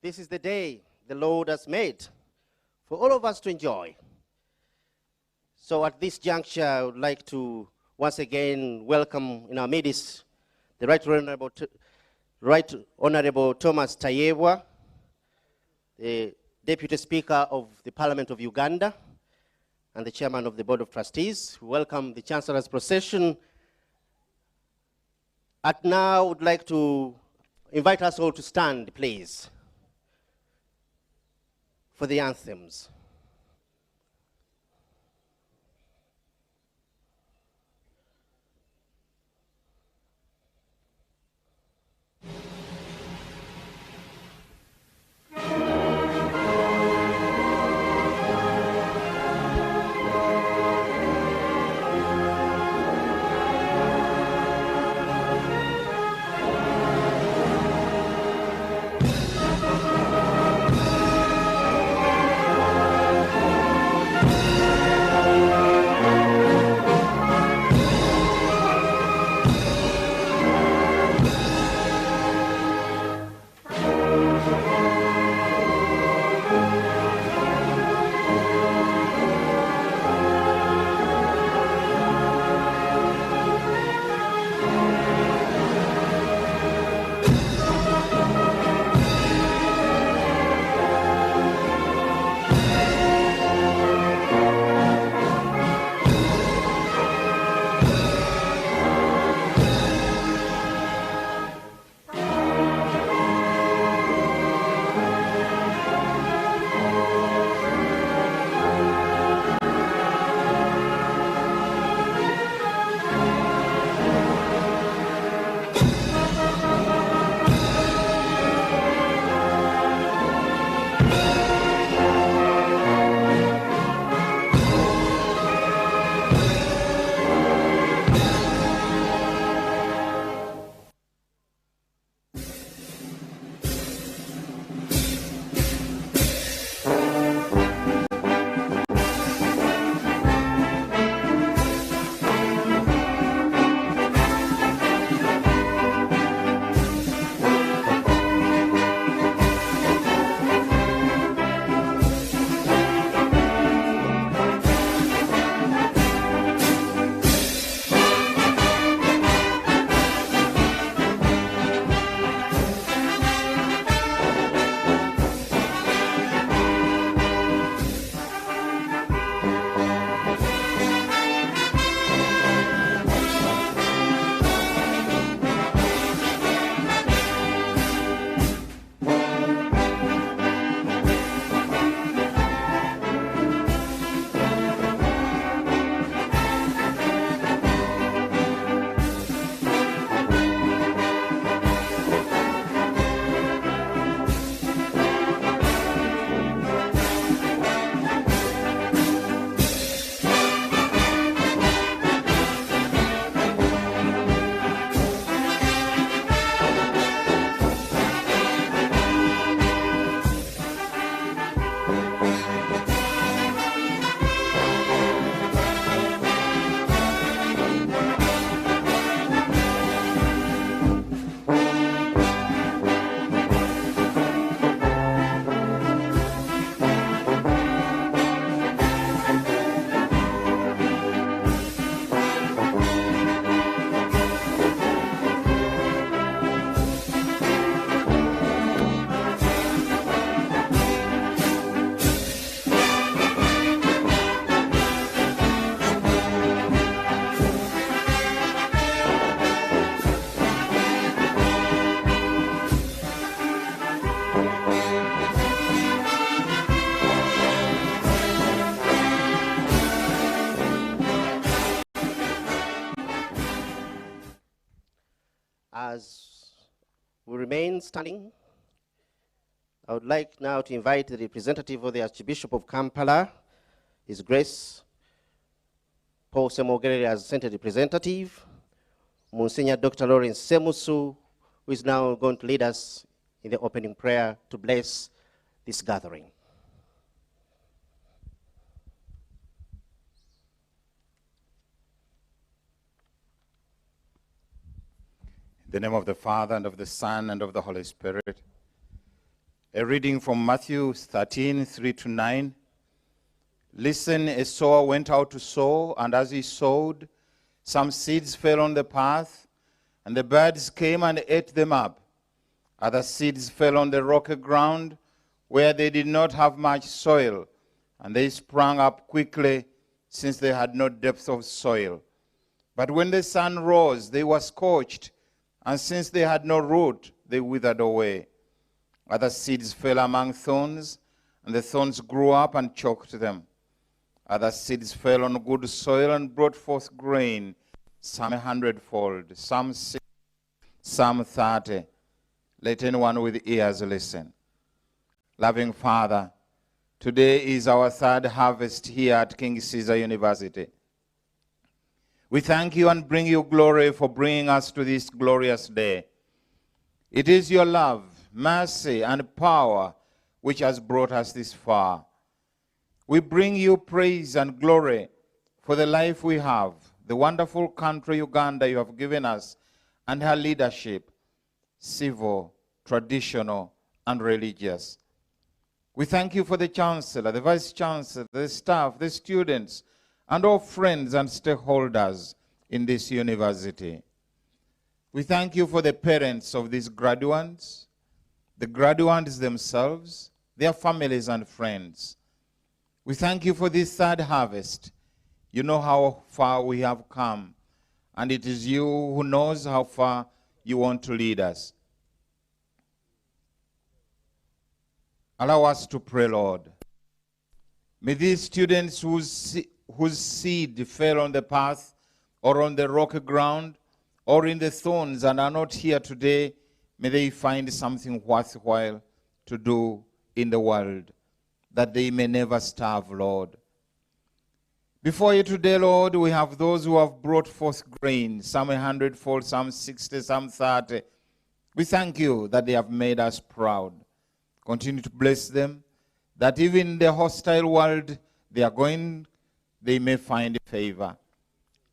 This is the day the Lord has made for all of us to enjoy. So at this juncture, I would like to once again welcome in our midst the Right Honorable Thomas Tayebwa, the Deputy Speaker of the Parliament of Uganda and the Chairman of the Board of Trustees. We welcome the Chancellor's procession. At now, I would like to invite us all to stand, please, for the anthems. remain standing. I would like now to invite the representative of the Archbishop of Kampala, His Grace Paul Semogere, as Senate Representative, Monsignor Dr. Lawrence Semusu, who is now going to lead us in the opening prayer to bless this gathering. In the name of the Father, and of the Son, and of the Holy Spirit. A reading from Matthew 13, 3-9. Listen, a sower went out to sow, and as he sowed, some seeds fell on the path, and the birds came and ate them up. Other seeds fell on the rocky ground, where they did not have much soil, and they sprang up quickly, since they had no depth of soil. But when the sun rose, they were scorched, and since they had no root, they withered away. Other seeds fell among thorns, and the thorns grew up and choked them. Other seeds fell on good soil and brought forth grain, some 100-fold, some 60, some 30. Let anyone with ears listen. Loving Father, today is our third harvest here at King Ceasor University. We thank you and bring you glory for bringing us to this glorious day. It is your love, mercy, and power which has brought us this far. We bring you praise and glory for the life we have, the wonderful country Uganda you have given us, and her leadership, civil, traditional, and religious. We thank you for the Chancellor, the Vice Chancellor, the staff, the students, and all friends and stakeholders in this university. We thank you for the parents of these graduates, the graduates themselves, their families and friends. We thank you for this third harvest. You know how far we have come, and it is you who knows how far you want to lead us. Allow us to pray, Lord. May these students whose seed fell on the path or on the rocky ground or in the thorns and are not here today, may they find something worthwhile to do in the world, that they may never starve, Lord. Before you today, Lord, we have those who have brought forth grain, some 100-fold, some 60, some 30. We thank you that they have made us proud. Continue to bless them, that even in the hostile world they may find favor.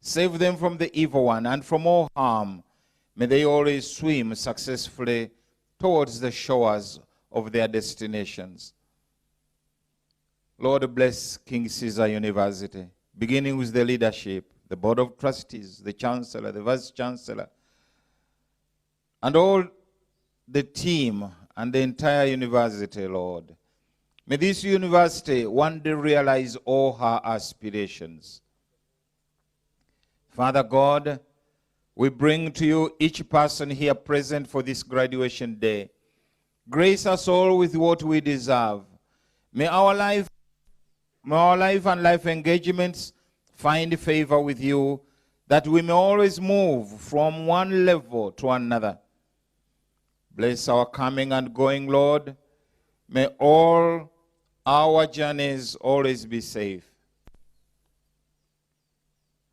Save them from the evil one and from all harm. May they always swim successfully towards the shores of their destinations. Lord, bless King Ceasor University, beginning with the leadership, the Board of Trustees, the Chancellor, the Vice Chancellor, and all the team and the entire university, Lord. May this university one day realize all her aspirations. Father God, we bring to you each person here present for this graduation day. Grace us all with what we deserve. May our life and life engagements find favor with you, that we may always move from one level to another. Bless our coming and going, Lord. May all our journeys always be safe.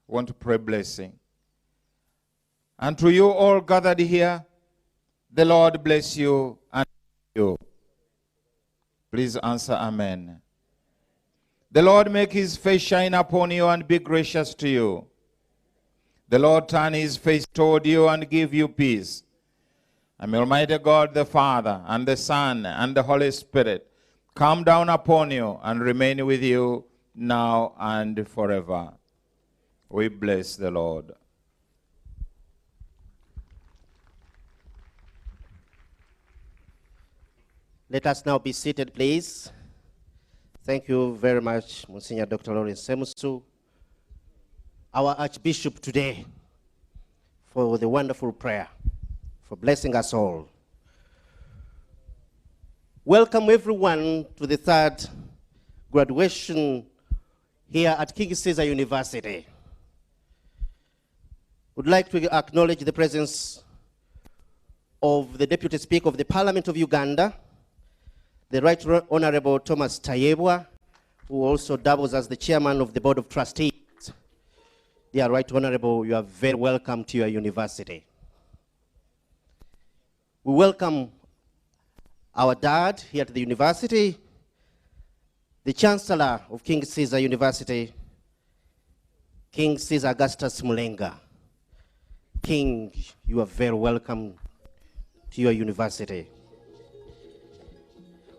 I want to pray blessing. And to you all gathered here, the Lord bless you and you. Please answer amen. The Lord make his face shine upon you and be gracious to you. The Lord turn his face toward you and give you peace. And may Almighty God, the Father, and the Son, and the Holy Spirit come down upon you and remain with you now and forever. We bless the Lord. Let us now be seated, please. Thank you very much, Monsignor Dr. Lawrence Semusu, our Archbishop today, for the wonderful prayer, for blessing us all. Welcome everyone to the third graduation here at King Ceasor University. Would like to acknowledge the presence of the Deputy Speaker of the Parliament of Uganda, the Right Honorable Thomas Tayebwa, who also doubles as the Chairman of the Board of Trustees. Dear Right Honorable, you are very welcome to your university. We welcome our dad here at the university, the Chancellor of King Ceasor University, King Ceasor Augustus Mulenga. King, you are very welcome to your university.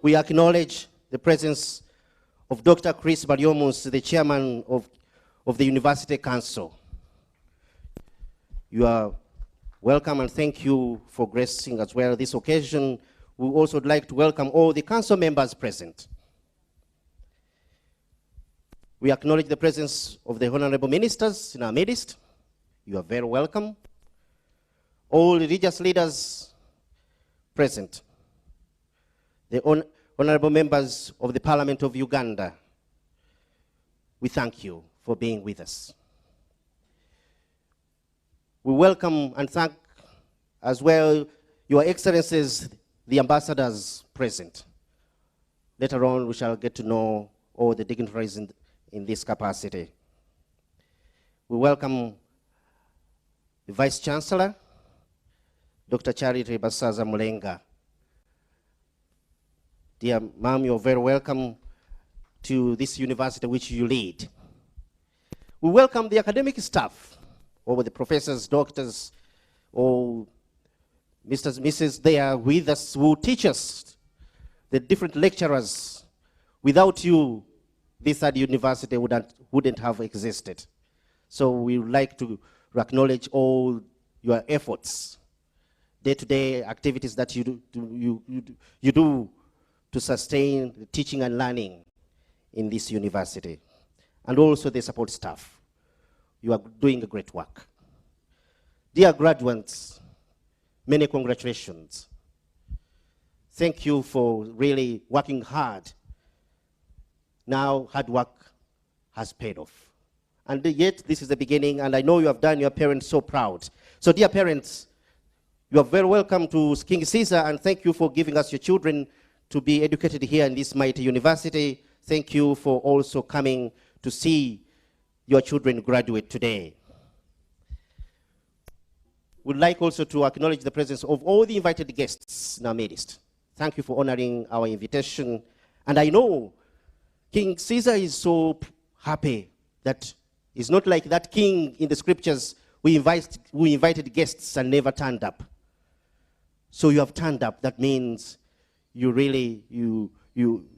We acknowledge the presence of Dr. Chris Bariomus, the Chairman of the University Council. You are welcome and thank you for gracing as well this occasion. We also would like to welcome all the council members present. We acknowledge the presence of the honorable ministers in our midst. You are very welcome. All religious leaders present. The honorable members of the Parliament of Uganda, we thank you for being with us. We welcome and thank as well Your Excellencies, the ambassadors present. Later on, we shall get to know all the dignitaries in this capacity. We welcome the Vice Chancellor, Dr. Charity Basaza Mulenga. Dear ma'am, you're very welcome to this university which you lead. We welcome the academic staff, all the professors, doctors, all Mr. and Mrs. They are with us who teach us, the different lecturers. Without you, this university wouldn't have existed. So we would like to acknowledge all your efforts, day-to-day activities that you do to sustain the teaching and learning in this university, and also the support staff. You are doing a great work. Dear graduates, many congratulations. Thank you for really working hard. Now hard work has paid off. And yet this is the beginning, and I know you have done your parents so proud. So dear parents, you are very welcome to King Ceasor, and thank you for giving us your children to be educated here in this mighty university. Thank you for also coming to see your children graduate today. We'd like also to acknowledge the presence of all the invited guests in our midst. Thank you for honoring our invitation. And I know King Ceasor is so happy that it's not like that king in the scriptures who invited guests and never turned up. So you have turned up. That means you really, you'd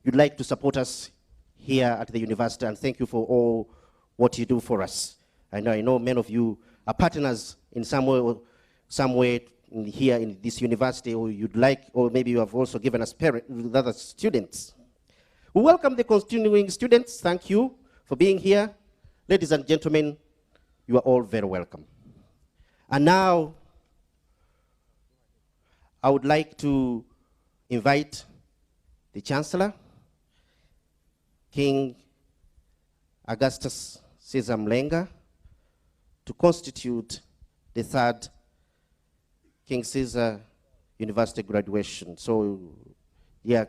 like to support us here at the university, and thank you for all what you do for us. And I know many of you are partners in some way here in this university, or you'd like, or maybe you have also given us other students. We welcome the continuing students. Thank you for being here. Ladies and gentlemen, you are all very welcome. And now, I would like to invite the Chancellor, King Augustus Ceasor Mulenga, to constitute the third King Ceasor University graduation. So, yeah,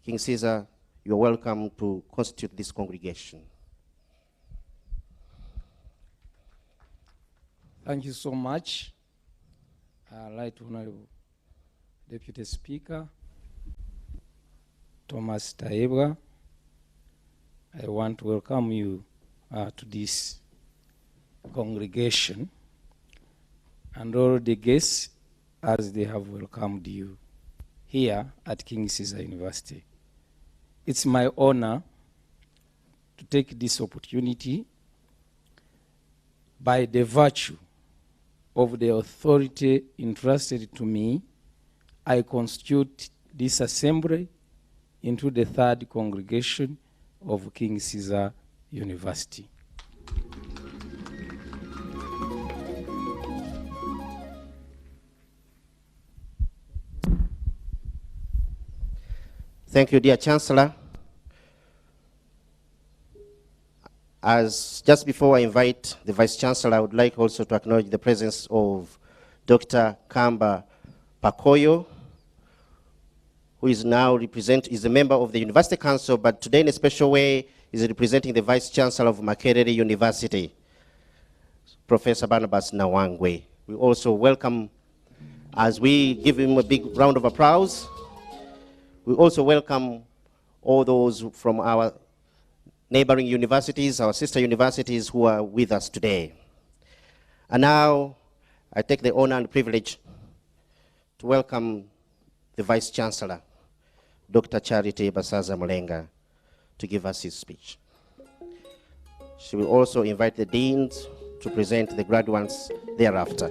King Ceasor, you're welcome to constitute this congregation. Thank you so much, Right Honorable Deputy Speaker Thomas Tayebwa. I want to welcome you to this congregation and all the guests as they have welcomed you here at King Ceasor University. It's my honor to take this opportunity by the virtue of the authority entrusted to me. I constitute this assembly into the third congregation of King Ceasor University. Thank you, dear Chancellor. As just before I invite the Vice Chancellor, I would like also to acknowledge the presence of Dr. Kamba Pakoyo, who is now is a member of the University Council, but today in a special way is representing the Vice Chancellor of Makerere University, Professor Barnabas Nawangwe. We also welcome, as we give him a big round of applause, we also welcome all those from our neighboring universities, our sister universities who are with us today. And now, I take the honor and privilege to welcome the Vice Chancellor, Dr. Charity Basaza Mulenga, to give us his speech. She will also invite the deans to present the graduates thereafter.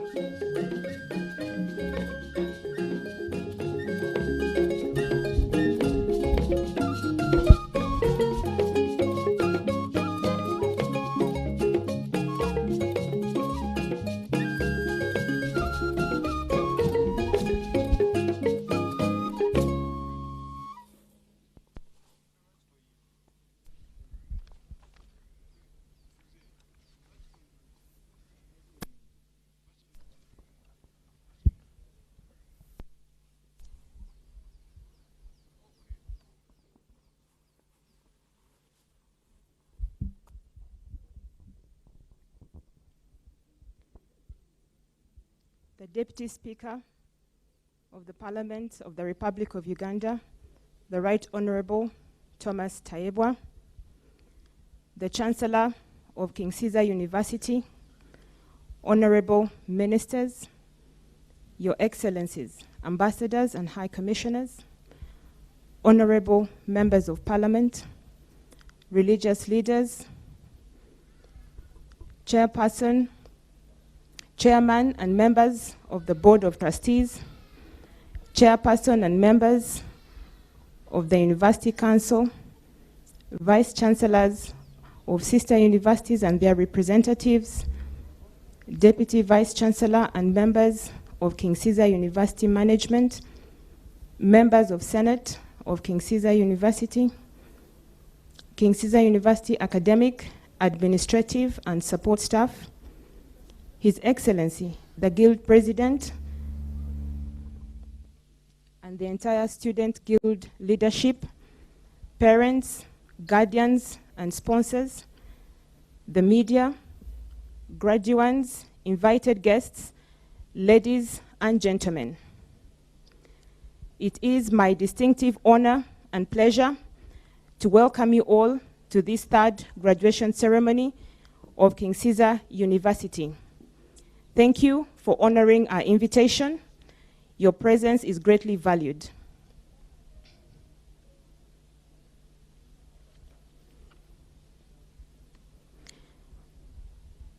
The Deputy Speaker of the Parliament of the Republic of Uganda, the Right Honourable Thomas Tayebwa, the Chancellor of King Ceasor University, Honourable Ministers, Your Excellencies, Ambassadors and High Commissioners, Honourable Members of Parliament, religious leaders, Chairman and members of the Board of Trustees, Chairperson and members of the University Council, Vice Chancellors of sister universities and their representatives, Deputy Vice Chancellor and members of King Ceasor University Management, members of Senate of King Ceasor University, King Ceasor University academic, administrative and support staff, His Excellency, the Guild President, and the entire Student Guild leadership, parents, guardians, and sponsors, the media, graduates, invited guests, ladies and gentlemen. It is my distinctive honor and pleasure to welcome you all to this third graduation ceremony of King Ceasor University. Thank you for honoring our invitation. Your presence is greatly valued.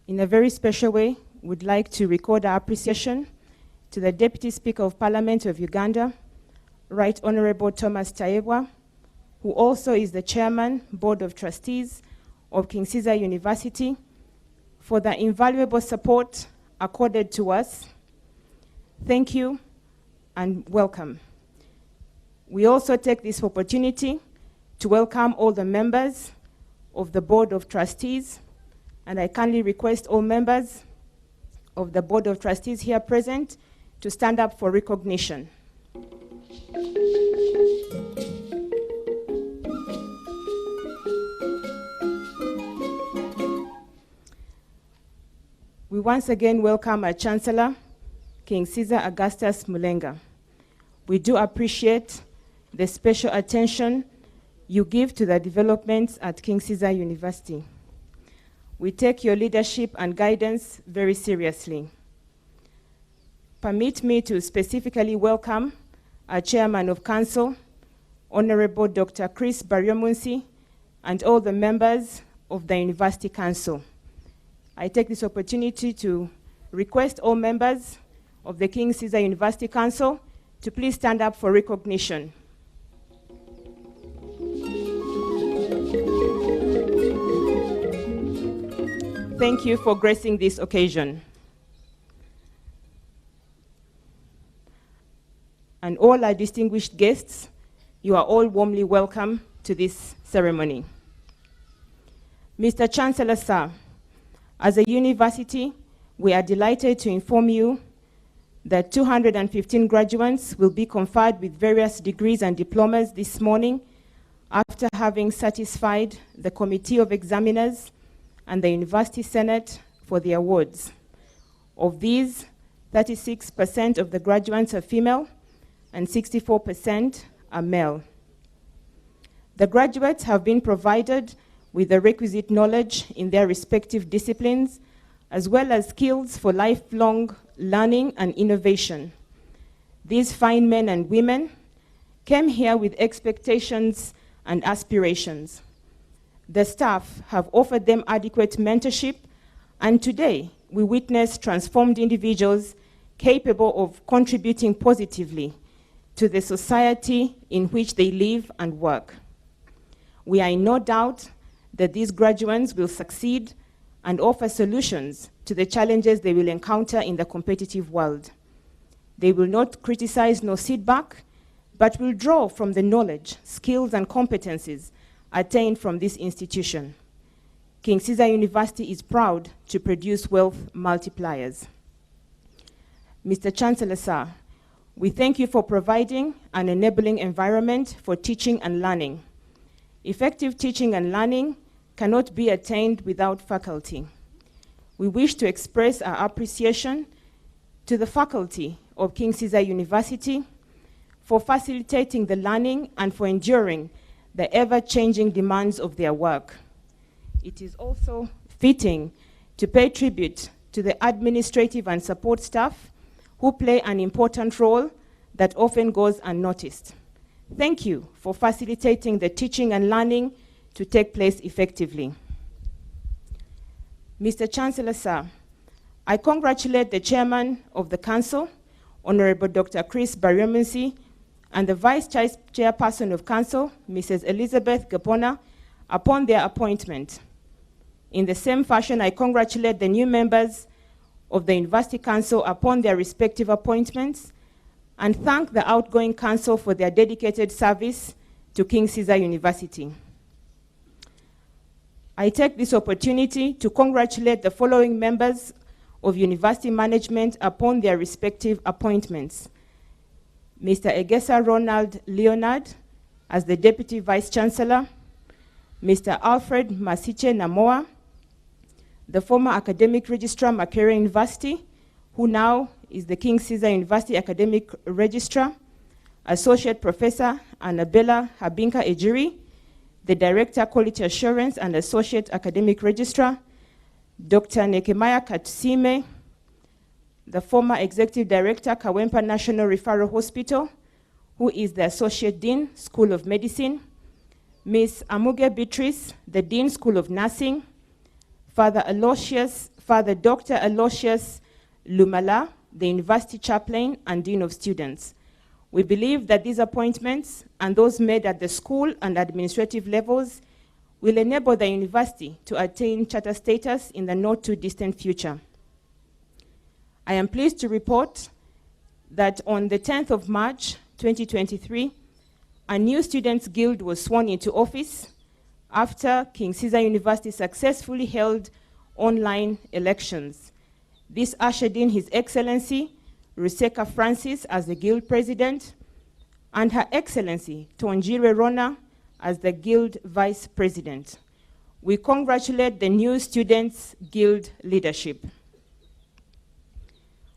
In a very special way, we'd like to record our appreciation to the Deputy Speaker of Parliament of Uganda, Right Honourable Thomas Tayebwa, who also is the Chairman, Board of Trustees of King Ceasor University, for the invaluable support accorded to us. Thank you and welcome. We also take this opportunity to welcome all the members of the Board of Trustees, and I kindly request all members of the Board of Trustees here present to stand up for recognition. We once again welcome our Chancellor, King Ceasor Augustus Mulenga. We do appreciate the special attention you give to the developments at King Ceasor University. We take your leadership and guidance very seriously. Permit me to specifically welcome our Chairman of Council, Honourable Dr. Chris Baryomunsi, and all the members of the University Council. I take this opportunity to request all members of the King Ceasor University Council to please stand up for recognition. Thank you for gracing this occasion. And all our distinguished guests, you are all warmly welcome to this ceremony. Mr. Chancellor, sir, as a university, we are delighted to inform you that 215 graduates will be conferred with various degrees and diplomas this morning after having satisfied the Committee of Examiners and the University Senate for the awards. Of these, 36% of the graduates are female and 64% are male. The graduates have been provided with the requisite knowledge in their respective disciplines, as well as skills for lifelong learning and innovation. These fine men and women came here with expectations and aspirations. The staff have offered them adequate mentorship, and today we witness transformed individuals capable of contributing positively to the society in which they live and work. We are in no doubt that these graduates will succeed and offer solutions to the challenges they will encounter in the competitive world. They will not criticize nor sit back, but will draw from the knowledge, skills, and competencies attained from this institution. King Ceasor University is proud to produce wealth multipliers. Mr. Chancellor, sir, we thank you for providing an enabling environment for teaching and learning. Effective teaching and learning cannot be attained without faculty. We wish to express our appreciation to the faculty of King Ceasor University for facilitating the learning and for enduring the ever-changing demands of their work. It is also fitting to pay tribute to the administrative and support staff who play an important role that often goes unnoticed. Thank you for facilitating the teaching and learning to take place effectively. Mr. Chancellor, sir, I congratulate the Chairman of the Council, Honorable Dr. Chris Baryomunsi, and the Vice Chairperson of Council, Mrs. Elizabeth Gapona, upon their appointment. In the same fashion, I congratulate the new members of the University Council upon their respective appointments and thank the outgoing council for their dedicated service to King Ceasor University. I take this opportunity to congratulate the following members of university management upon their respective appointments. Mr. Egesa Ronald Leonard as the Deputy Vice Chancellor, Mr. Alfred Masiche Namoa, the former Academic Registrar, Makerere University, who now is the King Ceasor University Academic Registrar, Associate Professor Annabella Habinka Ejiri, the Director, Quality Assurance and Associate Academic Registrar, Dr. Nekemaya Katsime, the former Executive Director, Kawempa National Referral Hospital, who is the Associate Dean, School of Medicine, Ms. Amuge Beatrice, the Dean, School of Nursing, Father Dr. Aloysius Lumala, the University Chaplain and Dean of Students. We believe that these appointments and those made at the school and administrative levels will enable the university to attain charter status in the not too distant future. I am pleased to report that on the 10th of March 2023, a new Students' Guild was sworn into office after King Ceasor University successfully held online elections. This ushered in His Excellency Ruseka Francis as the Guild President and Her Excellency Tonjire Rona as the Guild Vice President. We congratulate the new Students' Guild leadership.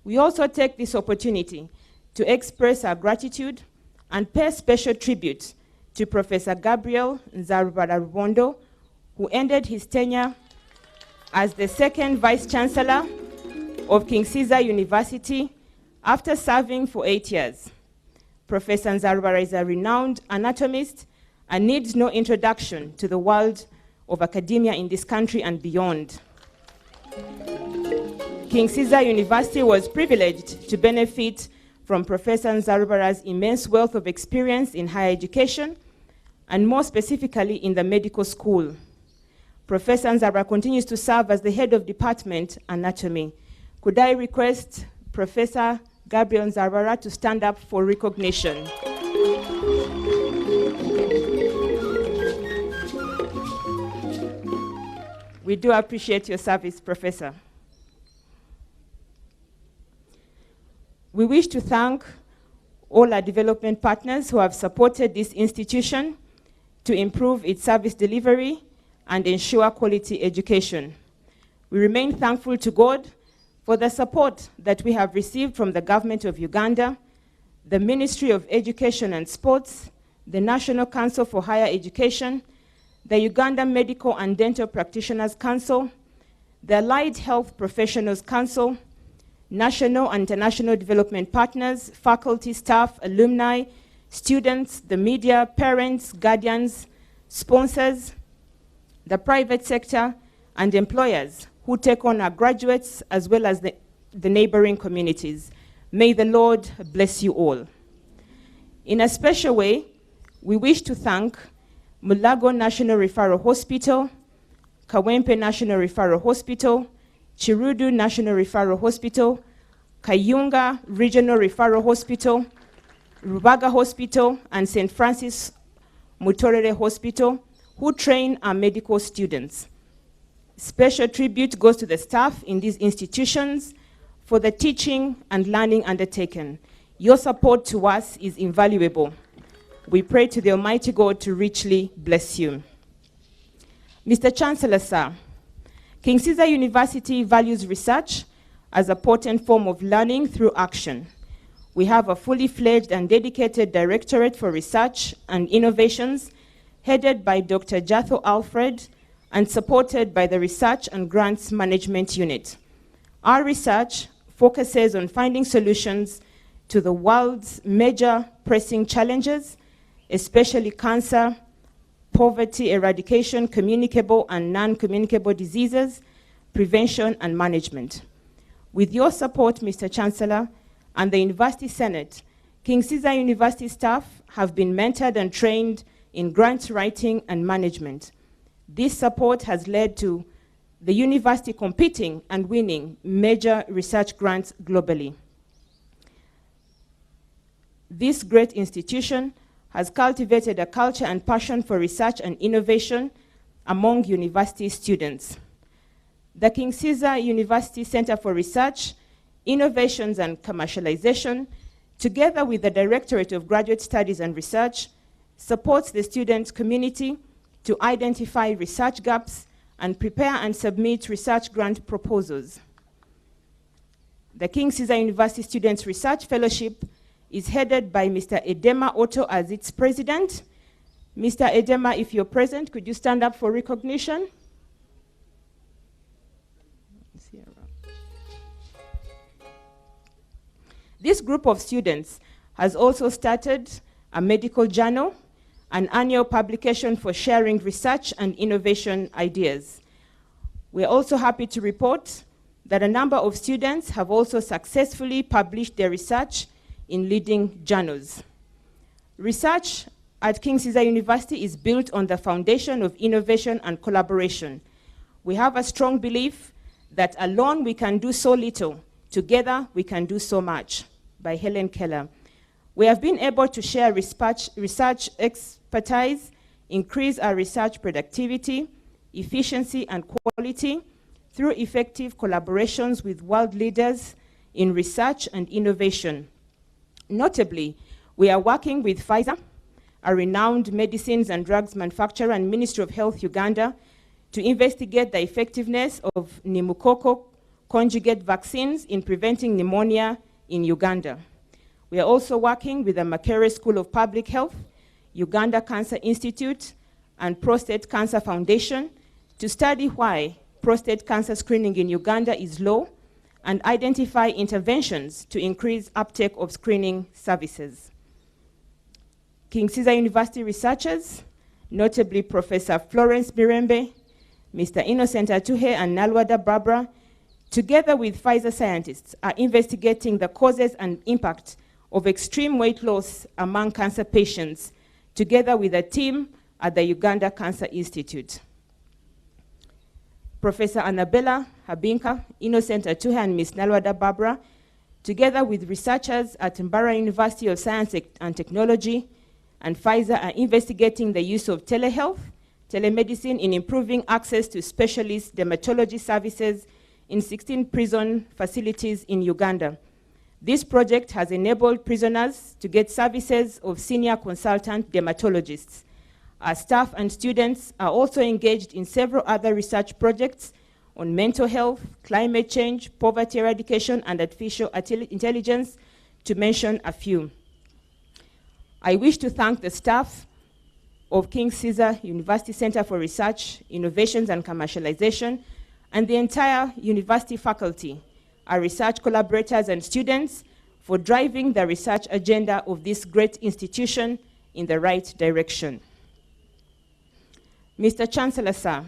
We also take this opportunity to express our gratitude and pay special tribute to Professor Gabriel Nzarubara Rubondo, who ended his tenure as the second Vice Chancellor of King Ceasor University after serving for 8 years. Professor Nzarubara is a renowned anatomist and needs no introduction to the world of academia in this country and beyond. King Ceasor University was privileged to benefit from Professor Nzarubara's immense wealth of experience in higher education, and more specifically in the medical school. Professor Nzarubara continues to serve as the head of Department Anatomy. Could I request Professor Gabriel Nzarubara to stand up for recognition? We do appreciate your service, Professor. We wish to thank all our development partners who have supported this institution to improve its service delivery and ensure quality education. We remain thankful to God for the support that we have received from the Government of Uganda, the Ministry of Education and Sports, the National Council for Higher Education, the Uganda Medical and Dental Practitioners Council, the Allied Health Professionals Council, national and international development partners, faculty, staff, alumni, students, the media, parents, guardians, sponsors, the private sector, and employers who take on our graduates as well as the neighboring communities. May the Lord bless you all. In a special way, we wish to thank Mulago National Referral Hospital, Kawempe National Referral Hospital, Chirudu National Referral Hospital, Kayunga Regional Referral Hospital, Rubaga Hospital, and St. Francis Mutorere Hospital, who train our medical students. Special tribute goes to the staff in these institutions for the teaching and learning undertaken. Your support to us is invaluable. We pray to the Almighty God to richly bless you. Mr. Chancellor, sir, King Caesar University values research as a potent form of learning through action. We have a fully fledged and dedicated Directorate for Research and Innovations headed by Dr. Jatho Alfred and supported by the Research and Grants Management Unit. Our research focuses on finding solutions to the world's major pressing challenges, especially cancer, poverty eradication, communicable and non-communicable diseases, prevention and management. With your support, Mr. Chancellor, and the University Senate, King Caesar University staff have been mentored and trained in grant writing and management. This support has led to the university competing and winning major research grants globally. This great institution has cultivated a culture and passion for research and innovation among university students. The King Caesar University Center for Research, Innovations and Commercialization, together with the Directorate of Graduate Studies and Research, supports the student community to identify research gaps and prepare and submit research grant proposals. The King Caesar University Students Research Fellowship is headed by Mr. Edema Otto as its president. Mr. Edema, if you're present, could you stand up for recognition? This group of students has also started a medical journal, an annual publication for sharing research and innovation ideas. We're also happy to report that a number of students have also successfully published their research in leading journals. Research at King Caesar University is built on the foundation of innovation and collaboration. We have a strong belief that alone we can do so little, together we can do so much, by Helen Keller. We have been able to share research expertise, increase our research productivity, efficiency, and quality through effective collaborations with world leaders in research and innovation. Notably, we are working with Pfizer, a renowned medicines and drugs manufacturer, and Ministry of Health Uganda to investigate the effectiveness of pneumococcal conjugate vaccines in preventing pneumonia in Uganda. We are also working with the Makerere School of Public Health, Uganda Cancer Institute, and Prostate Cancer Foundation to study why prostate cancer screening in Uganda is low and identify interventions to increase uptake of screening services. King Caesar University researchers, notably Professor Florence Mirembe, Mr. Innocent Atuhe, and Nalwada Barbara, together with Pfizer scientists, are investigating the causes and impact of extreme weight loss among cancer patients, together with a team at the Uganda Cancer Institute. Professor Annabella Habinka, Innocent Atuhe, and Ms. Nalwada Barbara, together with researchers at Mbara University of Science and Technology and Pfizer, are investigating the use of telehealth, telemedicine in improving access to specialist dermatology services in 16 prison facilities in Uganda. This project has enabled prisoners to get services of senior consultant dermatologists. Our staff and students are also engaged in several other research projects on mental health, climate change, poverty eradication, and artificial intelligence, to mention a few. I wish to thank the staff of King Caesar University Center for Research, Innovations and Commercialization, and the entire university faculty, our research collaborators and students, for driving the research agenda of this great institution in the right direction. Mr. Chancellor, sir,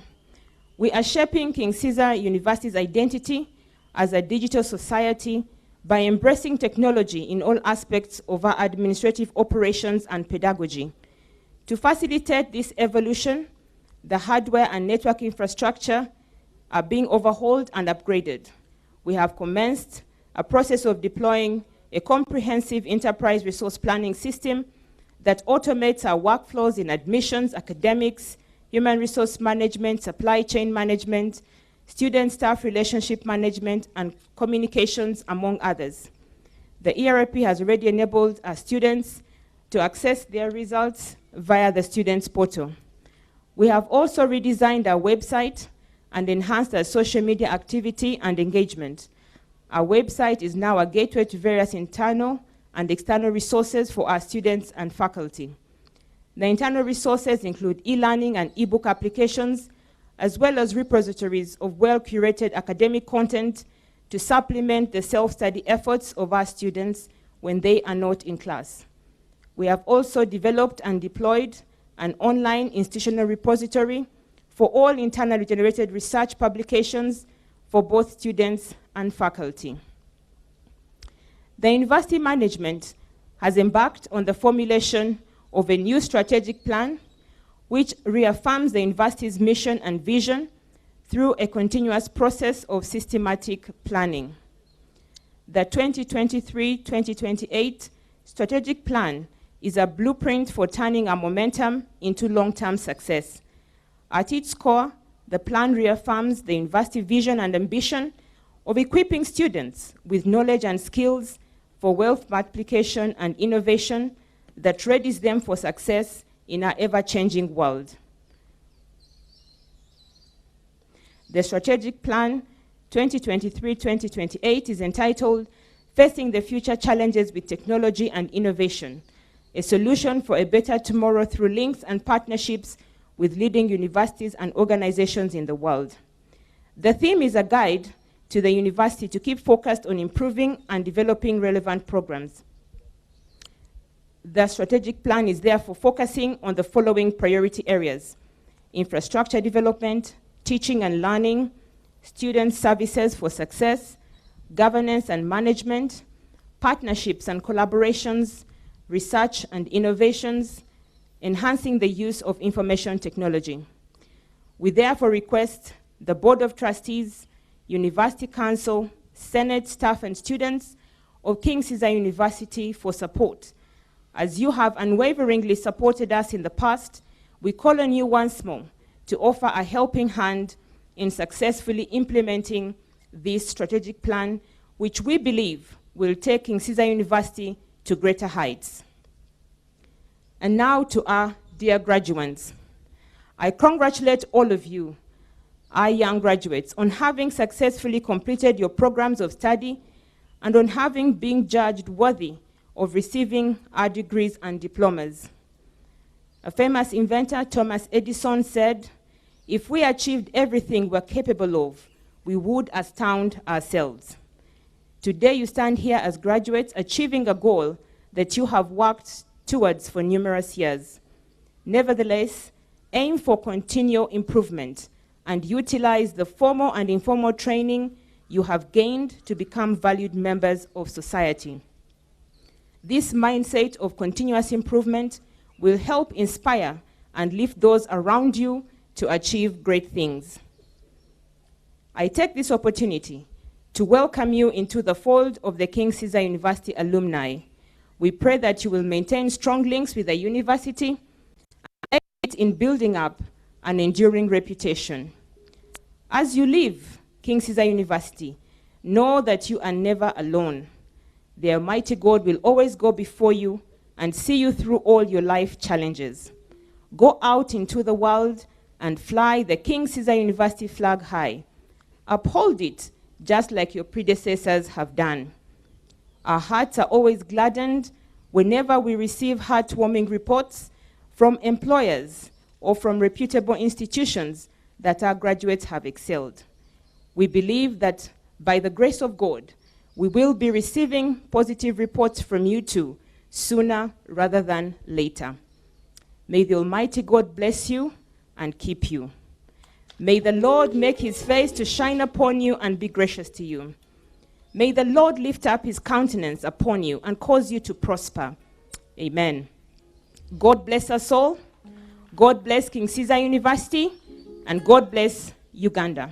we are shaping King Caesar University's identity as a digital society by embracing technology in all aspects of our administrative operations and pedagogy. To facilitate this evolution, the hardware and network infrastructure are being overhauled and upgraded. We have commenced a process of deploying a comprehensive enterprise resource planning system that automates our workflows in admissions, academics, human resource management, supply chain management, student-staff relationship management, and communications, among others. The ERP has already enabled our students to access their results via the students' portal. We have also redesigned our website and enhanced our social media activity and engagement. Our website is now a gateway to various internal and external resources for our students and faculty. The internal resources include e-learning and e-book applications, as well as repositories of well-curated academic content to supplement the self-study efforts of our students when they are not in class. We have also developed and deployed an online institutional repository for all internally generated research publications for both students and faculty. The university management has embarked on the formulation of a new strategic plan which reaffirms the university's mission and vision through a continuous process of systematic planning. The 2023-2028 strategic plan is a blueprint for turning our momentum into long-term success. At its core, the plan reaffirms the university vision and ambition of equipping students with knowledge and skills for wealth multiplication and innovation that readies them for success in our ever-changing world. The strategic plan 2023-2028 is entitled Facing the Future Challenges with Technology and Innovation, a solution for a better tomorrow through links and partnerships with leading universities and organizations in the world. The theme is a guide to the university to keep focused on improving and developing relevant programs. The strategic plan is therefore focusing on the following priority areas: infrastructure development, teaching and learning, student services for success, governance and management, partnerships and collaborations, research and innovations, enhancing the use of information technology. We therefore request the Board of Trustees, University Council, Senate, staff and students of King Caesar University for support. As you have unwaveringly supported us in the past, we call on you once more to offer a helping hand in successfully implementing this strategic plan, which we believe will take King Caesar University to greater heights. And now to our dear graduates. I congratulate all of you, our young graduates, on having successfully completed your programs of study and on having been judged worthy of receiving our degrees and diplomas. A famous inventor, Thomas Edison, said, "If we achieved everything we're capable of, we would astound ourselves." Today you stand here as graduates achieving a goal that you have worked towards for numerous years. Nevertheless, aim for continual improvement and utilize the formal and informal training you have gained to become valued members of society. This mindset of continuous improvement will help inspire and lift those around you to achieve great things. I take this opportunity to welcome you into the fold of the King Caesar University alumni. We pray that you will maintain strong links with the university and aid in building up an enduring reputation. As you leave King Caesar University, know that you are never alone. The Almighty God will always go before you and see you through all your life challenges. Go out into the world and fly the King Caesar University flag high. Uphold it just like your predecessors have done. Our hearts are always gladdened whenever we receive heartwarming reports from employers or from reputable institutions that our graduates have excelled. We believe that by the grace of God, we will be receiving positive reports from you too, sooner rather than later. May the Almighty God bless you and keep you. May the Lord make his face to shine upon you and be gracious to you. May the Lord lift up his countenance upon you and cause you to prosper. Amen. God bless us all. God bless King Caesar University, and God bless Uganda.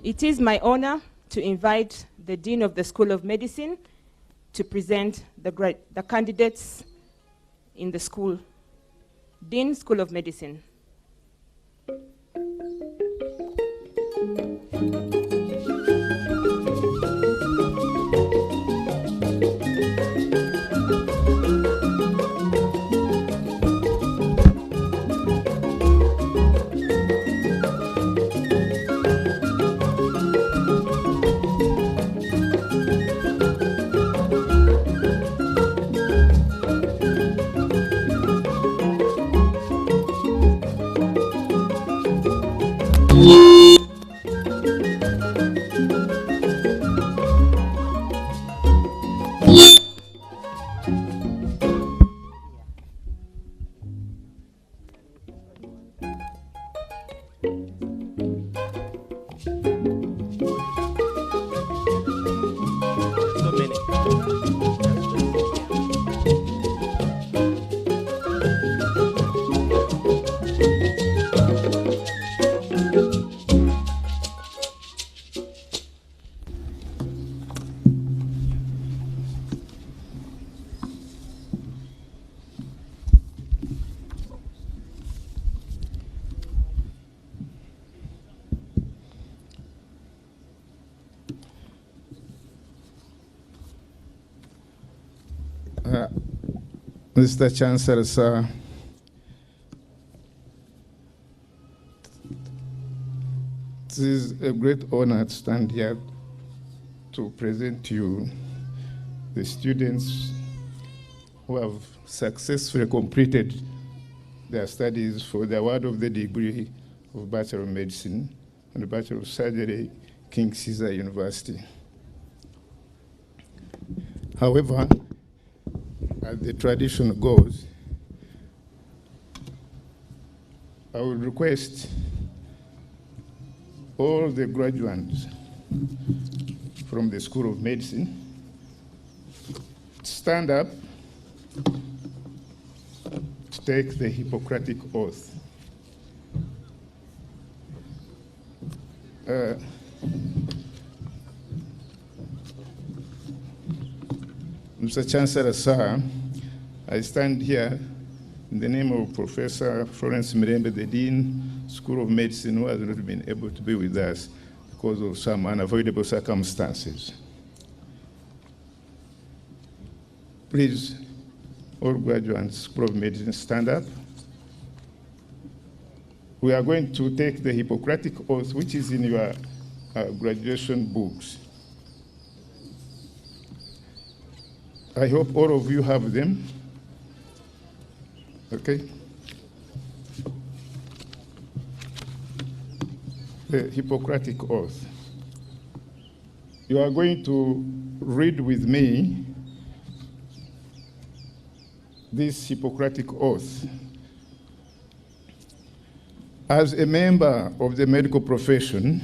It is my honor to invite the Dean of the School of Medicine to present the candidates in the school. Dean, School of Medicine. Mr. Chancellor, sir, it is a great honor to stand here to present to you the students who have successfully completed their studies for the award of the degree of Bachelor of Medicine and the Bachelor of Surgery, King Caesar University. However, as the tradition goes, I would request all the graduates from the School of Medicine to stand up to take the Hippocratic Oath. Mr. Chancellor, sir, I stand here in the name of Professor Florence Mirembe, the Dean, School of Medicine, who has not been able to be with us because of some unavoidable circumstances. Please, all graduates, School of Medicine, stand up. We are going to take the Hippocratic Oath, which is in your graduation books. I hope all of you have them. Okay? The Hippocratic Oath. You are going to read with me this Hippocratic Oath. As a member of the medical profession,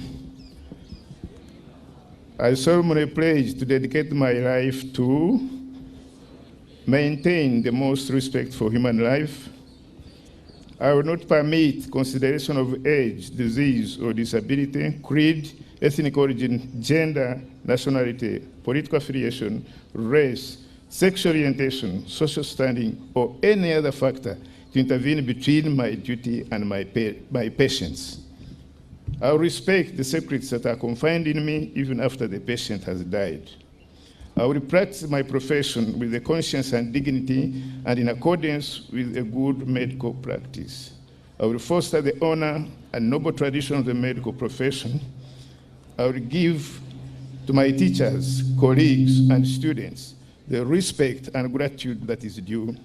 I solemnly pledge to dedicate my life to maintain the most respect for human life. I will not permit consideration of age, disease, or disability, creed, ethnic origin, gender, nationality, political affiliation, race, sexual orientation, social standing, or any other factor to intervene between my duty and my patients. I will respect the secrets that are confined in me even after the patient has died. I will practice my profession with the conscience and dignity and in accordance with a good medical practice. I will foster the honor and noble tradition of the medical profession. I will give to my teachers, colleagues, and students the respect and gratitude that is due.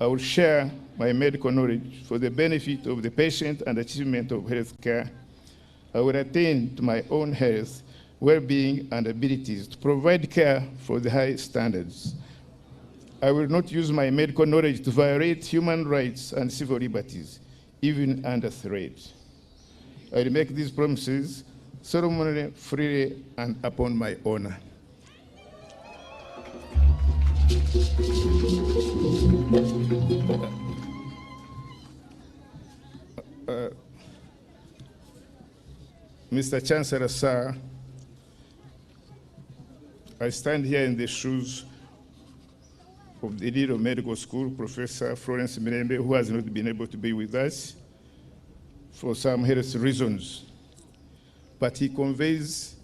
I will share my medical knowledge for the benefit of the patient and achievement of health care. I will attend to my own health, well-being, and abilities to provide care for the high standards. I will not use my medical knowledge to violate human rights and civil liberties, even under threat. I will make these promises solemnly, freely, and upon my honor. Mr. Chancellor, sir, I stand here in the shoes of the Dean of Medical School, Professor Florence Mirembe, who has not been able to be with us for some health reasons. But she conveys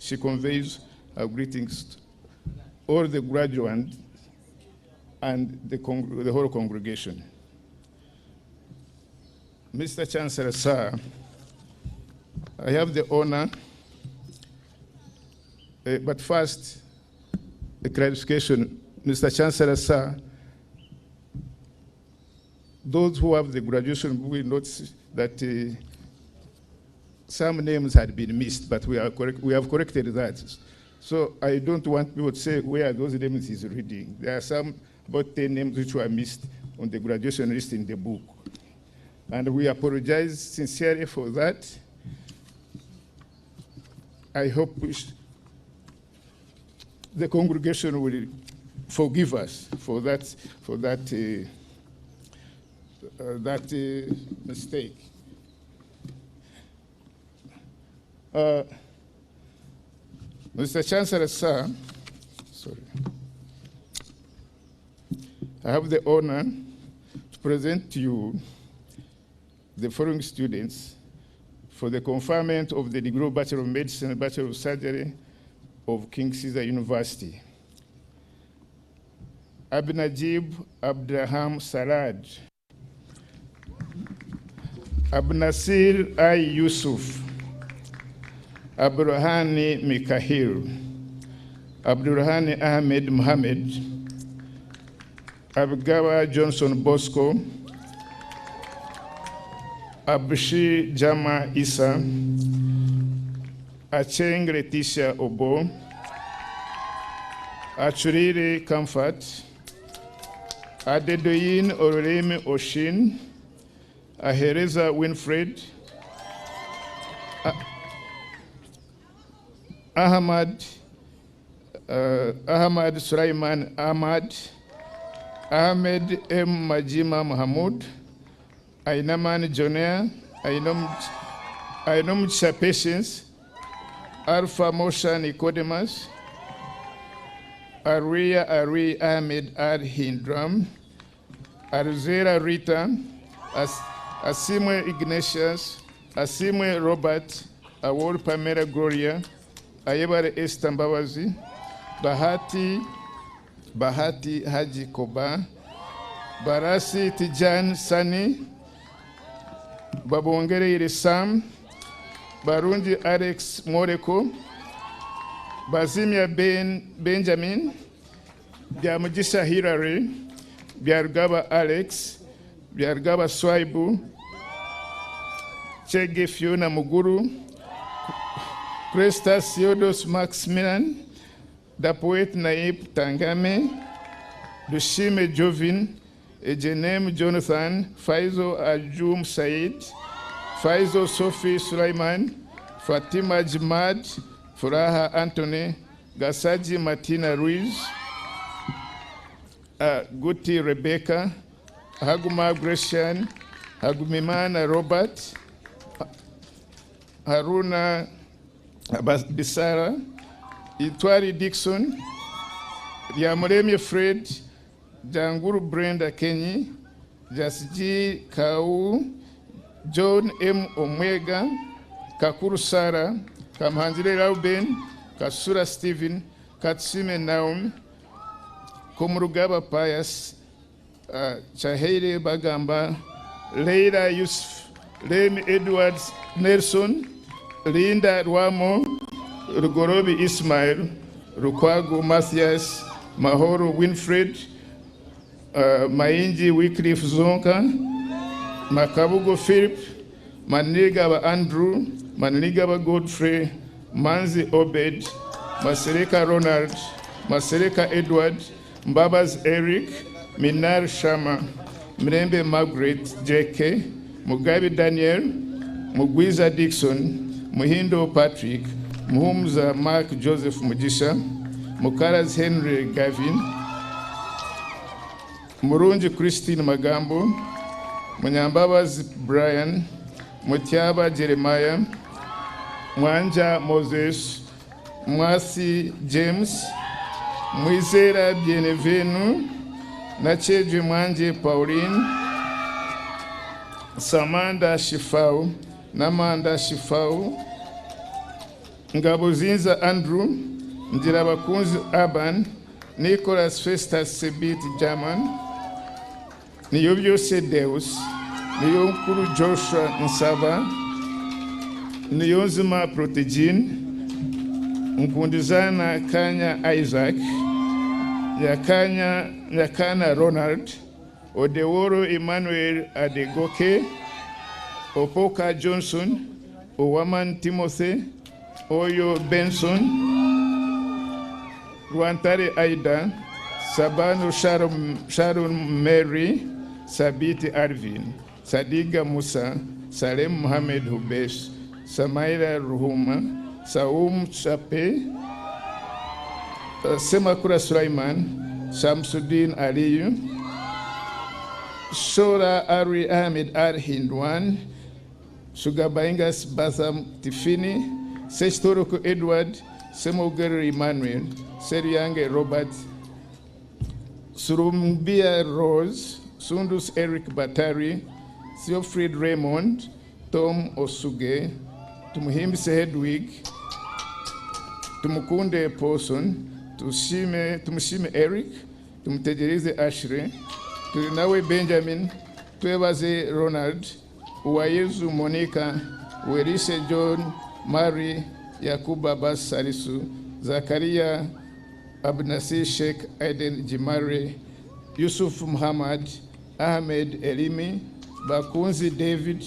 our greetings to all the graduates and the whole congregation. Mr. Chancellor, sir, I have the honor, but first, a clarification. Mr. Chancellor, sir, those who have the graduation will notice that some names had been missed, but we have corrected that. So I don't want people to say where those names is reading. There are some, about 10 names which were missed on the graduation list in the book. And we apologize sincerely for that. I hope the congregation will forgive us for that mistake. Mr. Chancellor, sir, sorry. I have the honor to present to you the following students for the conferment of the degree of Bachelor of Medicine and Bachelor of Surgery of King Caesar University. Abnajib Abdraham Sarad, Abnasir I. Yusuf, Abdurrahani Mikhail, Abdurrahani Ahmed Mohammed, Abgawa Johnson Bosco, Abshi Jama Isa, Acheng Leticia Obo, Achuriri Comfort, Adedoyin Oremi Oshin, Ahereza Winfred, Ahmad Sulaiman Ahmad, Ahmed M. Majima Mahmoud, Ainaman Joner, Ainom Patience, Alpha Mosha Nicodemus, Aria Ari Ahmed Ad Hindram, Arzera Rita, Asimwe Ignatius, Asimwe Robert, Award Pamela Gloria, Ayebare Estambawazi, Bahati Haji Koba, Barasi Tijan Sani, Babongere Irisam, Barundi Alex Moreko, Bazimia Benjamin, Biamujisha Hilary, Biargaba Alex, Biargaba Swaibu, Chege Fiona Muguru, Krista Siodos Maximilian, Dapoet Naib Tangame, Dushime Jovin, Ejenem Jonathan, Faizo Ajum Said, Faisal Sophie Sulaiman, Fatima Jimad, Furaha Anthony, Gasaji Martina Ruiz, Guti Rebecca, Haguma Grecian, Hagumimana Robert, Haruna Bisara, Itwari Dixon, Yamuremi Fred, Janguru Brenda Kenyi, Jasji Kau, John M. Omega, Kakuru Sara, Kamhanzile Rauben, Kasura Stephen, Katsime Naomi, Kumurugaba Pius, Chahere Bagamba, Leila Yusuf, Remy Edwards Nelson, Linda Rwamo, Rugorobi Ismail, Rukwago Mathias, Mahoro Winfred, Mainji Wycliffe Zonka, Makabugo Philip, Manigaba Andrew, Manigaba Godfrey, Manzi Obed, Masereka Ronald, Masereka Edward, Mbabas Eric, Minar Shama, Mrembe Margaret JK, Mugabe Daniel, Mugwiza Dixon, Muhindo Patrick, Muhumza Mark Joseph Mujisha, Mukaras Henry Gavin, Murunji Christine Magambo, Munyambabas Brian, Mutiaba Jeremiah, Mwanja Moses, Mwasi James, Mwizera Bienvenu, Nacheju Mwanje Pauline, Samanda Shifau, Namanda Shifau, Ngabuzinza Andrew, Ndirabakunzi Aban, Nicholas Festus Sebit German, Niyobyose Deus, Niyonkuru Joshua Nsaba, Niyonzima Protegine, Nkundizana Kanya Isaac, Yakana Ronald, Odeworo Emmanuel Adegoke, Opoka Johnson, Owaman Timothy, Oyo Benson, Ruantare Aida, Sabano Sharon Mary, Sabiti Arvin, Sadiga Musa, Salem Mohamed Hubesh, Samaira Ruhuma, Saum Chape, Semakura Sulaiman, Shamsuddin Aliyu, Shora Ari Ahmed Ar Hindwan, Sugabaingas Batham Tifini, Sestoroko Edward, Semogere Emmanuel, Seriange Robert, Surumbia Rose, Sundus Eric Batari, Theofred Raymond, Tom Osuge, Tumuhimbise Hedwig, Tumukunde Poson, Tumushime Eric, Tumtejerize Ashre, Turinawe Benjamin, Twebaze Ronald, Uwayezu Monica, Werise John, Mary, Yakuba Bas Sarisu, Zakaria Abnasir Sheikh Aiden Jimare, Yusuf Muhammad, Ahmed Elimi, Bakunzi David,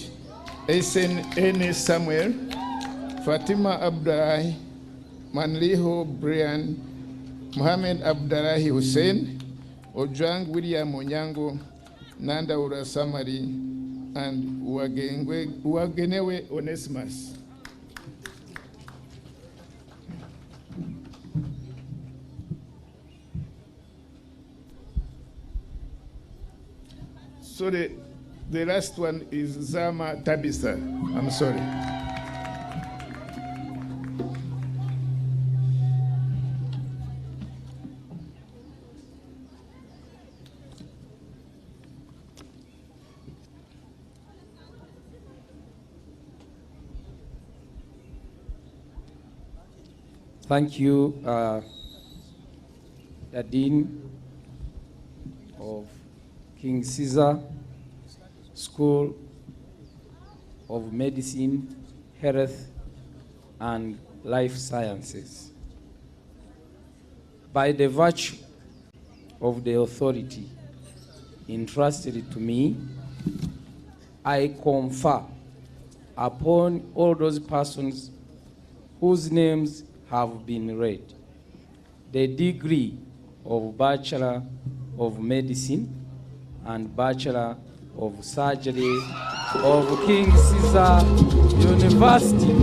Esen Ene Samuel, Fatima Abdullahi, Manliho Brian, Muhammad Abdullahi Hussein, Ojwang William Onyango, Nanda Ura Samari, and Uwagenewe Onesimus. So the last one is Zama Tabitha. I'm sorry. Thank you, the Dean of King Ceasor School of Medicine, Health, and Life Sciences. By the virtue of the authority entrusted to me, I confer upon all those persons whose names have been read the degree of Bachelor of Medicine and Bachelor of Surgery of King Ceasor University.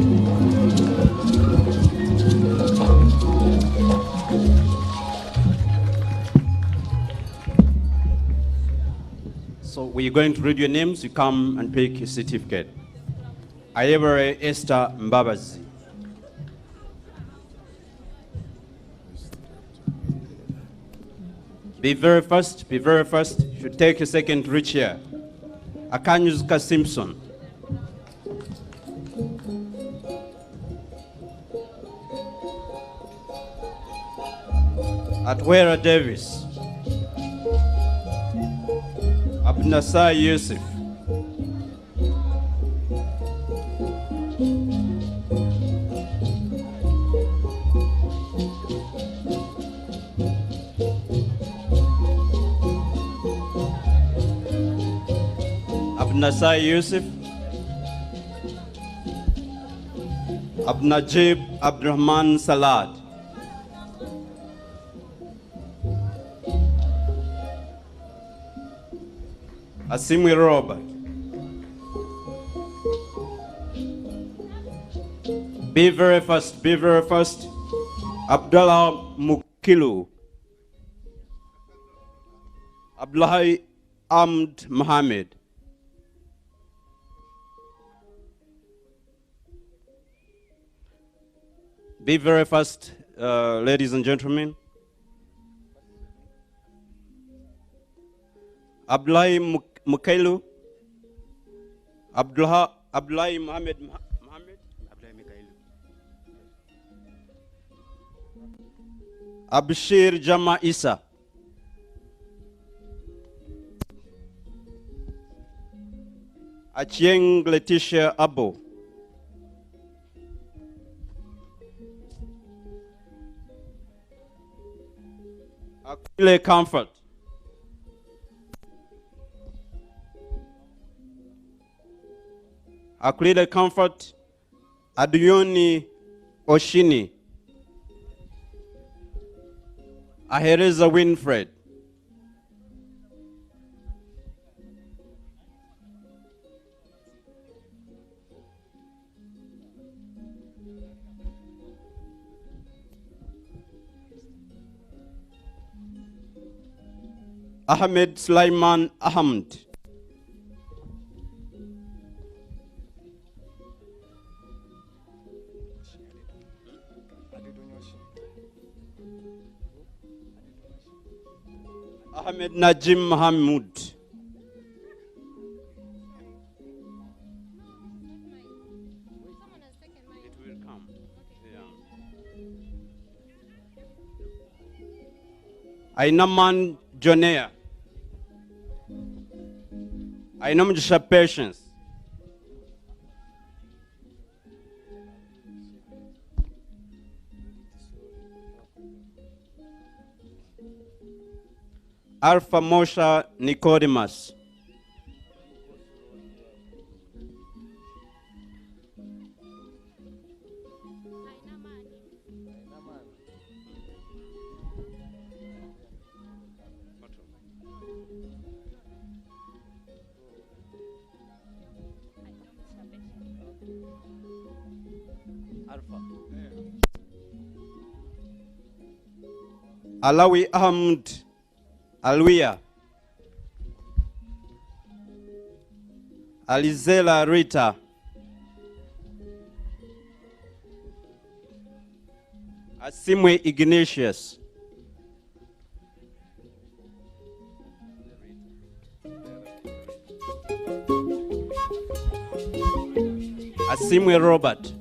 So we're going to read your names. You come and pick your certificate. Ayebare Esther Mbabazi. Be very fast, be very fast. Should take a second to reach here. Akanyuska Simpson. Atwera Davis. Abnasai Yusuf. Abnasai Yusuf. Abnajib Abdurrahman Salad. Asimwe Robert. Be very fast, be very fast. Abdullah Mukilu. Abdullahi Amd Mohammed. Be very fast, ladies and gentlemen. Abdullahi Mukailu. Abdullahi Mohammed. Abshir Jama Isa. Achieng Letitia Abo. Aquile Comfort. Aquile Comfort. Aduyoni Oshini. Ahereza Winfred. Ahmed Sulaiman Ahmed. Ahmed Najim Mahmoud. It will come. Yeah. Ainaman Jonea. Ainam Jisha Patience. Alpha Moshe Nicodemus. Alawi Ahmed Alwia. Alizela Rita. Asimwe Ignatius. Asimwe Robert.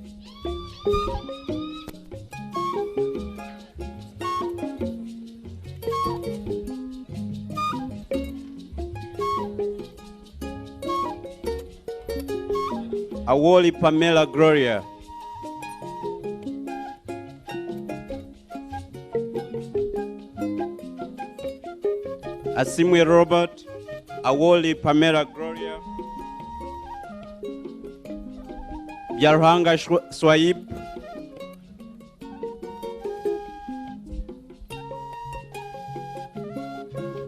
Awoli Pamela Gloria. Asimwe Robert. Awoli Pamela Gloria. Yarhanga Swaib.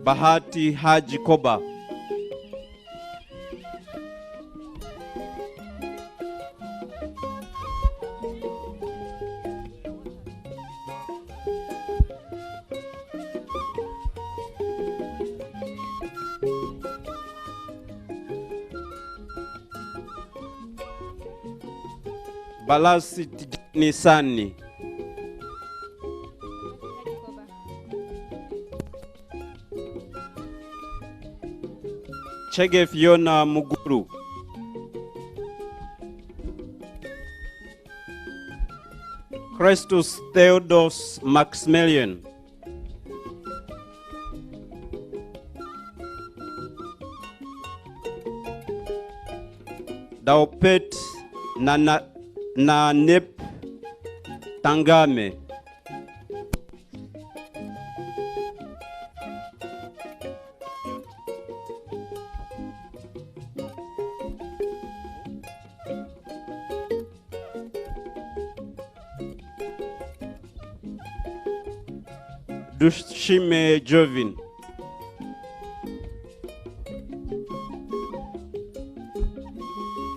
Bahati Haji Koba. Balasi Tijani Sani. Chege Fiona Muguru. Christus Theodos Maximilian. Daopet Nanep Tangame. Dushime Jovin.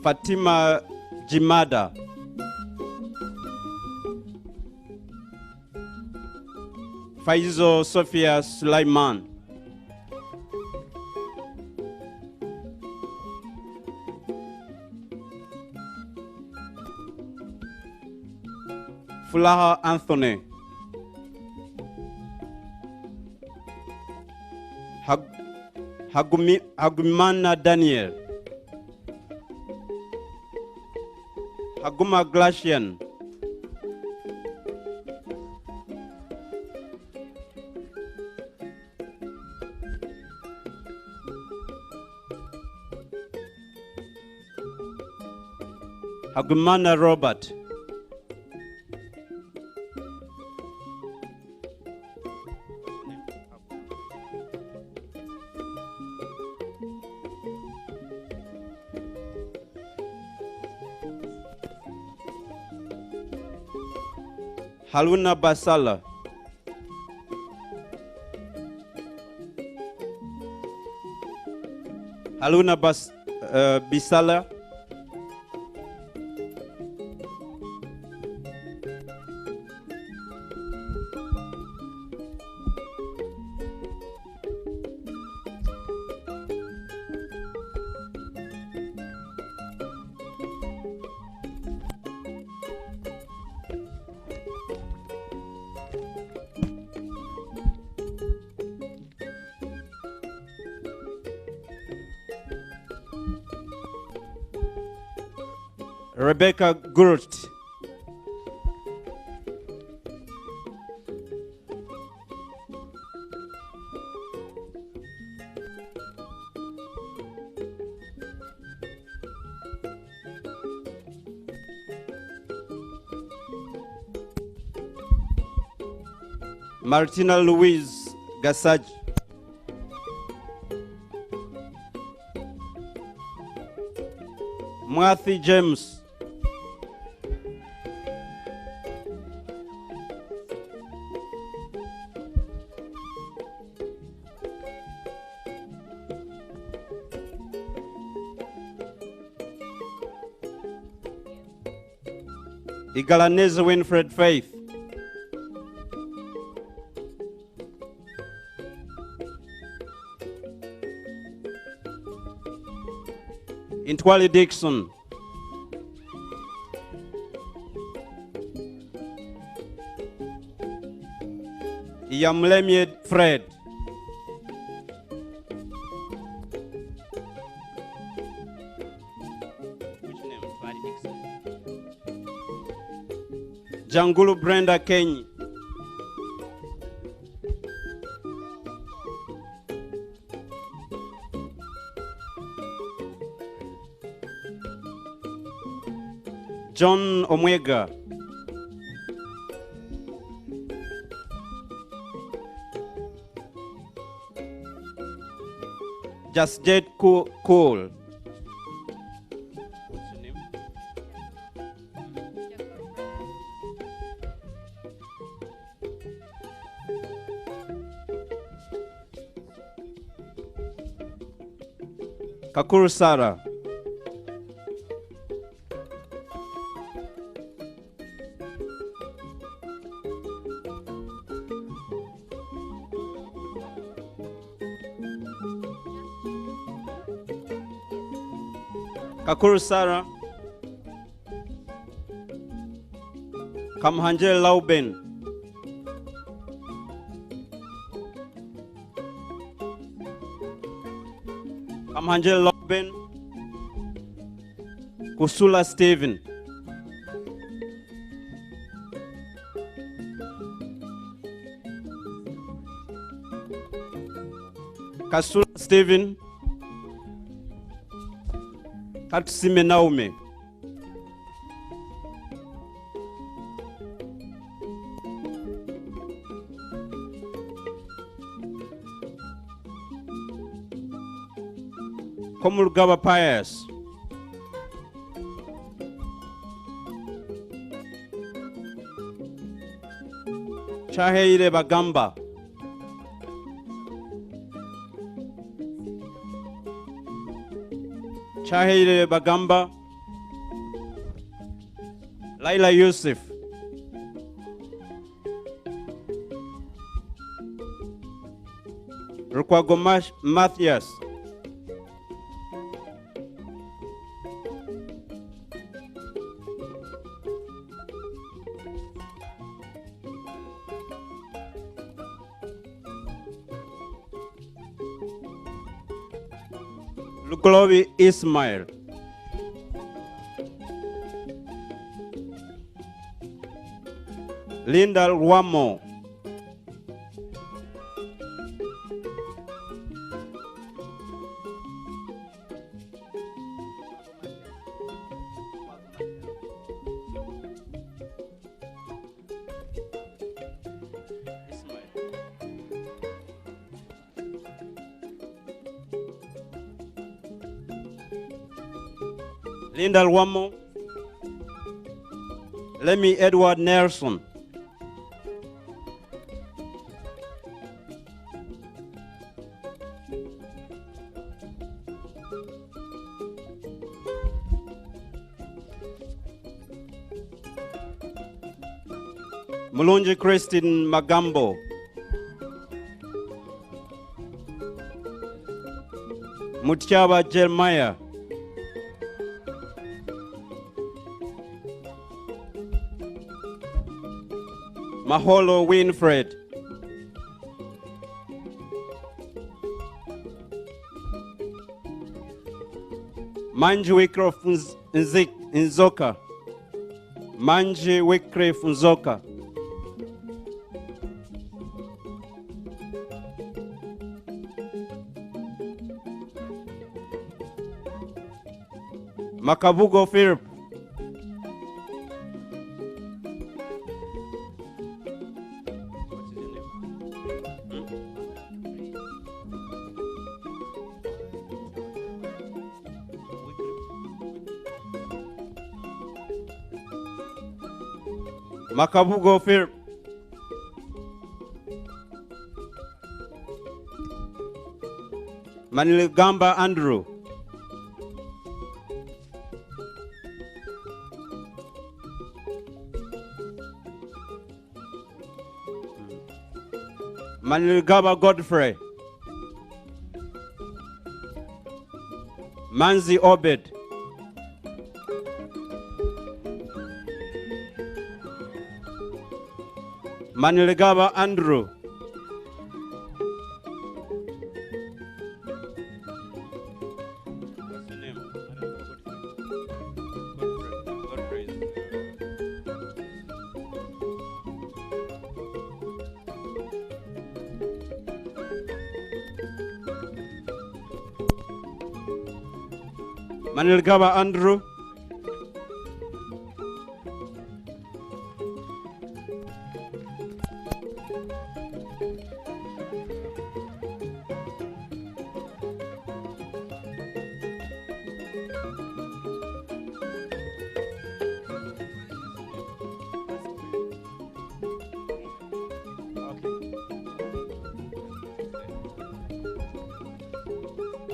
Fatima Jimada. Faizo Sophia Sulaiman. Fulaha Anthony. Hagumana Daniel. Haguma Glacian. Hagumana Robert. Haluna Basala. Haluna Bisala. Rebecca Gurt. Martina Louise Gasaji. Mwathi James. Igalanese Winfred Faith. Intwali Dixon. Yamlemie Fred. Which name? Intwali Dixon. Jangulu Brenda Kenyi. John Omwega. Jasjet Cool. What's your name? Kakuru Sara. Kakuru Sara. Kamhanje Lauben. Kamhanje Lauben. Kusula Stephen. Kasula Stephen. Katsime Naume. Komulgaba Pius. Chaheire Bagamba. Chaheire Bagamba. Laila Yusuf. Rukwagomash Matthias. Luglovi Ismail. Linda Wamo. Linda Wamo. Lemmy Edward Nelson. Mulunji Christine Magambo. Mutchaba Jeremiah. Maholo Winfred. Manji Wycliffe Nzoka. Manji Wycliffe Nzoka. Makabugo Philip. Makabugo Philip. Maniligamba Andrew. Maniligaba Godfrey. Manzi Obed. Maniligaba Andrew. What's the name? Godfrey. Maniligaba Andrew.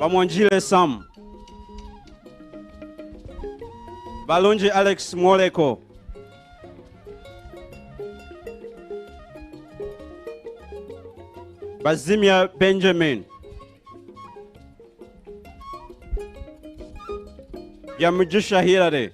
Bamonjile Sam. Balunji Alex Moleko. Bazimia Benjamin. Yamujisha Hilary.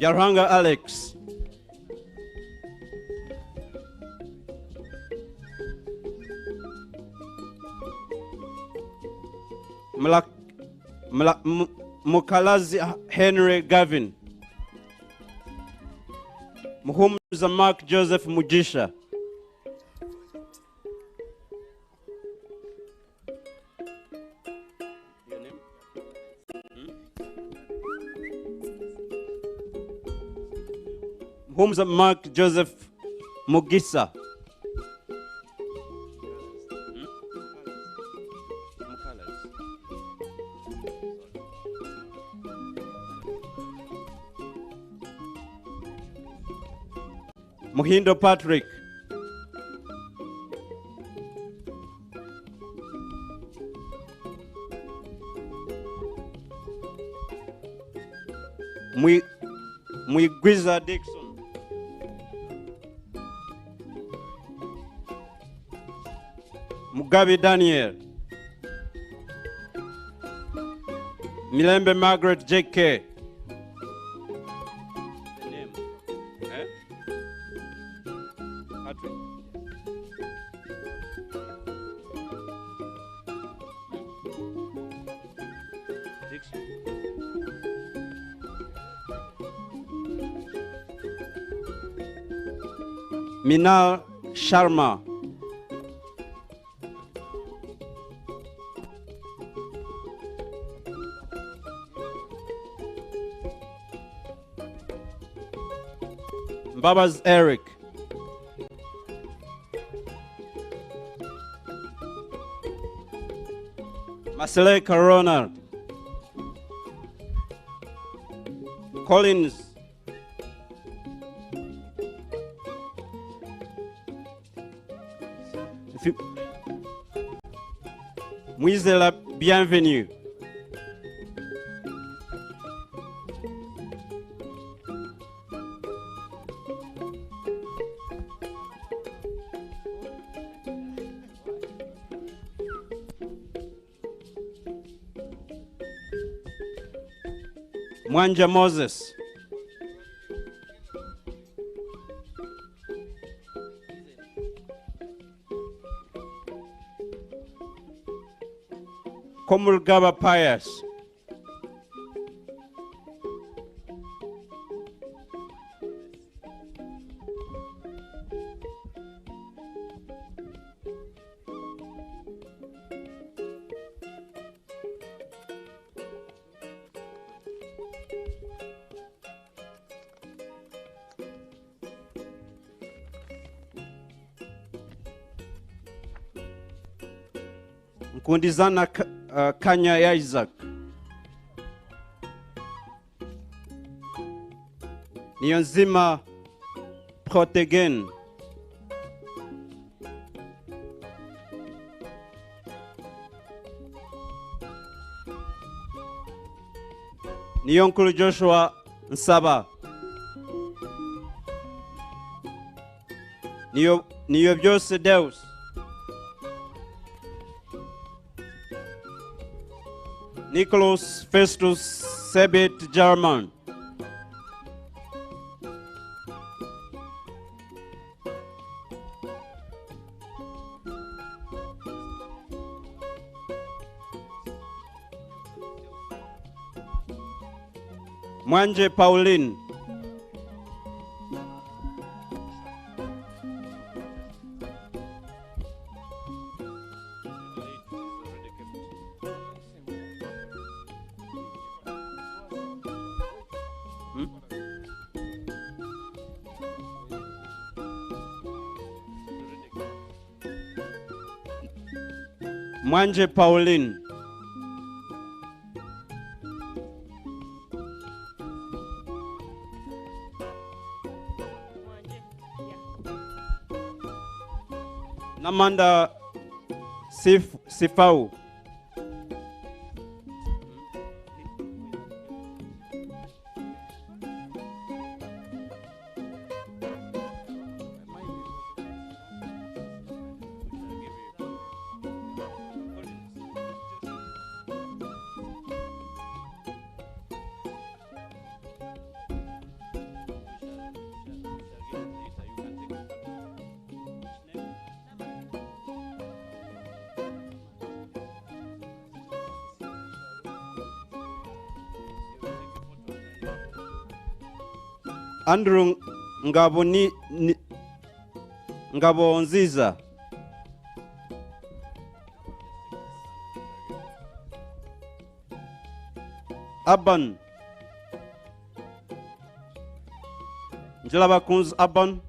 Byarhanga Alex. Mukalazi Henry Gavin. Muhumuza Mark Joseph Mujisha. Muhumuza Mark Joseph Mugisa. Muhindo Patrick. Mwigwiza Dixon. Mugabe Daniel. Milembe Margaret J.K. Minal Sharma. Babas Eric. Maseleka Ronald. Collins. Mwizela Bienvenue. Mwanja Moses. Komulgaba Pius. Mkundizana Kanya ya Isaac. Niyonzima Protegen. Niyonkulu Joshua Nsaba. Niyo byose Deus. Nicholas Festus Sebet German. Mwanje Pauline. Mwanje Pauline. Namanda Sifau. Andrew Ngabonziza. Aban Njalabakunz Aban.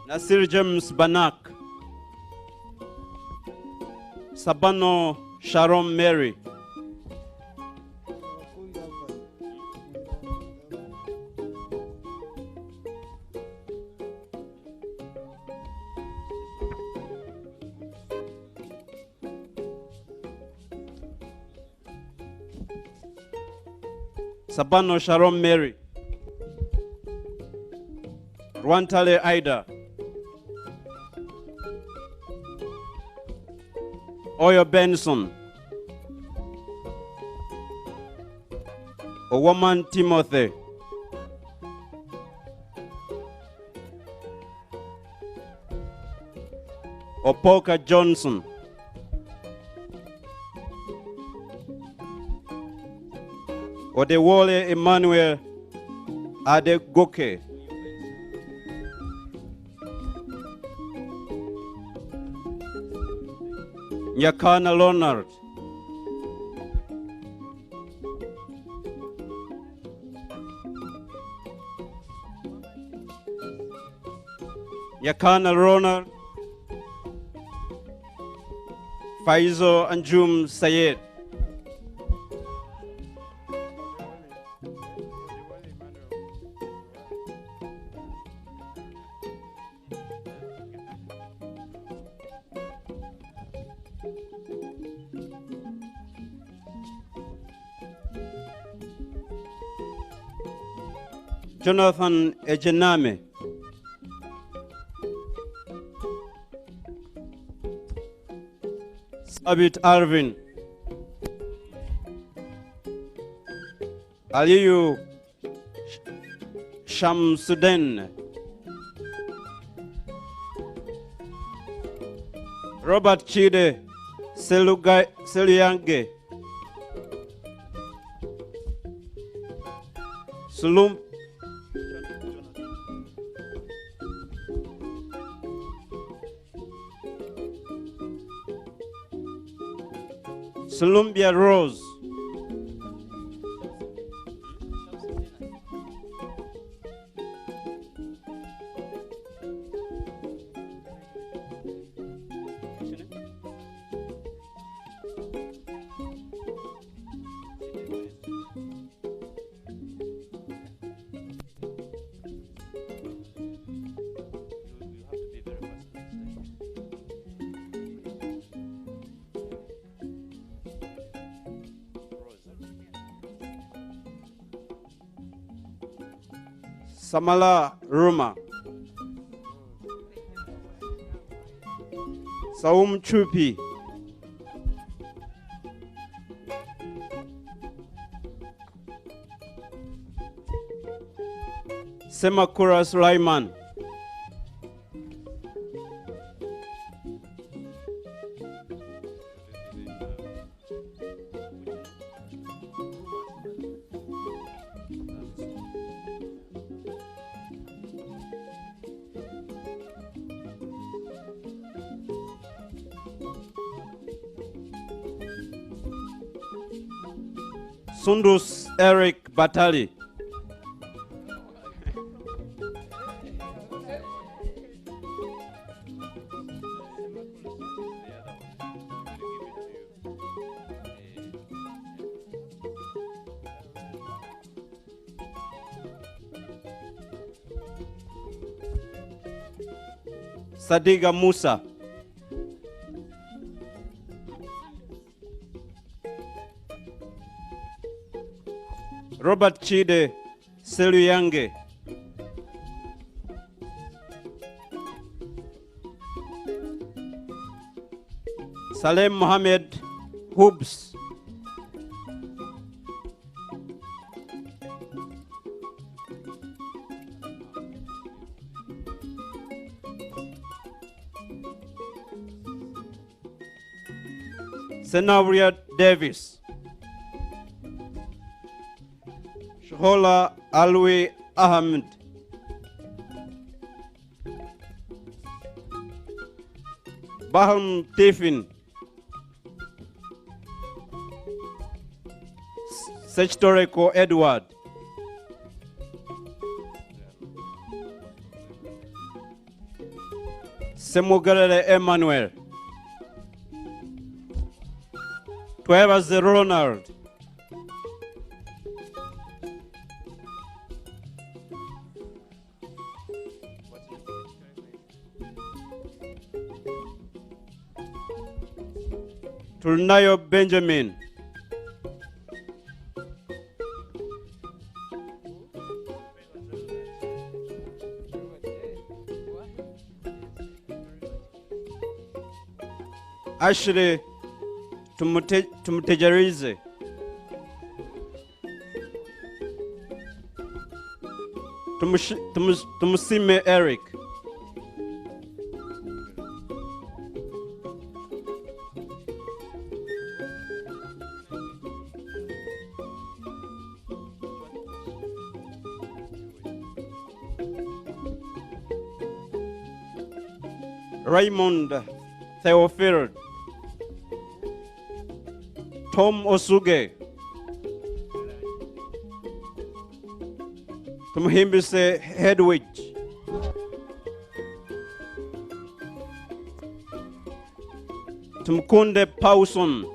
Nasir James Banak. Sabano Sharon Mary. Sabano Sharon Mary. Rwantale Aida. Oyo Benson. Owoman Timothy. Opoka Johnson. Odewole Emmanuel Adegoke. Nyakana Leonard. Nyakana Leonard. Faizo Anjum Sayed. Jonathan Ejename. Sabit Arvin. Aliyu Shamsuden. Robert Chide Seluyange. Sulum Columbia Rose. Samala Ruma. Saum Chupi. Semakura Sulaiman. Sundus Eric Batali. Sadiga Musa. Robert Chide Seluyange. Salem Mohammed Hubs. Senabria Davis. Shohola Alwi Ahmed. Baham Tiffin. Sechtoreko Edward. Semugalele Emmanuel. Twebaze Ronald. Tulnayo Benjamin. Ashley Tumutejarize. Tumusime Eric. Raymond Theophil. Tom Osuge. Tumuhimbise Hedwig. Tumukunde Pauson.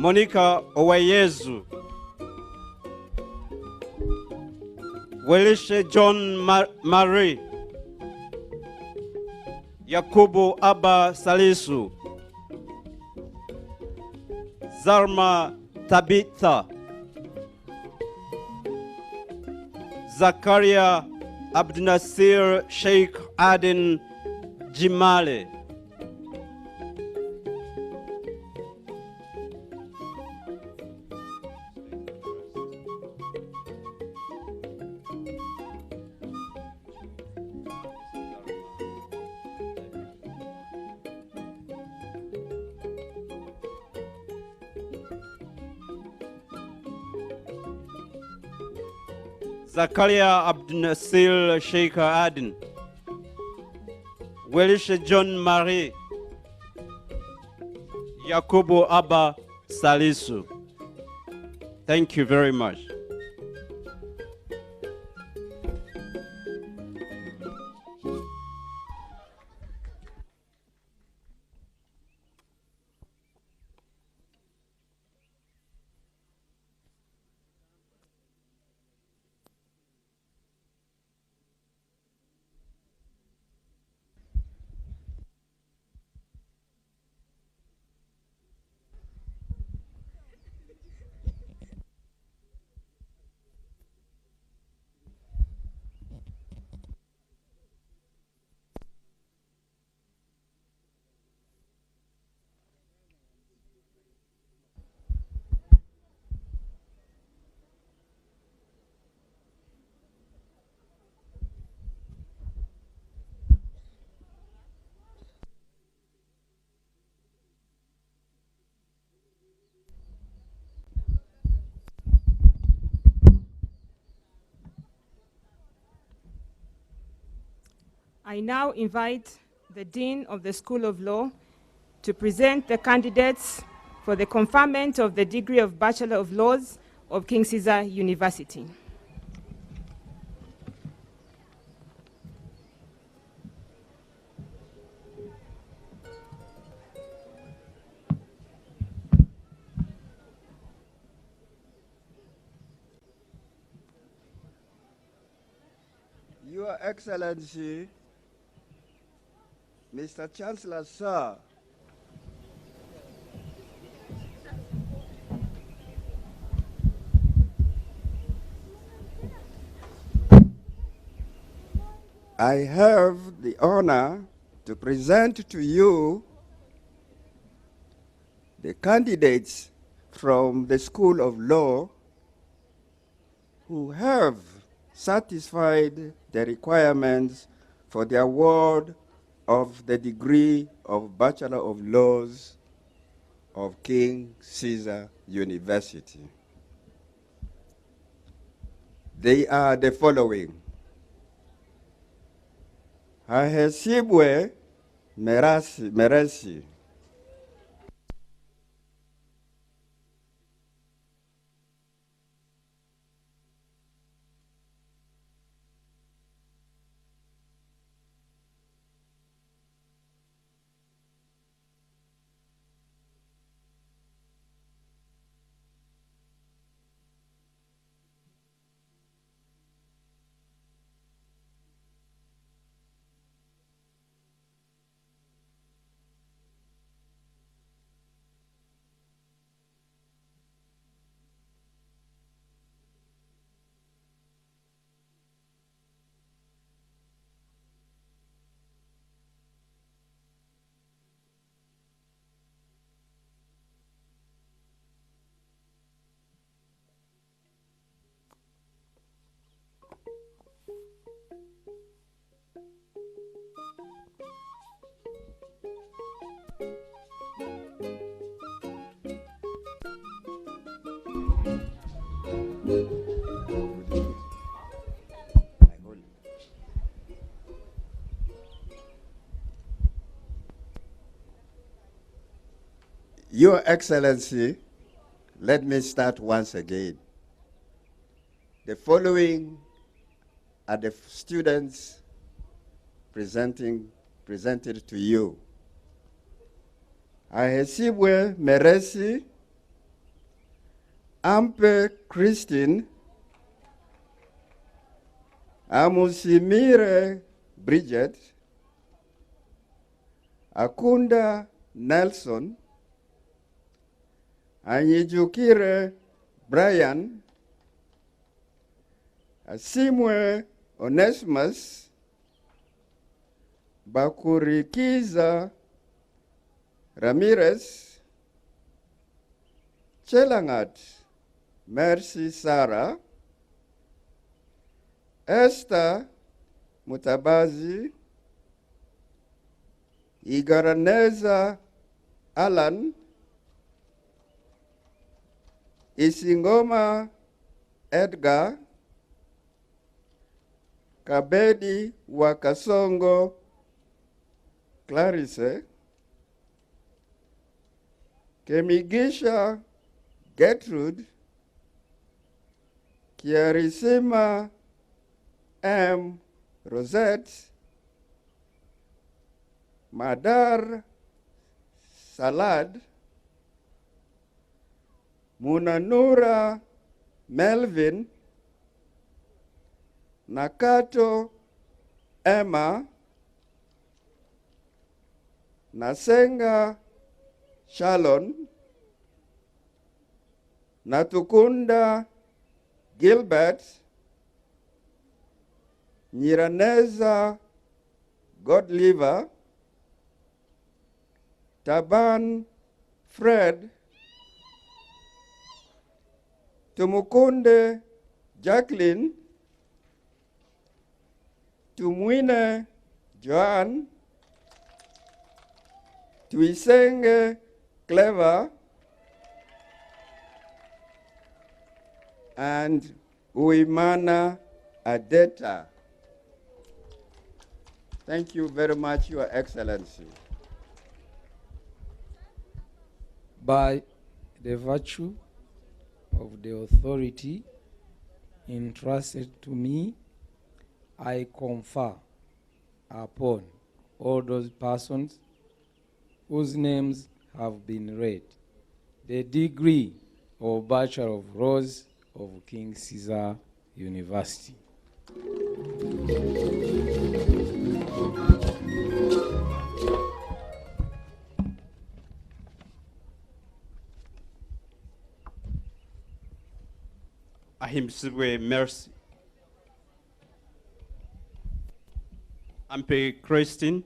Monica Owayezu. Welishe John Marie. Yakubu Abba Salisu. Zarma Tabitha. Zakaria Abdinasir Sheikh Aden Jimale. Zakaria Abdinasir Sheikh Aden. Welishe John Marie. Yakubu Abba Salisu. Thank you very much. I now invite the Dean of the School of Law to present the candidates for the conferment of the degree of Bachelor of Laws of King Caesar University. Your Excellency, Mr. Chancellor, sir, I have the honor to present to you the candidates from the School of Law who have satisfied the requirements for the award of the degree of Bachelor of Laws of King Caesar University. They are the following: Hahesibwe Meresi. Your Excellency, let me start once again. The following are the students presented to you. Ahesibwe Meresi, Ampe Christine, Amusimire Bridget, Akunda Nelson, Anyijukire Brian, Asimwe Onesimus, Bakurikiza Ramirez, Chelangat Mercy Sarah, Esther Mutabazi, Igaraneza Alan, Isingoma Edgar, Kabedi Wakasongo Clarice, Kemigisha Gertrude, Kiarisima M. Rosette, Madar Salad, Munanura Melvin, Nakato Emma, Nasenga Shalon, Natukunda Gilbert, Nyiraneza Godliver, Taban Fred, Tumukunde Jacqueline, Tumwine Joan, Tuisenge Clever, and Uimana Adeta. Thank you very much, Your Excellency. By the virtue of the authority entrusted to me, I confer upon all those persons whose names have been read the degree of Bachelor of Laws of King Caesar University. ahimbisibwe Mercy. Ampe Christine.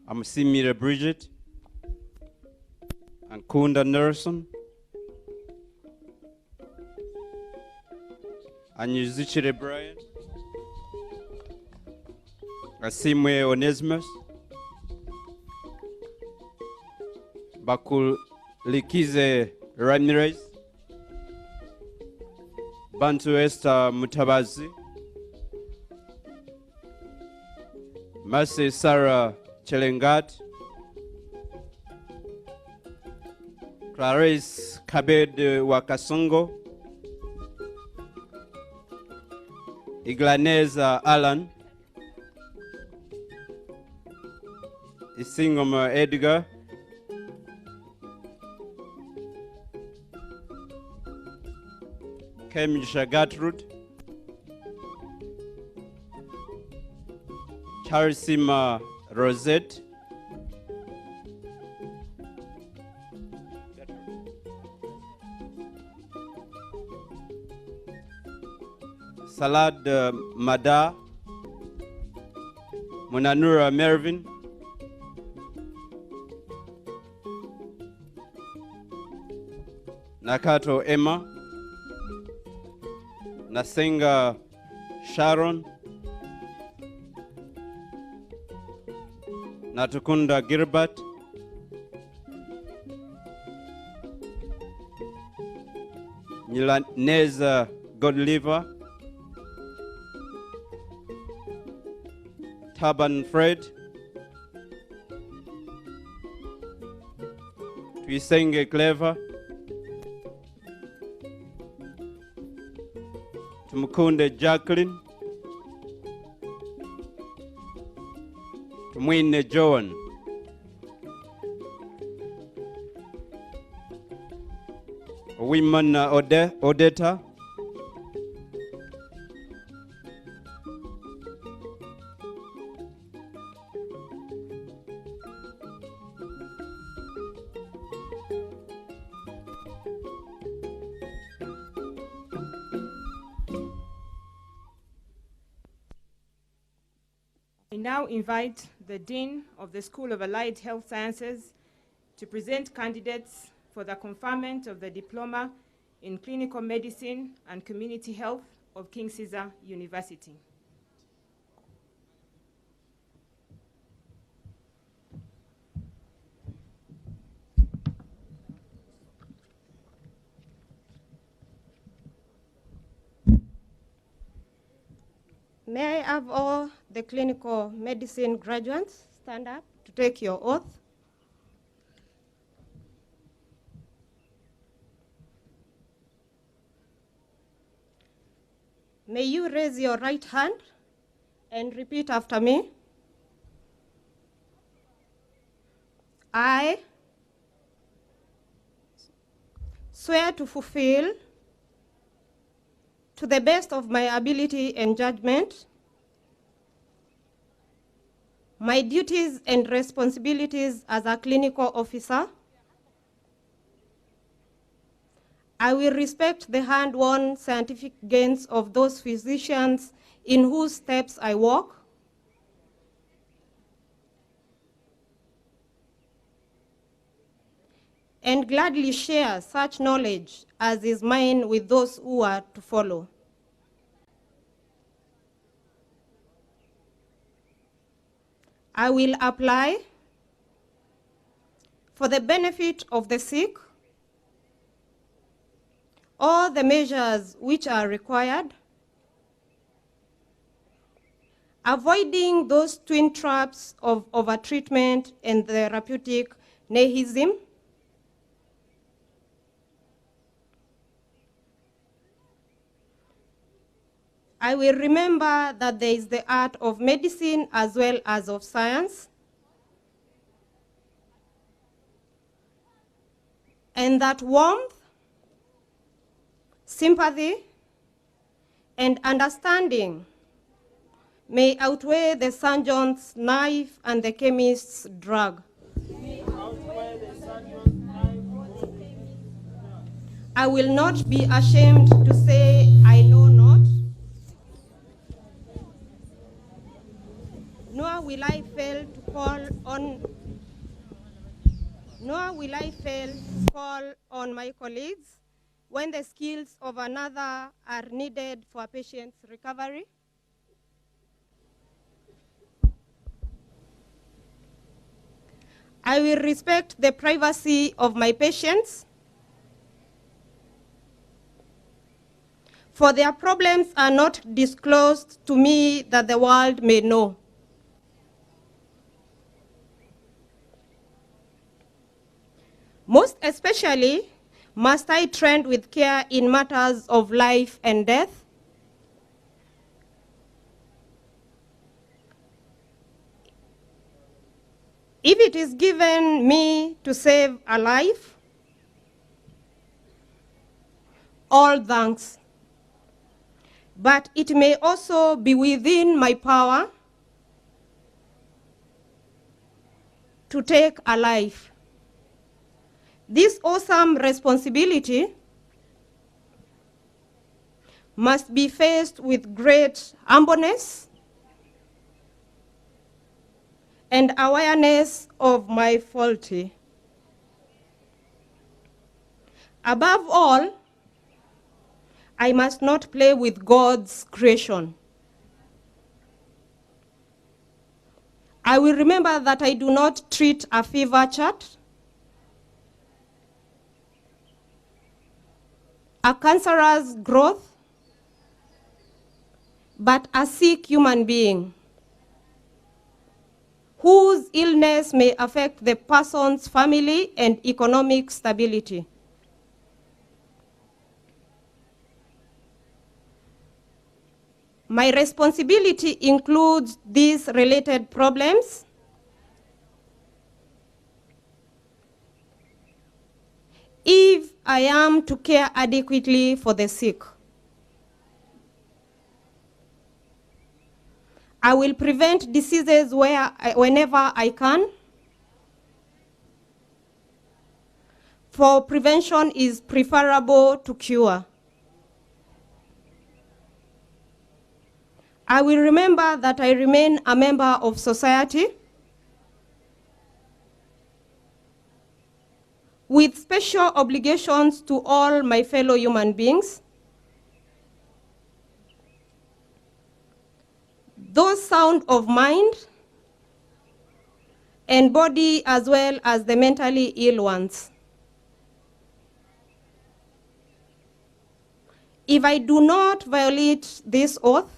Amusimire Bridget. Ankunda Nelson. Anyuzichire Brian. Asimwe Onesimus. Bakulikize Ramirez. Bantu Esther Mutabazi. Mercy Sarah Chelengat. Clarice Kabed Wakasongo. Iglaneza Alan. Isingoma Edgar. Kemisha Gertrude. Charisima Rosette. Salad Mada. Munanura Mervin. Nakato Emma. Nasenga Sharon. Natukunda Gilbert. Nilaneza Godliver. Taban Fred. Tuisenge Clever. Tumukunde Jacqueline. Tumwine Joan. Women Odetta. I now invite the Dean of the School of Allied Health Sciences to present candidates for the conferment of the Diploma in Clinical Medicine and Community Health of King Caesar University. May I have all the clinical medicine graduates stand up to take your oath? May you raise your right hand and repeat after me. I swear to fulfill, to the best of my ability and judgment, my duties and responsibilities as a clinical officer. I will respect the hand-won scientific gains of those physicians in whose steps I walk. And gladly share such knowledge as is mine with those who are to follow. I will apply for the benefit of the sick all the measures which are required, avoiding those twin traps of overtreatment and therapeutic nihilism. I will remember that there is the art of medicine as well as of science, and that warmth, sympathy, and understanding may outweigh the surgeon's knife and the chemist's drug. I will not be ashamed to say I know not, nor will I fail to call on my colleagues when the skills of another are needed for a patient's recovery. I will respect the privacy of my patients, for their problems are not disclosed to me that the world may know. Most especially, must I tread with care in matters of life and death. If it is given me to save a life, all thanks. But it may also be within my power to take a life. This awesome responsibility must be faced with great humbleness and awareness of my faulty. Above all, I must not play with God's creation. I will remember that I do not treat a fever chart, a cancerous growth, but a sick human being whose illness may affect the person's family and economic stability. My responsibility includes these related problems. If I am to care adequately for the sick, I will prevent diseases whenever I can, for prevention is preferable to cure. I will remember that I remain a member of society with special obligations to all my fellow human beings, those sound of mind and body as well as the mentally ill ones. If I do not violate this oath,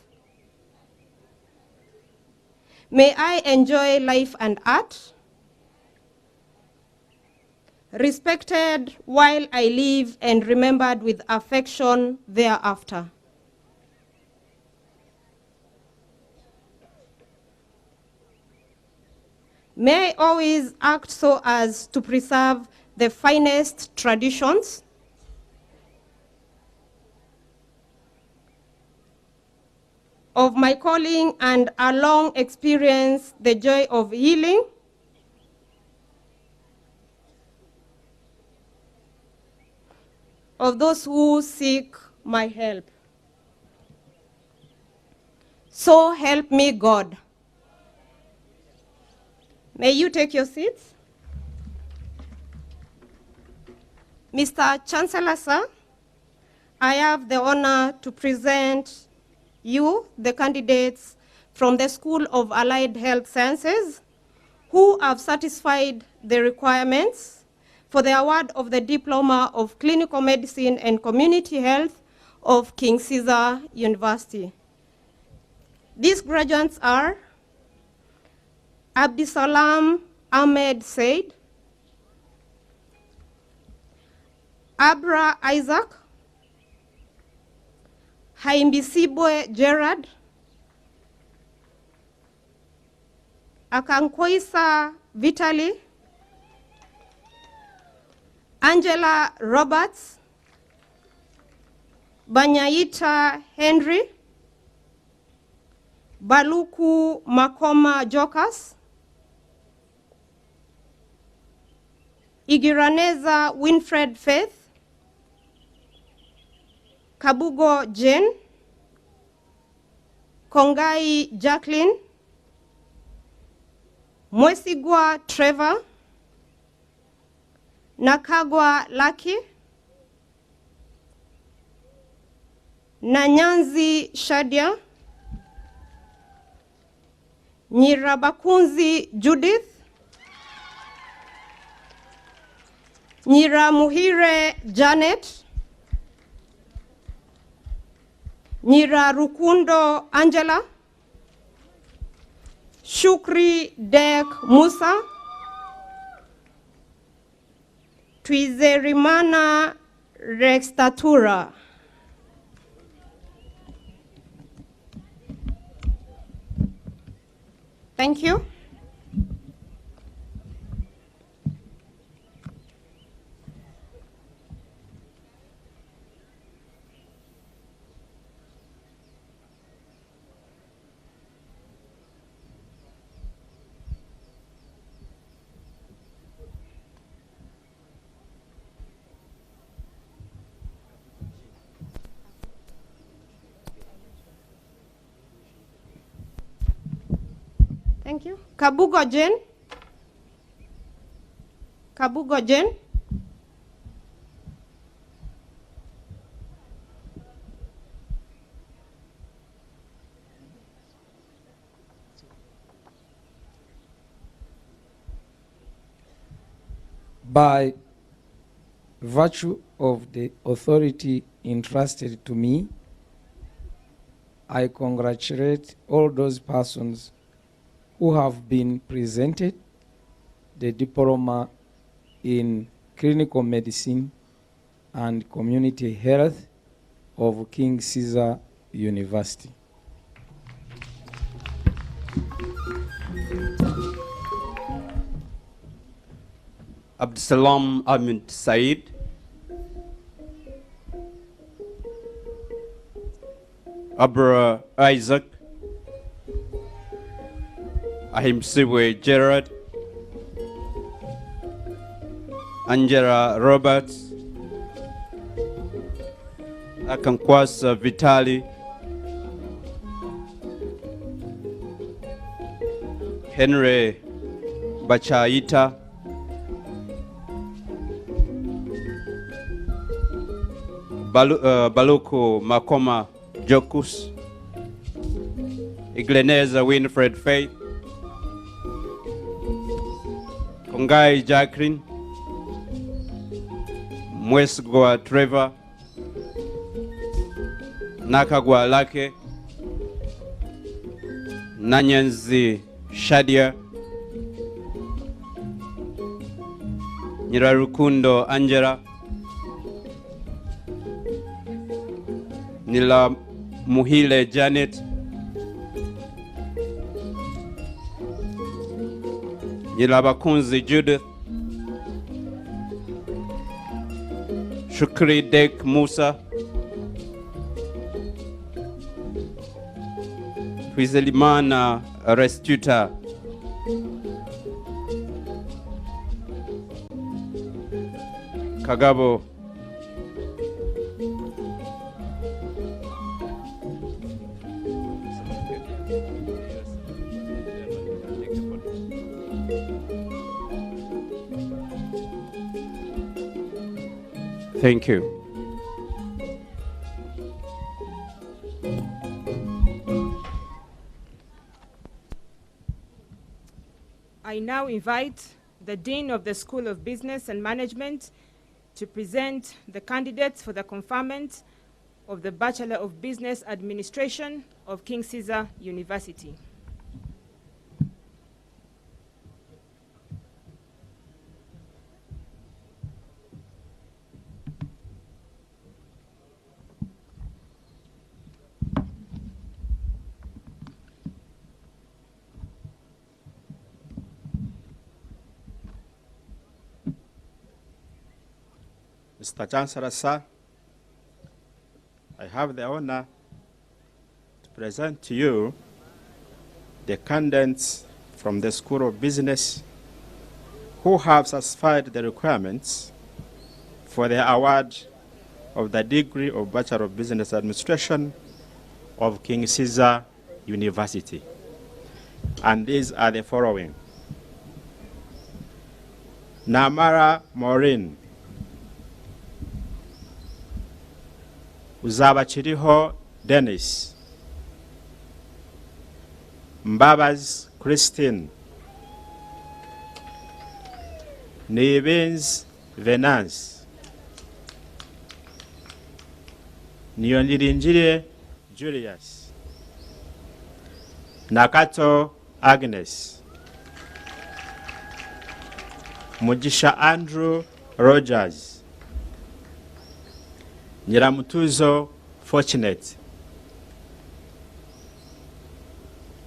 may I enjoy life and art, respected while I live and remembered with affection thereafter. May I always act so as to preserve the finest traditions of my calling and along experience the joy of healing, of those who seek my help. So help me God. May you take your seats. Mr. Chancellor, sir, I have the honor to present you, the candidates from the School of Allied Health Sciences, who have satisfied the requirements for the award of the Diploma of Clinical Medicine and Community Health of King Ceasor University. These graduates are Abdisalam Ahmed Said, Abra Isaac, Haimbisibwe Gerard, Akankoisa Vitaly, Angela Roberts, Banyaita Henry, Baluku Makoma Jokas, Igiraneza Winfred Faith, Kabugo Jane, Kongai Jacqueline, Mwesigwa Trevor, Nakagwa Lucky, Nanyanzi Shadia, Nyirabakunzi Judith, Nyiramuhire Janet, Nyirarukundo Angela, Shukri Dek Musa, Twizerimana Rextatura. Thank you. Thank you. Kabugo Jane. Kabugo Jane. By virtue of the authority entrusted to me, I congratulate all those persons who have been presented the diploma in clinical medicine and community health of King Ceasor University. Abdulsalam Ahmed Said, Abra Isaac, Ahimsiwe Gerard, Angela Roberts, Akankwasa Vitali, Henry Bachaita, Baluku Makoma Jokus, Igleneza Winfred Faith, Kongai Jacqueline, Mwesgwa Trevor, Nakagwa Lake, Nanyanzi Shadia, Nyirarukundo Angela, Nila Muhile Janet, Nyirabakunzi Judith, Shukri Dek Musa, Twizelimana Restuta, Kagabo Thank you. I now invite the Dean of the School of Business and Management to present the candidates for the conferment of the Bachelor of Business Administration of King Ceasor University. Mr. Chancellor, sir, I have the honor to present to you the candidates from the School of Business who have satisfied the requirements for the award of the degree of Bachelor of Business Administration of King Caesar University. And these are the following: Namara Maureen, Uzabachiriho Dennis, Mbabas Christine, Nevins Venance, Nyoniringire Julius, Nakato Agnes, Mugisha Andrew Rogers, Nyiramutuzo Fortunate,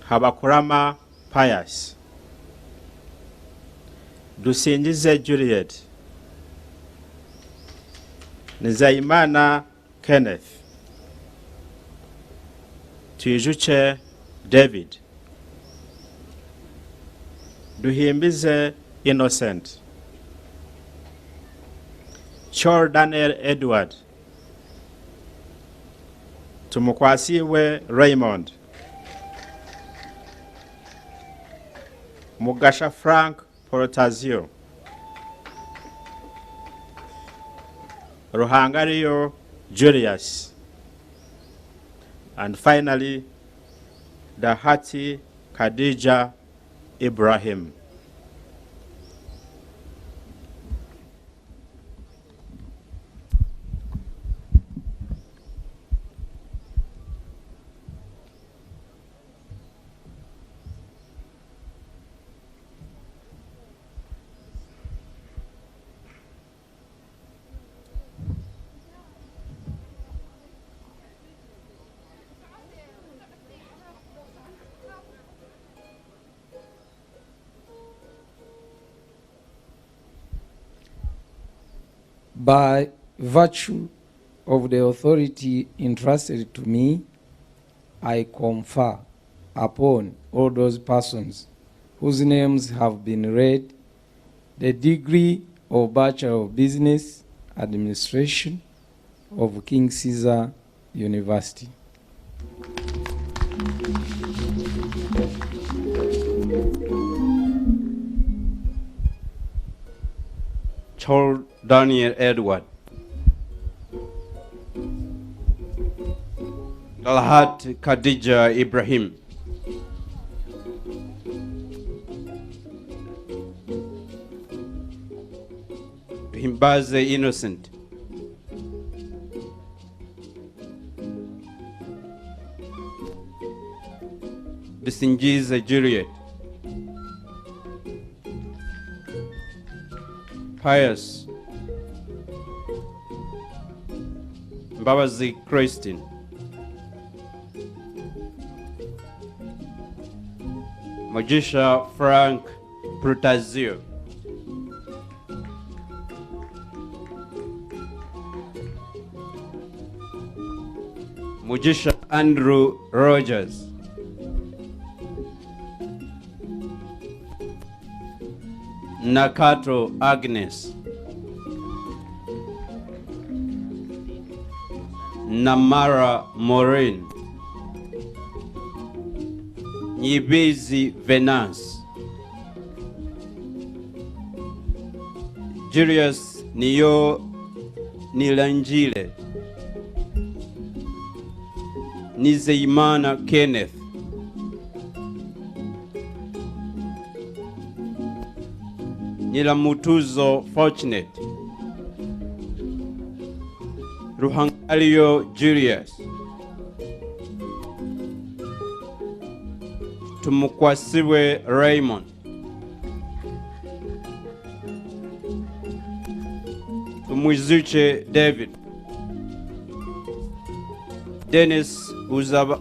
Habakurama Pius, Dusingize Juliet, Nizayimana Kenneth, Tuijuche David, Duhimbize Innocent, Chor Daniel Edward, Tumukwasiwe Raymond, Mugasha Frank Porotazio, Ruhangario Julius, and finally, Dahati Khadija Ibrahim. By virtue of the authority entrusted to me, I confer upon all those persons whose names have been read the degree of Bachelor of Business Administration of King Caesar University. Chol Daniel Edward, Dalhat Khadija Ibrahim, Himbaze Innocent, Bisingize Juliet, Pius, Mbabazi Christine, Mugisha Frank Prutazio, Mugisha Andrew Rogers, Nakato Agnes, Namara Maureen, Nyibizi Venance, Julius Niyo Nilanjile, Nizeyimana Kenneth, Nyiramutuzo Fortunate, Ruhangalio Julius, Tumukwasiwe Raymond, Tumuizuche David, Dennis Uzaba,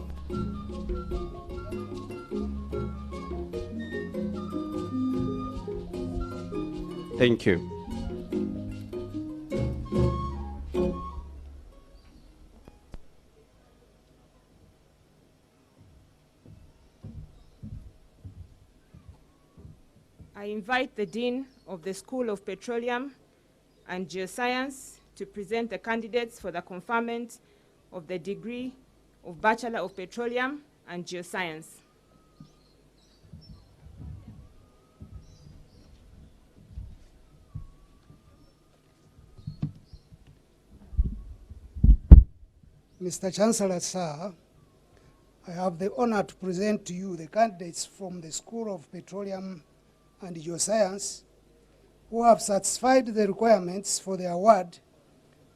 thank you. I invite the Dean of the School of Petroleum and Geoscience to present the candidates for the conferment of the degree of Bachelor of Petroleum and Geoscience. Mr. Chancellor, sir, I have the honor to present to you the candidates from the School of Petroleum and Geoscience who have satisfied the requirements for the award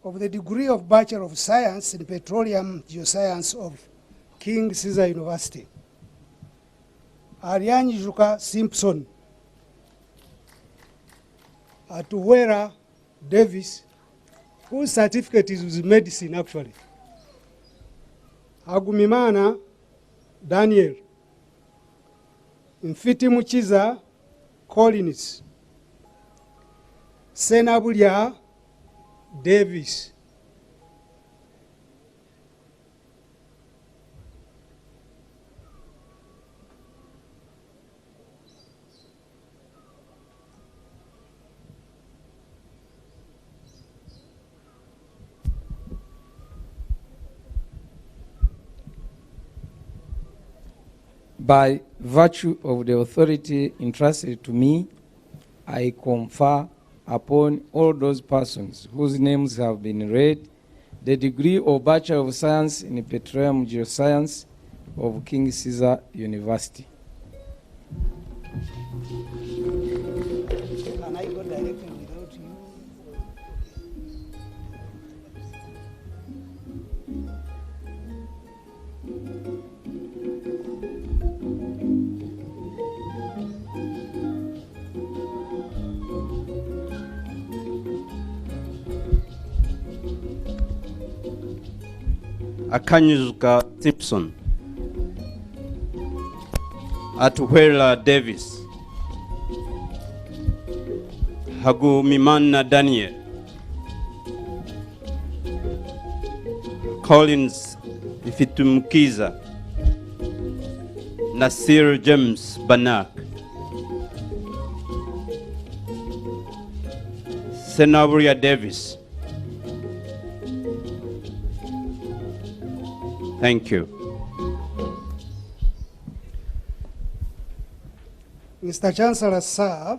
of the degree of Bachelor of Science in Petroleum Geoscience of King Caesar University. Ariane Juka Simpson, Atuwera Davis, whose certificate is with medicine actually. Agumimana Daniel, Mfiti Muchiza Collins, Senabulia Davis, by virtue of the authority entrusted to me, I confer upon all those persons whose names have been read the degree of Bachelor of Science in Petroleum Geoscience of King Caesar University. Can I go directly without you? Akanyuzuka Simpson, Atuwera Davis, Hagumimana Daniel, Collins Ifitumukiza, Nasir James Banak, Senaburia Davis. Thank you. Mr. Chancellor, sir,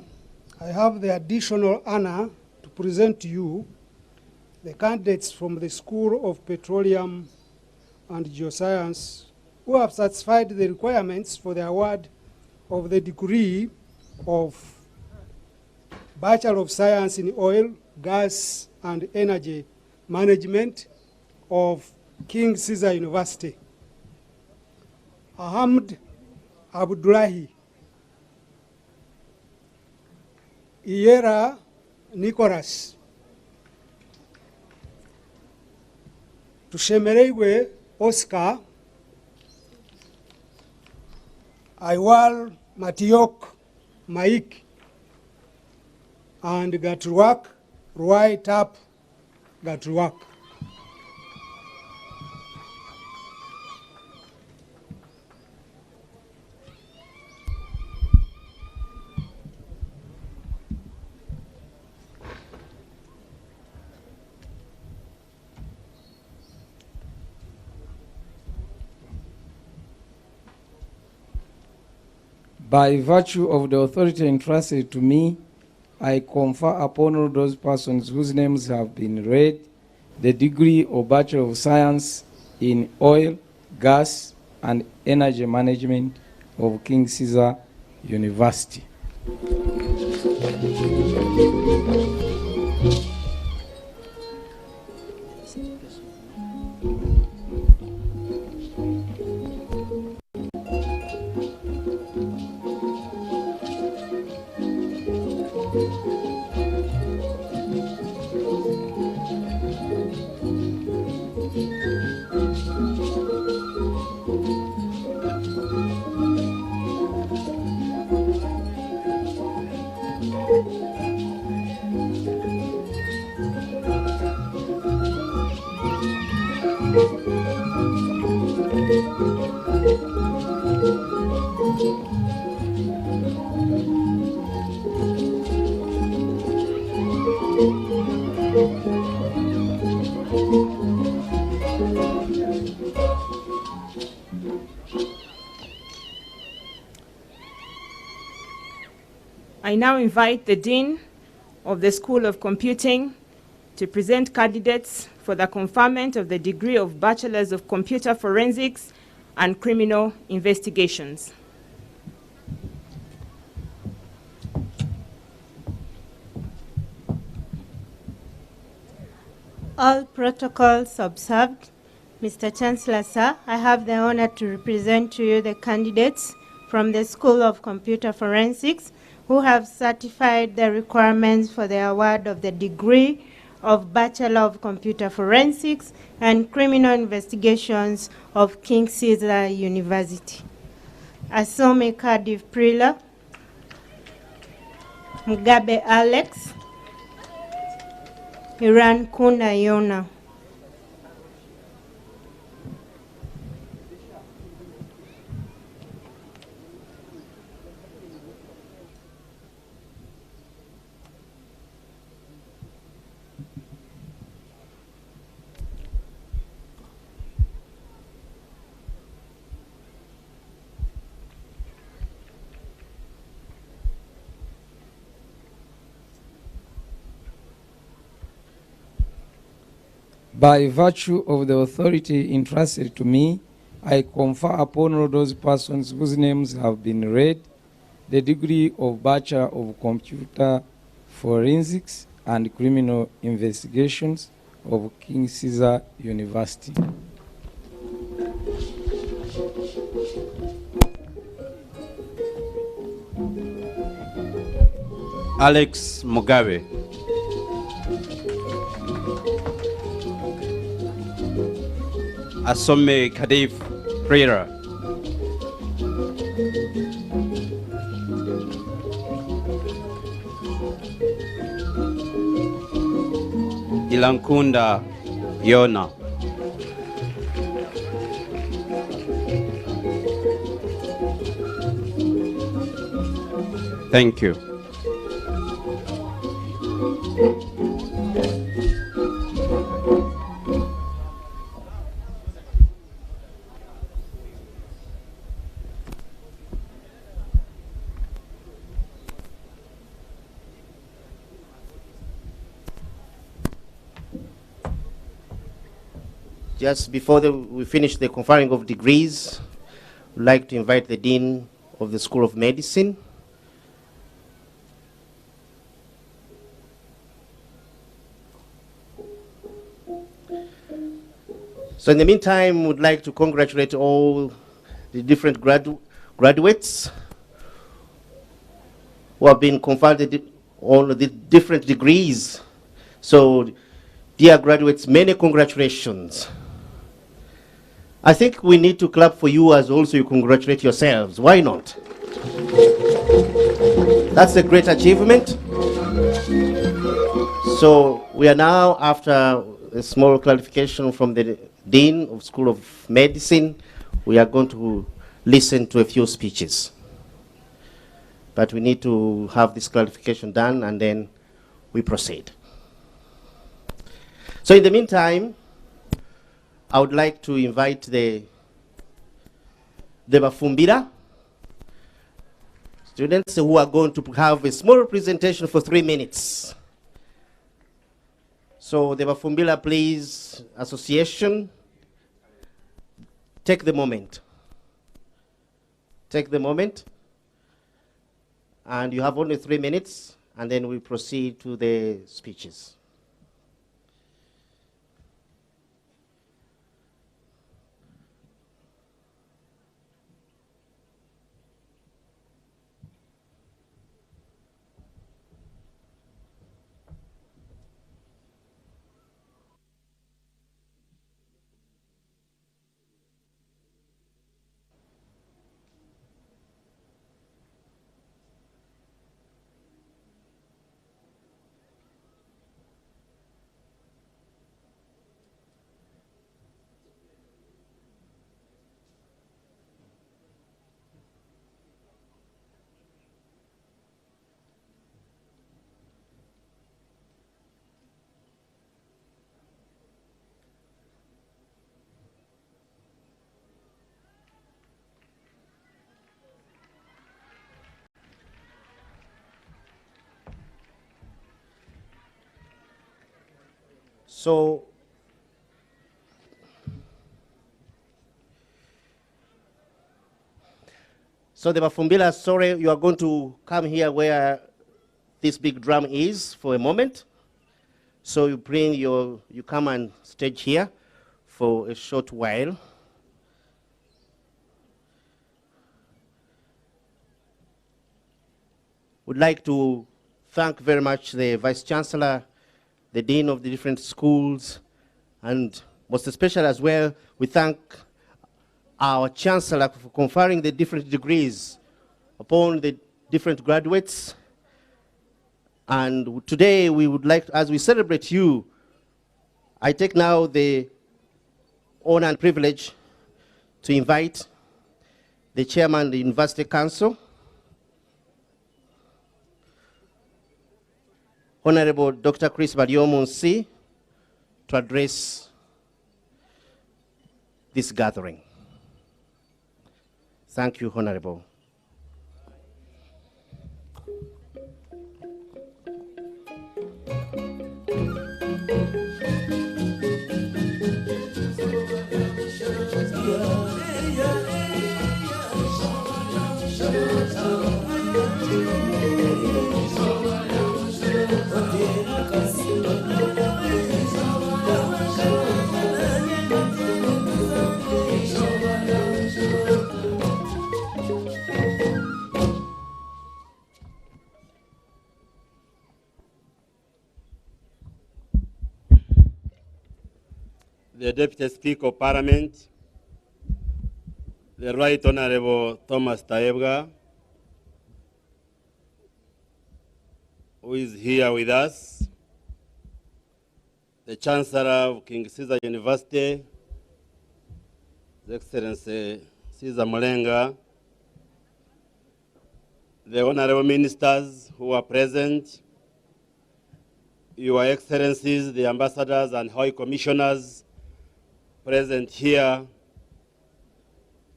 I have the additional honor to present to you the candidates from the School of Petroleum and Geoscience who have satisfied the requirements for the award of the degree of Bachelor of Science in Oil, Gas, and Energy Management of King Caesar University. Ahmed Abdullahi, Iera Nicholas, Tushemerewe Oscar, Aiwal Matiok Maik, and Gatruak Ruai Tap Gatruak. By virtue of the authority entrusted to me, I confer upon all those persons whose names have been read the degree of Bachelor of Science in Oil, Gas, and Energy Management of King Caesar University. I now invite the Dean of the School of Computing to present candidates for the conferment of the degree of Bachelors of Computer Forensics and Criminal Investigations. All protocols observed. Mr. Chancellor, sir, I have the honor to represent to you the candidates from the School of Computer Forensics who have certified the requirements for the award of the degree of Bachelor of Computer Forensics and Criminal Investigations of King Caesar University. Asome Cardiff Prila, Mugabe Alex, Iran Kuna Yona. By virtue of the authority entrusted to me, I confer upon all those persons whose names have been read the degree of Bachelor of Computer Forensics and Criminal Investigations of King Caesar University. Alex Mugabe. Asome Kadif Prera. Ilankunda Yona. Thank you. Just before we finish the conferring of degrees, I'd like to invite the Dean of the School of Medicine. So in the meantime, we'd like to congratulate all the different graduates who have been conferred on the different degrees. So, dear graduates, many congratulations. I think we need to clap for you as also you congratulate yourselves. Why not? That's a great achievement. So we are now, after a small clarification from the Dean of School of Medicine, we are going to listen to a few speeches. But we need to have this clarification done and then we proceed. So in the meantime, I would like to invite the Bafumbira students who are going to have a small presentation for 3 minutes. So the Bafumbira, please, association, take the moment. Take the moment. And you have only 3 minutes, and then we proceed to the speeches. So the Bafumbila, sorry, you are going to come here where this big drum is for a moment. So you come and stage here for a short while. Would like to thank very much the Vice Chancellor, the Dean of the different schools, and most especially as well, we thank our Chancellor for conferring the different degrees upon the different graduates. And today we would like, as we celebrate you, I take now the honor and privilege to invite the Chairman of the University Council, Honorable Dr. Chris Baryomunsi, to address this gathering. Thank you, Honorable. The Deputy Speaker of Parliament, the Right Honorable Thomas Taebwa, who is here with us, the Chancellor of King Ceasor University, His Excellency Caesar Molenga, the Honorable Ministers who are present, Your Excellencies, the Ambassadors and High Commissioners present here,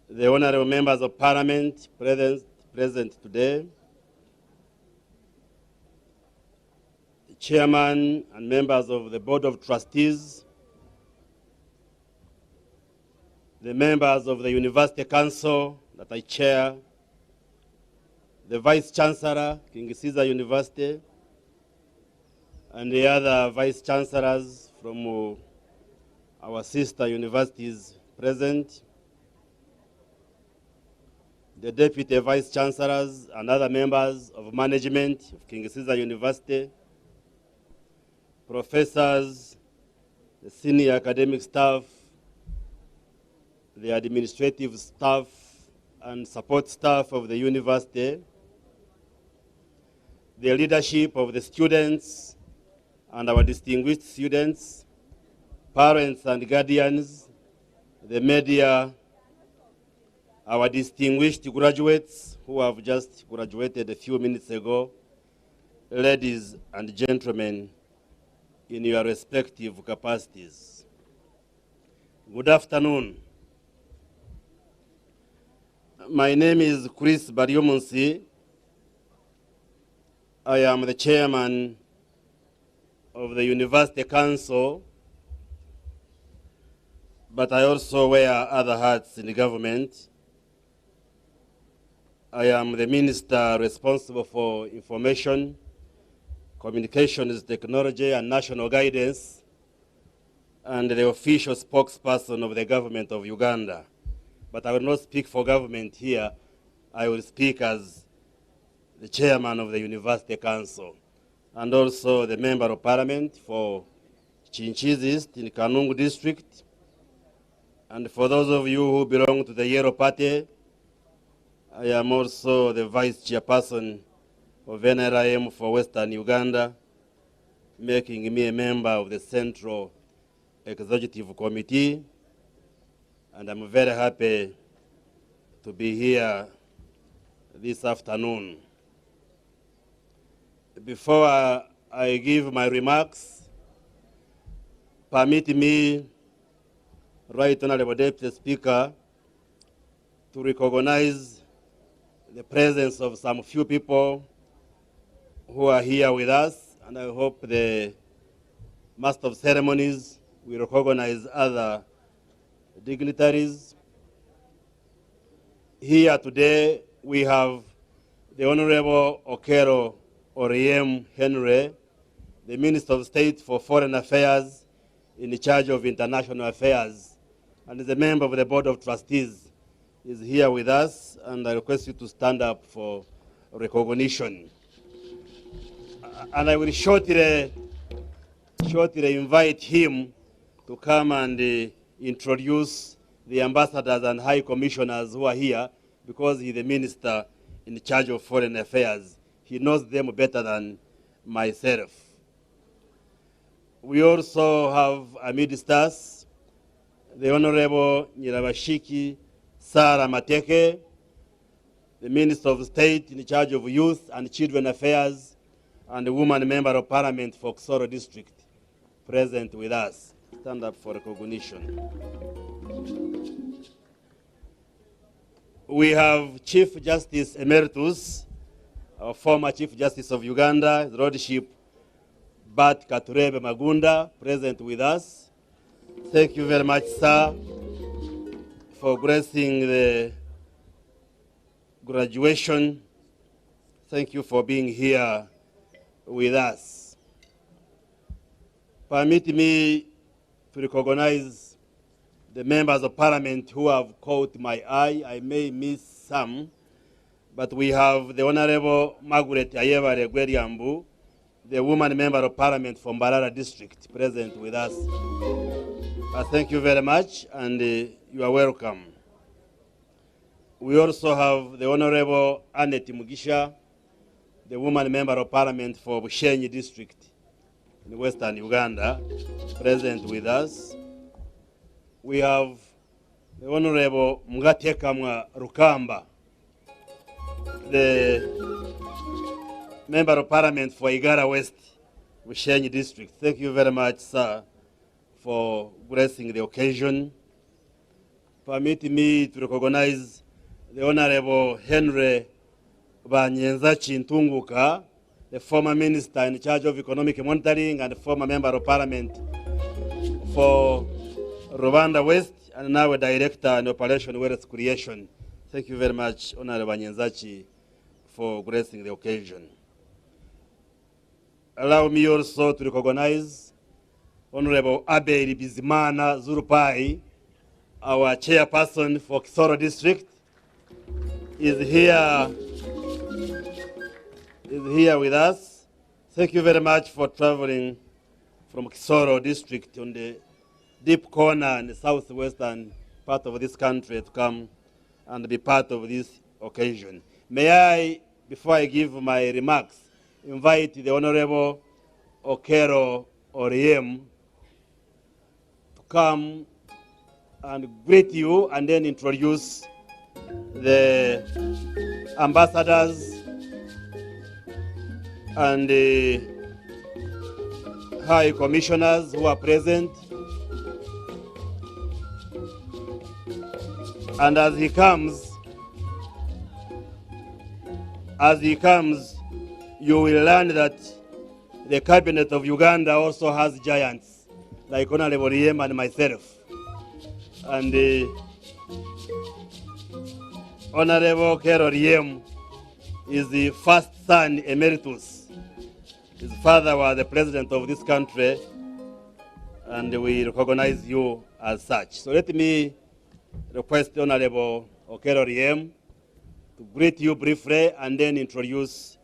the Honorable Members of Parliament present today, the Chairman and members of the Board of Trustees, the members of the University Council that I chair, the Vice Chancellor, King Ceasor University, and the other Vice Chancellors from our sister universities present, the Deputy Vice Chancellors and other members of management of King Ceasor University, professors, the senior academic staff, the administrative staff and support staff of the university, the leadership of the students and our distinguished students, parents and guardians, the media, our distinguished graduates who have just graduated a few minutes ago, ladies and gentlemen, in your respective capacities. Good afternoon. My name is Chris Baryomunsi. I am the chairman of the University Council, but I also wear other hats in the government. I am the minister responsible for information, communications technology, and national guidance, and the official spokesperson of the government of Uganda. But I will not speak for government here. I will speak as the chairman of the University Council, and also the member of parliament for Chinchiz East in Kanungu district. And for those of you who belong to the Yellow Party, I am also the vice chairperson of NRIM for Western Uganda, making me a member of the Central Executive Committee. And I'm very happy to be here this afternoon. Before I give my remarks, permit me, Right Honorable Deputy Speaker, to recognize the presence of some few people who are here with us, and I hope the Master of Ceremonies, we recognize other dignitaries. Here today, we have the Honorable Okero Oriem Henry, the Minister of State for Foreign Affairs in charge of international affairs, and is a member of the Board of Trustees, is here with us, and I request you to stand up for recognition. And I will shortly invite him to come and introduce the ambassadors and high commissioners who are here, because he's the minister in charge of foreign affairs. He knows them better than myself. We also have amidst us the Honorable Nyirabashiki Sarah Mateke, the Minister of State in charge of Youth and Children Affairs, and the Woman Member of Parliament for Ceasor District, present with us. Stand up for recognition. We have Chief Justice Emeritus, our former Chief Justice of Uganda, His Lordship Bat Katurebe Magunda, present with us. Thank you very much, sir, for gracing the graduation. Thank you for being here with us. Permit me to recognize the members of Parliament who have caught my eye. I may miss some, but we have the Honorable Margaret Ayebare Gweriambu, the Woman Member of Parliament from Mbarara District, present with us. Thank you very much, and you are welcome. We also have the Honorable Annette Mugisha, the Woman Member of Parliament for Bushenyi District in Western Uganda, present with us. We have the Honorable Mgatekamwa Rukamba, the Member of Parliament for Igara West, Bushenyi District. Thank you very much, sir, for gracing the occasion. Permit me to recognize the Honorable Henry Banyenzachi Ntunguka, the former Minister in charge of Economic Monitoring and former Member of Parliament for Rwanda West, and now a Director in Operation Wealth Creation. Thank you very much, Honorable Banyenzachi, for gracing the occasion. Allow me also to recognize Honorable Abel Bizimana Zurupai, our chairperson for Ceasor District, is here with us. Thank you very much for traveling from Ceasor District on the deep corner in the southwestern part of this country to come and be part of this occasion. May I, before I give my remarks, invite the Honorable Okero Oriem to come and greet you and then introduce the ambassadors and the high commissioners who are present. And as he comes, you will learn that the cabinet of Uganda also has giants, like Honorable Riem and myself. And Honorable Okero Riem is the first son emeritus. His father was the president of this country, and we recognize you as such. So let me request Honorable Okero Riem to greet you briefly and then introduce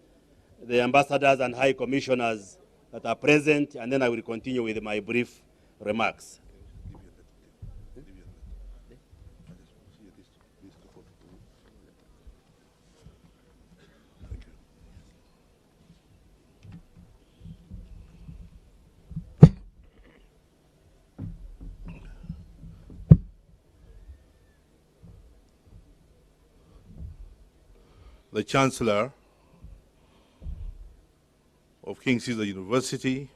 the ambassadors and high commissioners that are present, and then I will continue with my brief remarks. The Chancellor of King Ceasor University,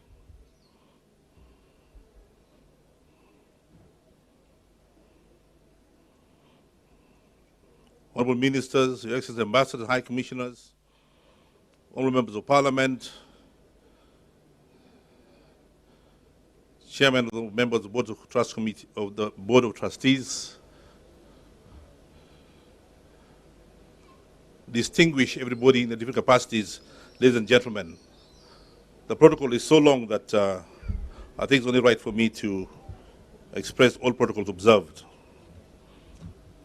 Honorable Ministers, Your Excellency Ambassadors, High Commissioners, Honorable Members of Parliament, Chairman, members of the Board of Trust Committee of the Board of Trustees, distinguished everybody in the different capacities, ladies and gentlemen. The protocol is so long that I think it's only right for me to express all protocols observed.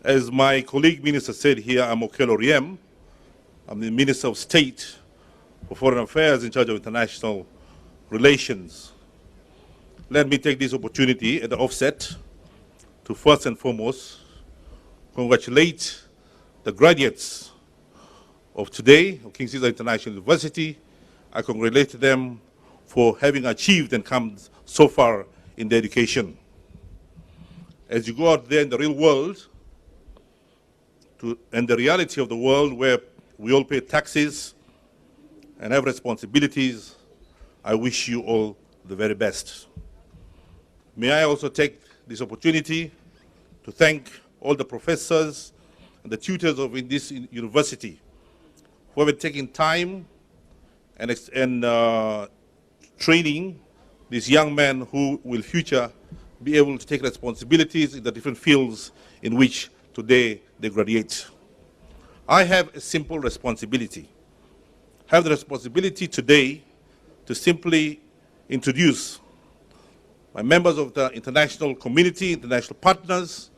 As my colleague minister said here, I'm Okello Riem. I'm the Minister of State for Foreign Affairs in charge of international relations. Let me take this opportunity at the offset to first and foremost congratulate the graduates of today of King Ceasor International University. I congratulate them for having achieved and come so far in their education. As you go out there in the real world, and the reality of the world where we all pay taxes and have responsibilities, I wish you all the very best. May I also take this opportunity to thank all the professors and the tutors of this university who have taken time and training these young men who will future be able to take responsibilities in the different fields in which today they graduate. I have a simple responsibility. I have the responsibility today to simply introduce my members of the international community, international partners,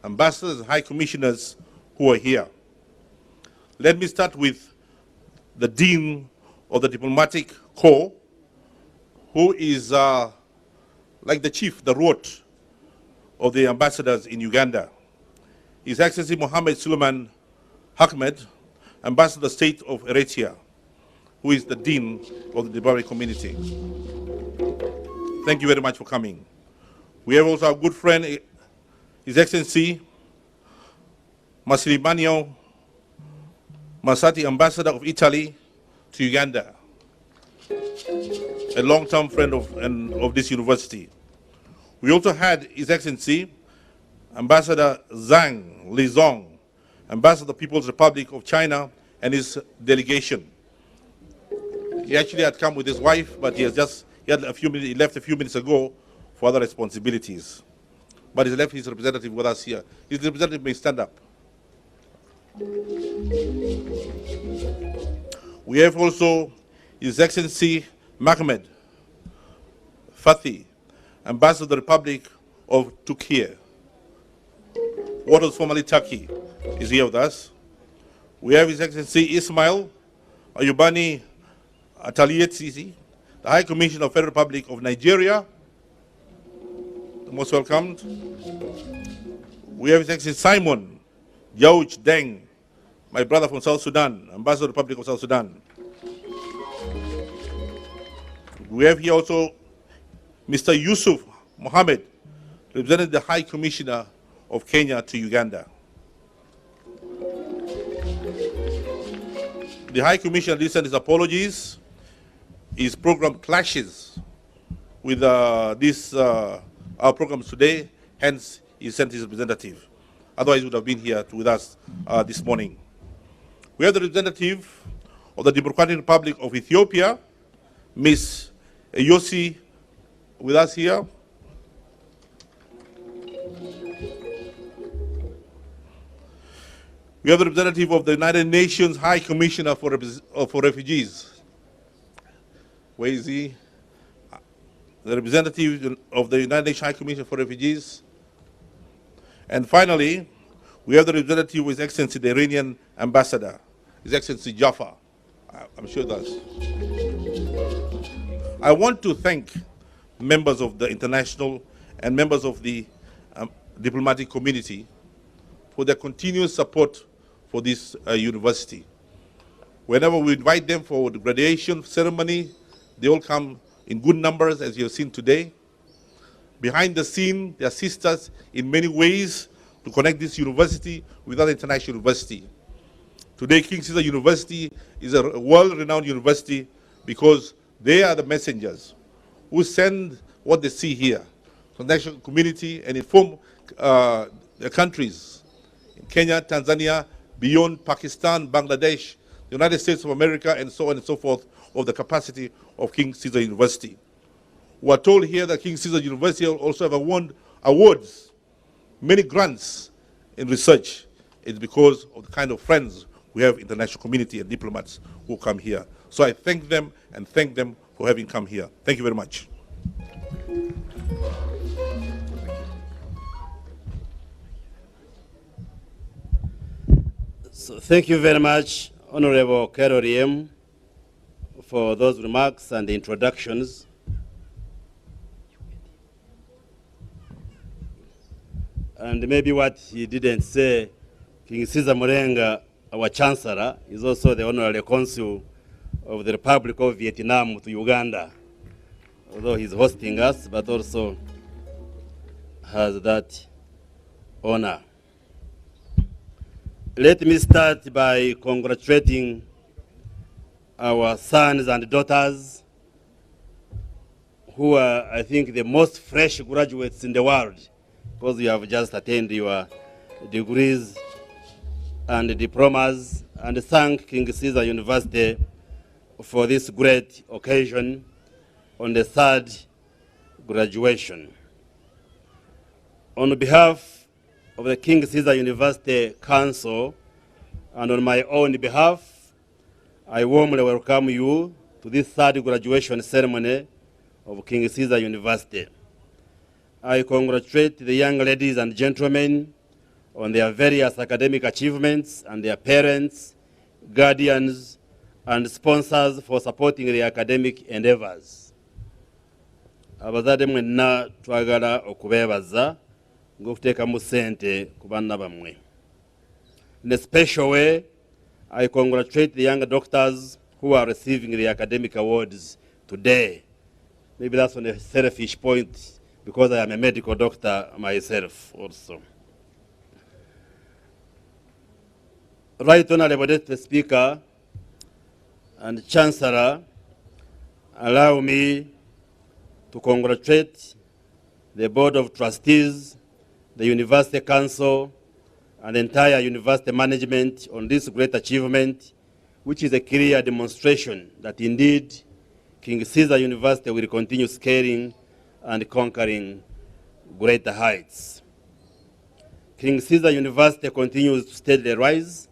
ambassadors, and high commissioners who are here. Let me start with the Dean of the Diplomatic Corps, who is like the chief, the root of the ambassadors in Uganda. His Excellency Mohammed Suleiman Ahmed, Ambassador State of Eritrea, who is the Dean of the diplomatic community. Thank you very much for coming. We have also our good friend, His Excellency Massimiliano Massati, Ambassador of Italy to Uganda, a long-term friend of this university. We also had His Excellency Ambassador Zhang Lizong, Ambassador of the People's Republic of China, and his delegation. He actually had come with his wife, but he left a few minutes ago for other responsibilities. But he's left his representative with us here. His representative may stand up. We have also His Excellency Mohammed Fathi, Ambassador of the Republic of Turkey. What was formerly Turkey is here with us. We have His Excellency Ismail Ayubani Ataliyetsisi, the High Commissioner of the Federal Republic of Nigeria. Most welcomed. We have His Excellency Simon Yauch Deng, my brother from South Sudan, Ambassador of the Republic of South Sudan. We have here also Mr. Yusuf Mohammed, representing the High Commissioner of Kenya to Uganda. The High Commissioner listened his apologies. His program clashes with our programs today, hence he sent his representative. Otherwise he would have been here with us this morning. We have the representative of the Democratic Republic of Ethiopia, Ms. Yosi, with us here. We have the representative of the United Nations High Commissioner for Refugees. Where is he? The representative of the United Nations High Commissioner for Refugees. And finally, we have the representative of His Excellency, the Iranian Ambassador, His Excellency Jafar. I'm sure that's. I want to thank members of the international and members of the diplomatic community for their continuous support for this university. Whenever we invite them for the graduation ceremony, they all come in good numbers, as you have seen today. Behind the scene, they assist us in many ways to connect this university with other international university. Today, King Ceasor University is a world-renowned university because they are the messengers who send what they see here to the national community and inform the countries in Kenya, Tanzania, beyond Pakistan, Bangladesh, the United States of America, and so on and so forth, of the capacity of King Ceasor University. We are told here that King Ceasor University also have won awards, many grants in research. It's because of the kind of friends we have, international community and diplomats who come here. So I thank them and thank them for having come here. Thank you very much. So thank you very much, Honorable Keroriem, for those remarks and the introductions. And maybe what he didn't say, King Ceasor Morenga, our Chancellor, is also the Honorary Consul of the Republic of Vietnam to Uganda, although he's hosting us, but also has that honor. Let me start by congratulating our sons and daughters who are, I think, the most fresh graduates in the world, because you have just attained your degrees and diplomas, and thank King Ceasor University for this great occasion on the third graduation. On behalf of the King Ceasor University Council and on my own behalf, I warmly welcome you to this third graduation ceremony of King Ceasor University. I congratulate the young ladies and gentlemen on their various academic achievements and their parents, guardians, and sponsors for supporting their academic endeavors. Abazadde mwenna twagala okubeebaza ng'okuteekamu ssente ku baana bammwe. In a special way, I congratulate the young doctors who are receiving the academic awards today. Maybe that's on a selfish point, because I am a medical doctor myself also. Right Honorable Deputy Speaker and Chancellor, allow me to congratulate the Board of Trustees, the University Council, and the entire university management on this great achievement, which is a clear demonstration that indeed King Ceasor University will continue scaling and conquering greater heights. King Ceasor University continues to steadily rise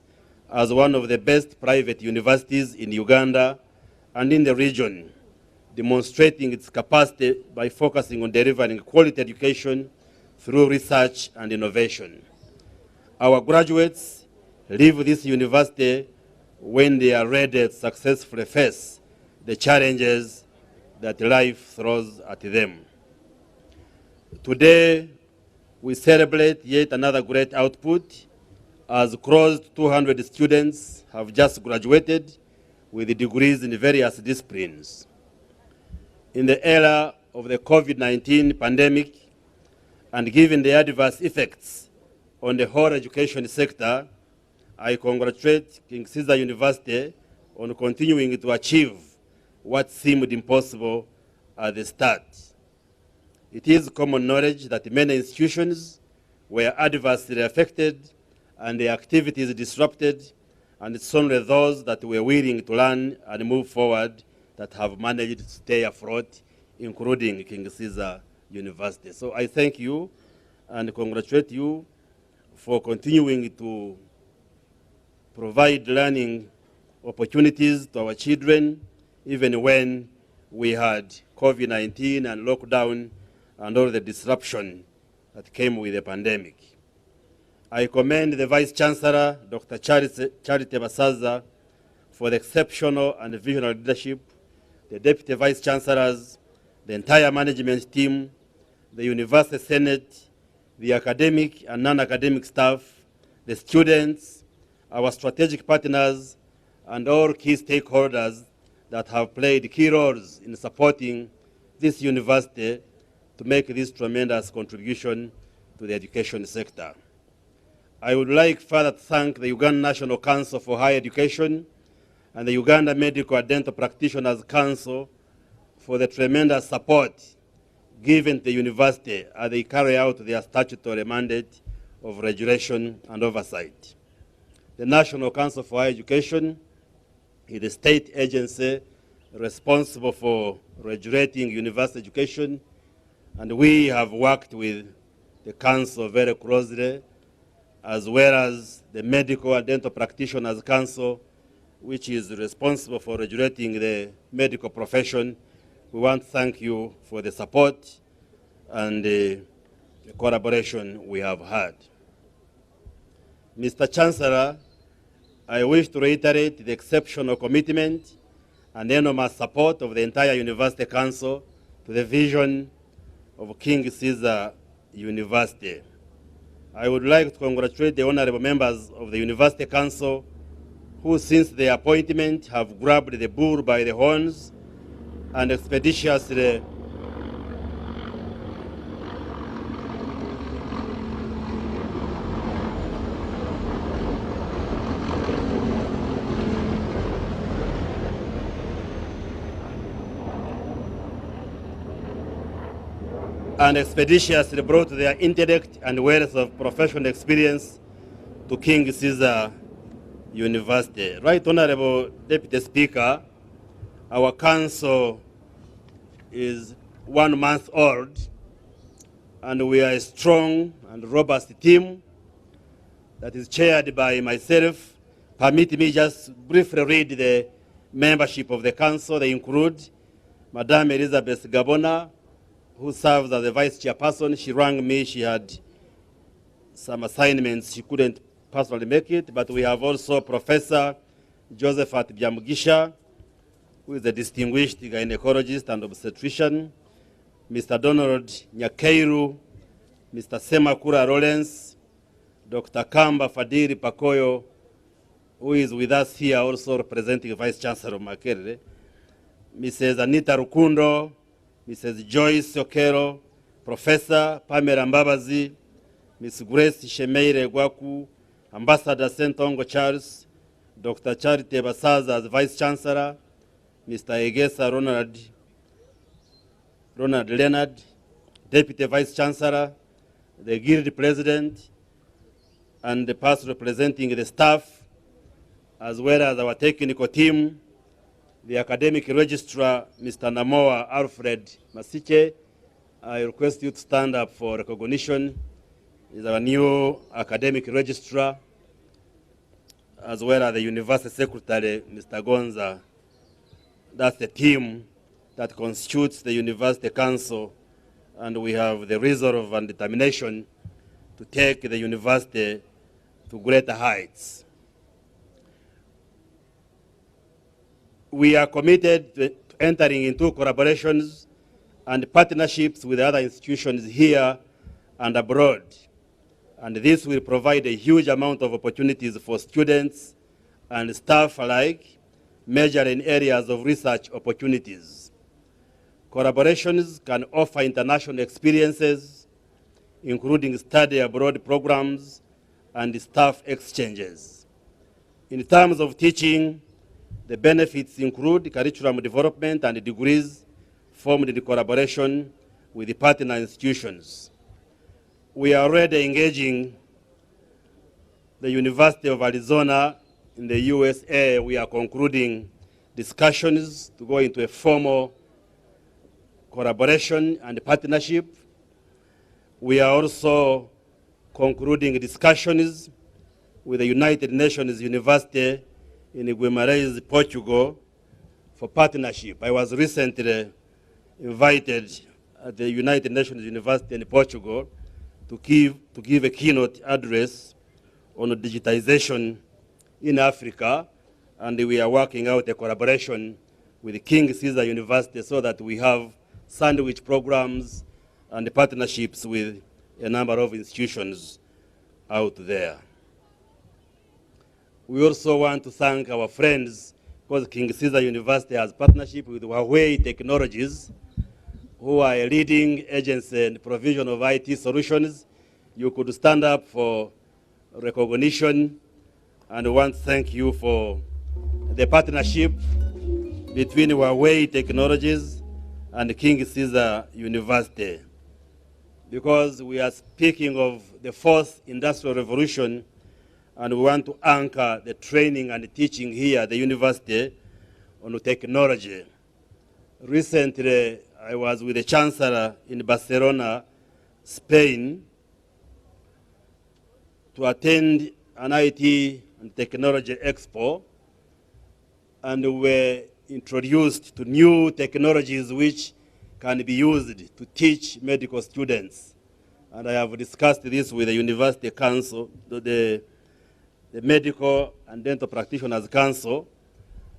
as one of the best private universities in Uganda and in the region, demonstrating its capacity by focusing on delivering quality education through research and innovation. Our graduates leave this university when they are ready to successfully face the challenges that life throws at them. Today, we celebrate yet another great output, as close to 200 students have just graduated with degrees in various disciplines. In the era of the COVID-19 pandemic, and given the adverse effects on the whole education sector, I congratulate King Ceasor University on continuing to achieve what seemed impossible at the start. It is common knowledge that many institutions were adversely affected and their activities disrupted, and it's only those that were willing to learn and move forward that have managed to stay afloat, including King Ceasor University. So I thank you and congratulate you for continuing to provide learning opportunities to our children, even when we had COVID-19 and lockdown and all the disruption that came with the pandemic. I commend the Vice Chancellor, Dr. Charity Basaza, for the exceptional and visionary leadership, the Deputy Vice Chancellors, the entire management team, the University Senate, the academic and non-academic staff, the students, our strategic partners, and all key stakeholders that have played key roles in supporting this university to make this tremendous contribution to the education sector. I would like further to thank the Uganda National Council for Higher Education and the Uganda Medical and Dental Practitioners Council for the tremendous support given to the university as they carry out their statutory mandate of regulation and oversight. The National Council for Higher Education is a state agency responsible for regulating university education, and we have worked with the council very closely, as well as the Medical and Dental Practitioners Council, which is responsible for regulating the medical profession. We want to thank you for the support and the collaboration we have had. Mr. Chancellor, I wish to reiterate the exceptional commitment and enormous support of the entire University Council to the vision of King Caesar University. I would like to congratulate the honorable members of the University Council who, since their appointment, have grabbed the bull by the horns and expeditiously brought their intellect and wealth of professional experience to King Caesar University. Right Honorable Deputy Speaker, our council is 1 month old, and we are a strong and robust team that is chaired by myself. Permit me just briefly read the membership of the council. They include Madame Elizabeth Gabona, who serves as the vice chairperson. She rang me, she had some assignments, she couldn't personally make it, but we have also Professor Josephat Byamugisha, who is a distinguished gynecologist and obstetrician, Mr. Donald Nyakeiru, Mr. Semakura Lawrence, Dr. Kamba Fadiri Pakoyo, who is with us here also representing Vice Chancellor Makerere, Mrs. Anita Rukundo, Mrs. Joyce Okero, Professor Pamela Mbabazi, Ms. Grace Shemeire Gwaku, Ambassador Sentongo Charles, Dr. Charity Basaza as Vice Chancellor, Mr. Egesa Ronald Leonard, Deputy Vice Chancellor, the Guild President, and the person representing the staff, as well as our technical team, the academic registrar, Mr. Namoa Alfred Masiche. I request you to stand up for recognition. Is our new academic registrar, as well as the university secretary, Mr. Gonza. That's the team that constitutes the University Council, and we have the resolve and determination to take the university to greater heights. We are committed to entering into collaborations and partnerships with other institutions here and abroad. And this will provide a huge amount of opportunities for students and staff alike, major in areas of research opportunities. Collaborations can offer international experiences, including study abroad programs and staff exchanges. In terms of teaching, the benefits include curriculum development and degrees formed in collaboration with the partner institutions. We are already engaging the University of Arizona in the USA. We are concluding discussions to go into a formal collaboration and partnership. We are also concluding discussions with the United Nations University in Guimarães, Portugal, for partnership. I was recently invited at the United Nations University in Portugal to give a keynote address on digitization in Africa, and we are working out a collaboration with King Caesar University so that we have sandwich programs and partnerships with a number of institutions out there. We also want to thank our friends, because King Caesar University has partnership with Huawei Technologies, who are a leading agency in provision of IT solutions. You could stand up for recognition, and we want to thank you for the partnership between Huawei Technologies and King Caesar University. Because we are speaking of the fourth industrial revolution, and we want to anchor the training and teaching here at the university on technology. Recently, I was with the Chancellor in Barcelona, Spain, to attend an IT and technology expo, and we were introduced to new technologies which can be used to teach medical students. And I have discussed this with the University Council, the Medical and Dental Practitioners Council.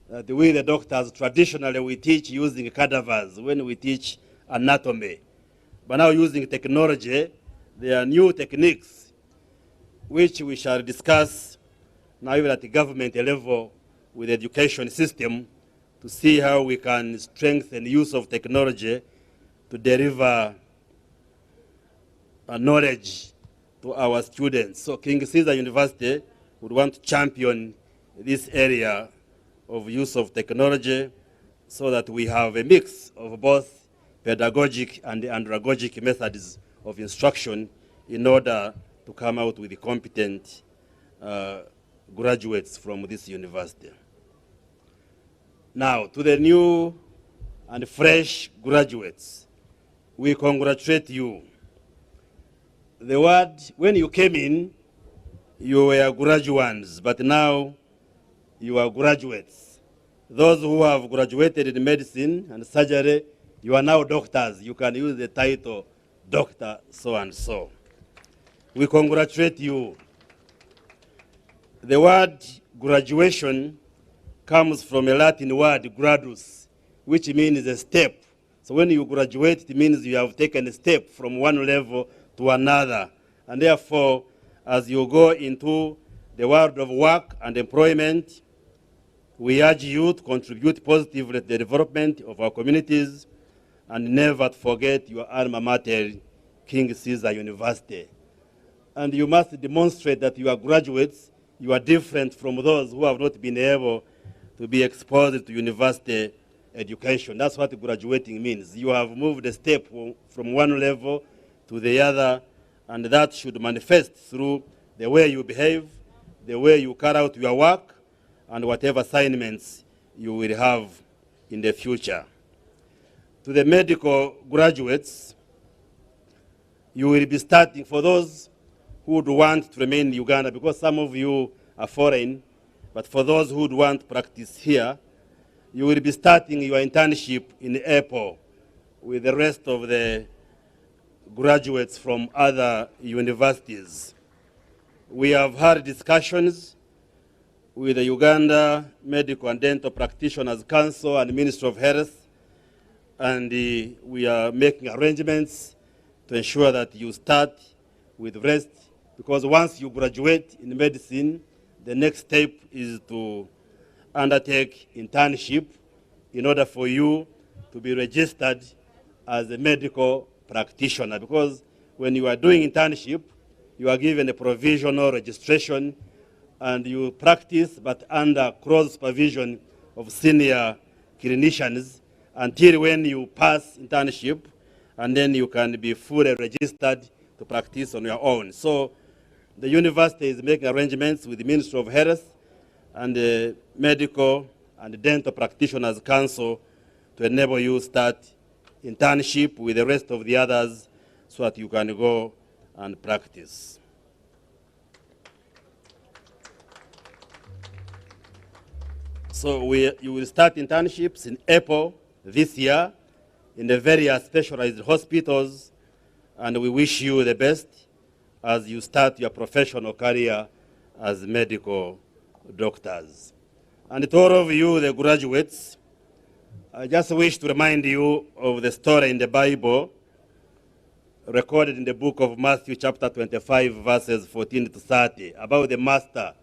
The way the doctors traditionally we teach using cadavers when we teach anatomy. But now using technology, there are new techniques which we shall discuss now even at the government level with the education system to see how we can strengthen the use of technology to deliver knowledge to our students. So King Caesar University would want to champion this area of use of technology so that we have a mix of both pedagogic and andragogic methods of instruction in order to come out with competent graduates from this university. Now, to the new and fresh graduates, we congratulate you. The word, when you came in, you were graduates, but now you are graduates. Those who have graduated in medicine and surgery, you are now doctors. You can use the title Doctor so-and-so. We congratulate you. The word graduation comes from a Latin word, gradus, which means a step. So when you graduate, it means you have taken a step from one level to another. And therefore, as you go into the world of work and employment, we urge you to contribute positively to the development of our communities and never forget your alma mater, King Caesar University. And you must demonstrate that you are graduates, you are different from those who have not been able to be exposed to university education. That's what graduating means. You have moved a step from one level to the other, and that should manifest through the way you behave, the way you carry out your work, and whatever assignments you will have in the future. To the medical graduates, you will be starting, for those who would want to remain in Uganda, because some of you are foreign, but for those who would want to practice here, you will be starting your internship in April with the rest of the graduates from other universities. We have had discussions with the Uganda Medical and Dental Practitioners Council and Ministry of Health, and we are making arrangements to ensure that you start with rest, because once you graduate in medicine, the next step is to undertake internship in order for you to be registered as a medical practitioner, because when you are doing internship, you are given a provisional registration and you practice, but under close supervision of senior clinicians until when you pass internship, and then you can be fully registered to practice on your own. So the university is making arrangements with the Ministry of Health and the Medical and Dental Practitioners Council to enable you start internship with the rest of the others so that you can go and practice. So you will start internships in April this year in the various specialized hospitals, and we wish you the best as you start your professional career as medical doctors. And to all of you, the graduates, I just wish to remind you of the story in the Bible recorded in the book of Matthew chapter 25, verses 14 to 30, about the master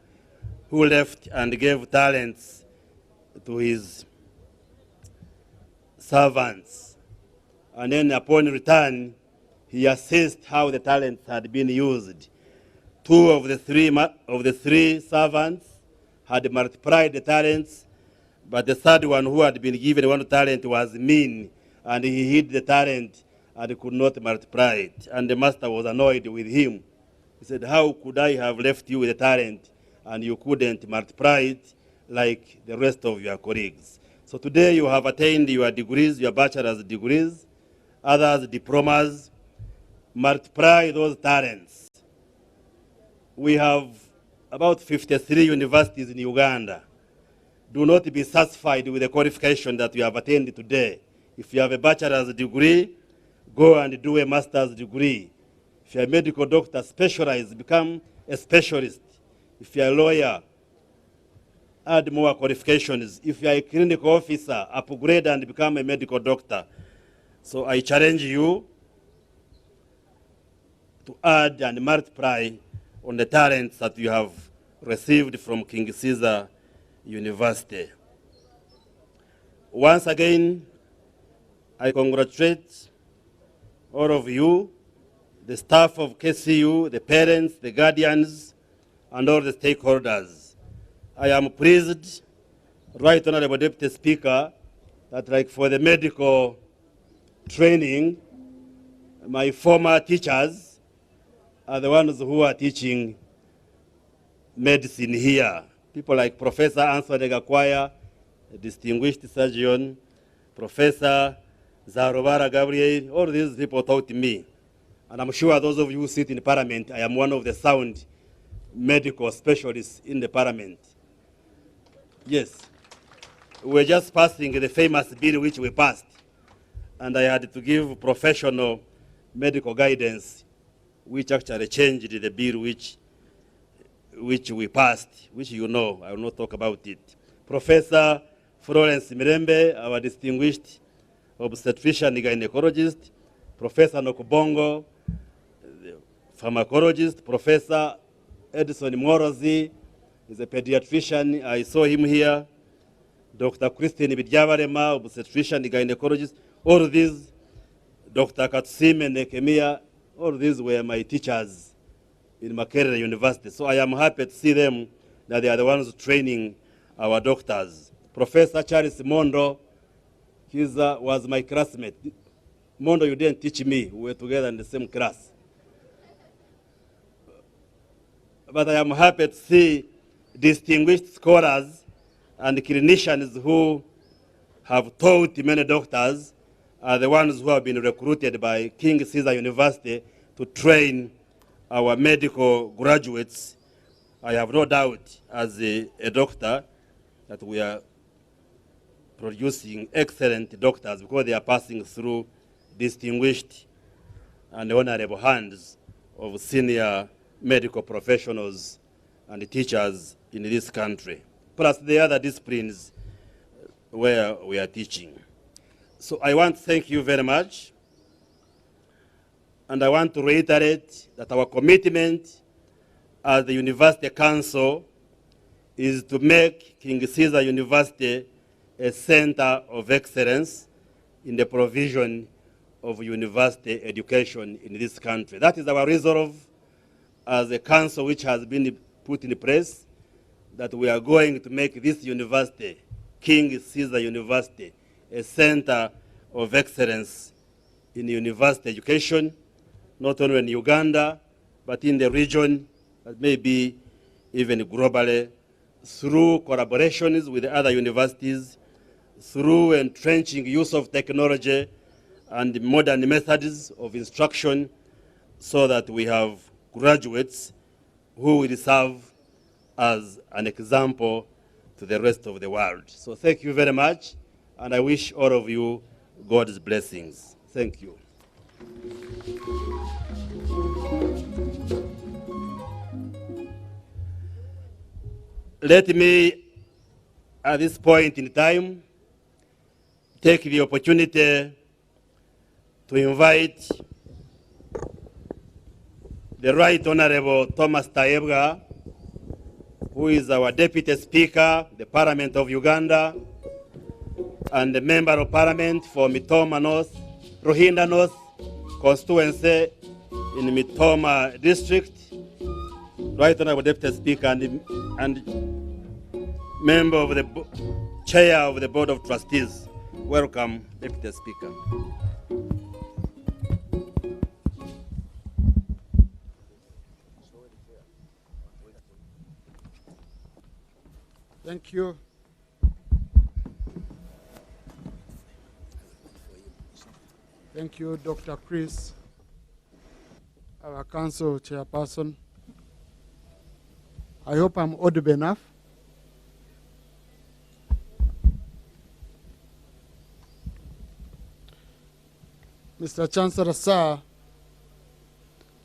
who left and gave talents to his servants. And then upon return, he assessed how the talents had been used. Two of the three servants had multiplied the talents, but the third one, who had been given one talent, was mean, and he hid the talent and could not multiply it. And the master was annoyed with him. He said, "How could I have left you with a talent and you couldn't multiply it like the rest of your colleagues?" So today you have attained your degrees, your bachelor's degrees, others diplomas. Multiply those talents. We have about 53 universities in Uganda. Do not be satisfied with the qualification that you have attained today. If you have a bachelor's degree, go and do a master's degree. If you're a medical doctor, specialize, become a specialist. If you're a lawyer, add more qualifications. If you're a clinical officer, upgrade and become a medical doctor. So I challenge you to add and multiply on the talents that you have received from King Caesar University. Once again, I congratulate all of you, the staff of KCU, the parents, the guardians, and all the stakeholders. I am pleased, Right Honorable Deputy Speaker, that like for the medical training, my former teachers are the ones who are teaching medicine here. People like Professor Anthony Gakwaya, a distinguished surgeon, Professor Zarobara Gabriel, all these people taught me. And I'm sure those of you who sit in Parliament, I am one of the sound medical specialists in the Parliament. Yes. We're just passing the famous bill which we passed. And I had to give professional medical guidance, which actually changed the bill which we passed, which you know, I will not talk about it. Professor Florence Mirembe, our distinguished obstetrician gynecologist, Professor Nokubongo, the pharmacologist, Professor Edison Morozi is a pediatrician, I saw him here, Dr. Christine Bidjavarema, obstetrician gynecologist, all of these, Dr. Katsime Nekemia, all of these were my teachers in Makerere University. So I am happy to see them, that they are the ones training our doctors. Professor Charles Mondo, he was my classmate. Mondo, you didn't teach me. We were together in the same class. But I am happy to see distinguished scholars and clinicians who have taught many doctors are the ones who have been recruited by King Caesar University to train our medical graduates. I have no doubt as a doctor that we are producing excellent doctors because they are passing through distinguished and honorable hands of senior medical professionals and teachers in this country, plus the other disciplines where we are teaching. So I want to thank you very much. And I want to reiterate that our commitment as the University Council is to make King Caesar University a center of excellence in the provision of university education in this country. That is our resolve as a council which has been put in place, that we are going to make this university, King Caesar University, a center of excellence in university education, not only in Uganda, but in the region, but maybe even globally, through collaborations with other universities, through entrenching use of technology and modern methods of instruction, so that we have graduates who will serve as an example to the rest of the world. So thank you very much, and I wish all of you God's blessings. Thank you. Let me, at this point in time, take the opportunity to invite the Right Honorable Thomas Tayebwa, who is our Deputy Speaker, the Parliament of Uganda, and the Member of Parliament for Mitoma North, Rohingya North constituency in Mitoma District, Right Honorable Deputy Speaker and Member of the Chair of the Board of Trustees. Welcome, Deputy Speaker. Thank you. Thank you, Dr. Chris, our council chairperson. I hope I'm audible enough. Mr. Chancellor, sir,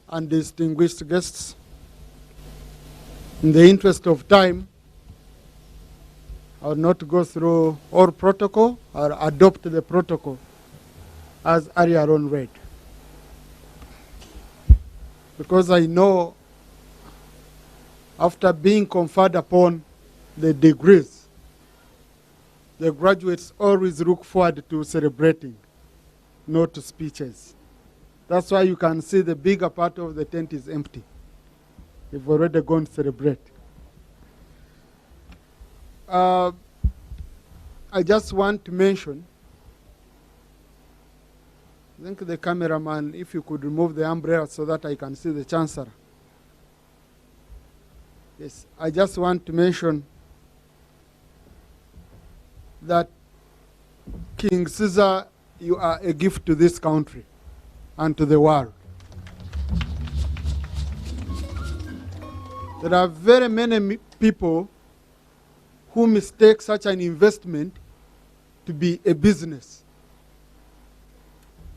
and distinguished guests, in the interest of time, I will not go through all protocol or adopt the protocol as Ariaron read. Because I know after being conferred upon the degrees, the graduates always look forward to celebrating, not to speeches. That's why you can see the bigger part of the tent is empty. They've already gone to celebrate. I just want to mention, I think the cameraman, if you could remove the umbrella so that I can see the Chancellor. Yes, I just want to mention that King Ceasor, you are a gift to this country and to the world. There are very many people who mistake such an investment to be a business.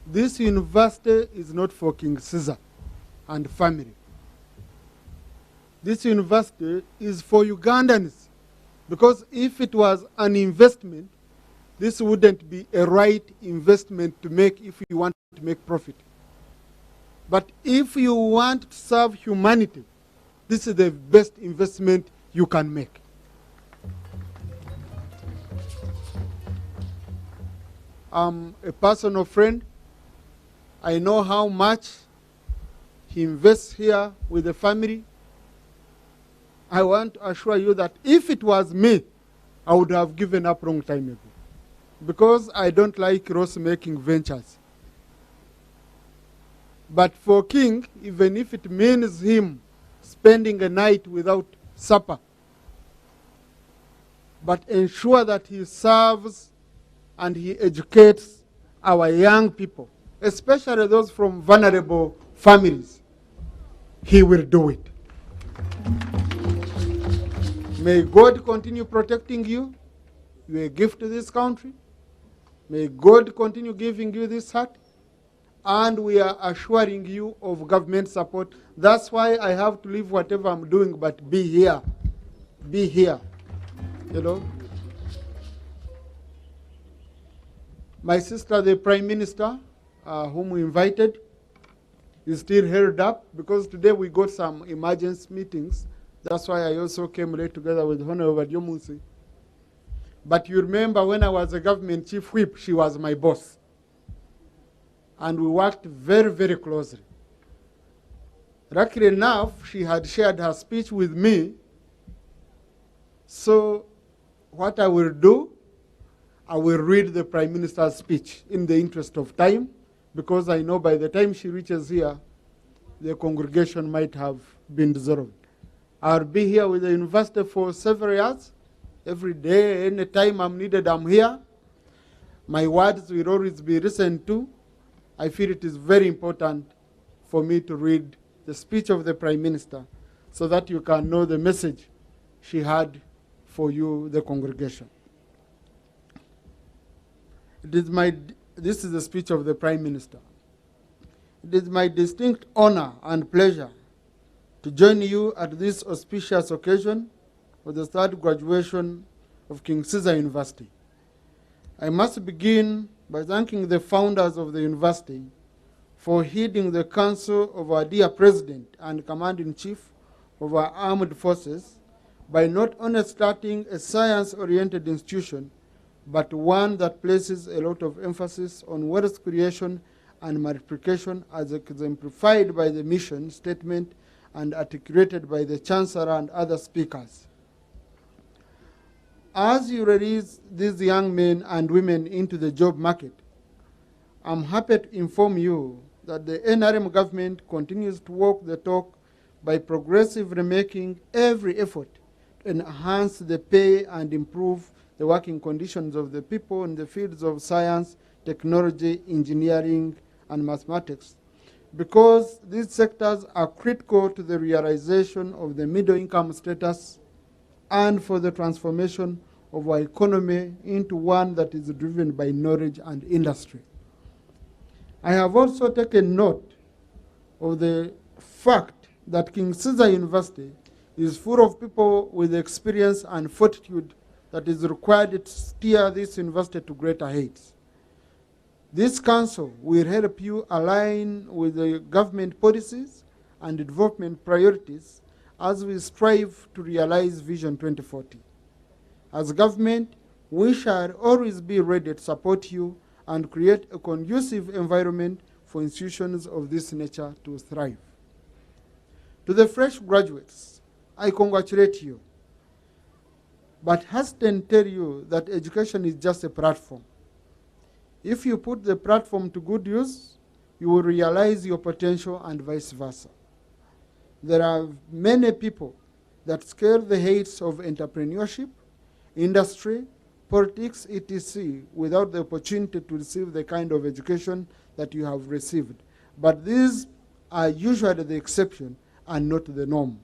This university is not for King Ceasor and family. This university is for Ugandans, because if it was an investment, this wouldn't be a right investment to make if you want to make profit. But if you want to serve humanity, this is the best investment you can make. I'm a personal friend. I know how much he invests here with the family. I want to assure you that if it was me, I would have given up long time ago. Because I don't like loss-making ventures. But for King, even if it means him spending a night without supper, but ensure that he serves and he educates our young people, especially those from vulnerable families, he will do it. May God continue protecting you. You're a gift to this country. May God continue giving you this heart. And we are assuring you of government support. That's why I have to leave whatever I'm doing, but be here. Be here. You know? My sister, the Prime Minister, whom we invited, is still held up because today we got some emergency meetings. That's why I also came late together with Honorable Jomunsi. But you remember when I was a government chief whip, she was my boss. And we worked very, very closely. Luckily enough, she had shared her speech with me. So what I will do, I will read the Prime Minister's speech in the interest of time, because I know by the time she reaches here, the congregation might have been dissolved. I'll be here with the university for several years. Every day, any time I'm needed, I'm here. My words will always be listened to. I feel it is very important for me to read the speech of the Prime Minister so that you can know the message she had for you, the congregation. This is the speech of the Prime Minister. It is my distinct honor and pleasure to join you at this auspicious occasion for the third graduation of King Ceasor University. I must begin by thanking the founders of the university for heeding the counsel of our dear President and Commander-in-Chief of our armed forces by not only starting a science-oriented institution, but one that places a lot of emphasis on wealth creation and multiplication as exemplified by the mission statement and articulated by the Chancellor and other speakers. As you release these young men and women into the job market, I'm happy to inform you that the NRM government continues to walk the talk by progressively making every effort to enhance the pay and improve the working conditions of the people in the fields of science, technology, engineering, and mathematics, because these sectors are critical to the realization of the middle income status and for the transformation of our economy into one that is driven by knowledge and industry. I have also taken note of the fact that King Caesar University is full of people with experience and fortitude that is required to steer this university to greater heights. This council will help you align with the government policies and development priorities as we strive to realize Vision 2040. As government, we shall always be ready to support you and create a conducive environment for institutions of this nature to thrive. To the fresh graduates, I congratulate you, but hasten tell you that education is just a platform. If you put the platform to good use, you will realize your potential and vice versa. There are many people that scale the heights of entrepreneurship, industry, politics, etc., without the opportunity to receive the kind of education that you have received. But these are usually the exception and not the norm.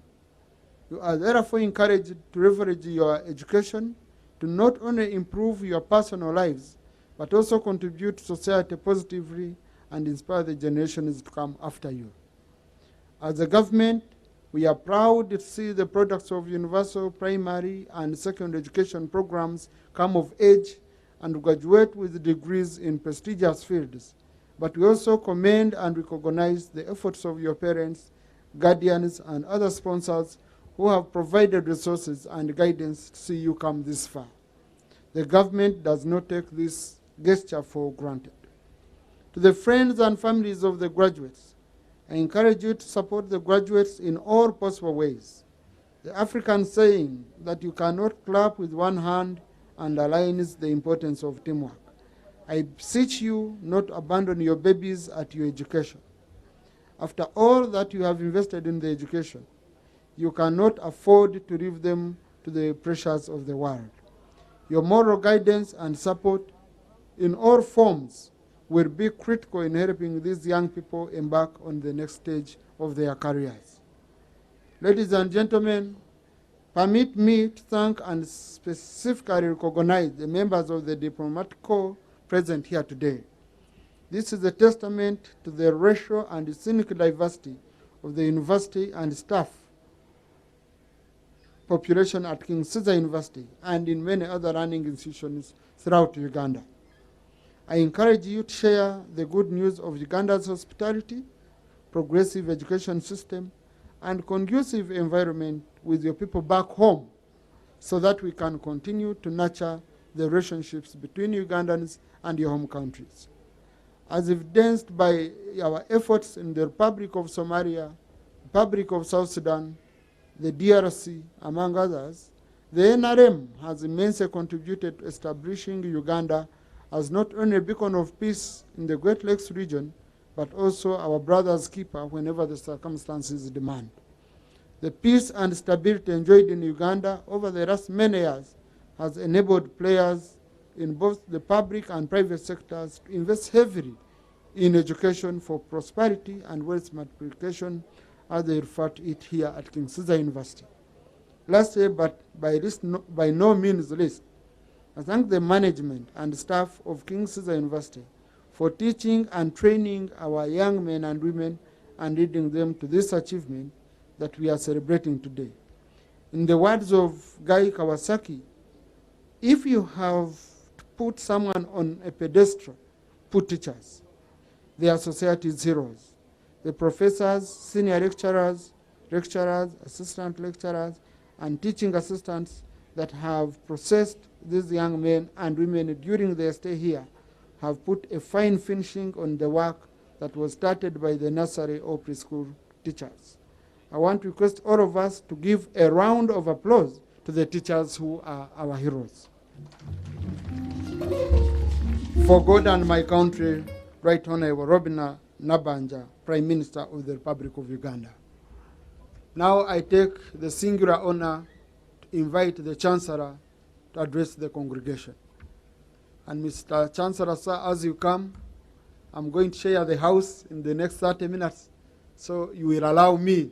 You are therefore encouraged to leverage your education to not only improve your personal lives, but also contribute to society positively and inspire the generations to come after you. As a government, we are proud to see the products of universal primary and secondary education programs come of age and graduate with degrees in prestigious fields. But we also commend and recognize the efforts of your parents, guardians, and other sponsors who have provided resources and guidance to see you come this far. The government does not take this gesture for granted. To the friends and families of the graduates, I encourage you to support the graduates in all possible ways. The African saying that you cannot clap with one hand underlines the importance of teamwork. I beseech you not to abandon your babies at your education. After all that you have invested in the education, you cannot afford to leave them to the pressures of the world. Your moral guidance and support in all forms will be critical in helping these young people embark on the next stage of their careers. Ladies and gentlemen, permit me to thank and specifically recognize the members of the diplomatic corps present here today. This is a testament to the racial and ethnic diversity of the university and staff population at King Caesar University and in many other learning institutions throughout Uganda. I encourage you to share the good news of Uganda's hospitality, progressive education system, and conducive environment with your people back home so that we can continue to nurture the relationships between Ugandans and your home countries. As evidenced by our efforts in the Republic of Somalia, Republic of South Sudan, the DRC, among others, the NRM has immensely contributed to establishing Uganda as not only a beacon of peace in the Great Lakes region, but also our brother's keeper whenever the circumstances demand. The peace and stability enjoyed in Uganda over the last many years has enabled players in both the public and private sectors to invest heavily in education for prosperity and wealth multiplication, as they refer to it here at King Caesar University. Lastly, but by no means least, I thank the management and staff of King Caesar University for teaching and training our young men and women and leading them to this achievement that we are celebrating today. In the words of Guy Kawasaki, if you have to put someone on a pedestal, put teachers. They are society's heroes. The professors, senior lecturers, assistant lecturers, and teaching assistants that have processed these young men and women during their stay here have put a fine finishing on the work that was started by the nursery or preschool teachers. I want to request all of us to give a round of applause to the teachers who are our heroes. For God and my country, Right Honorable Robina Nabanja, Prime Minister of the Republic of Uganda. Now I take the singular honor to invite the Chancellor to address the congregation. And Mr. Chancellor, sir, as you come, I'm going to share the house in the next 30 minutes. So you will allow me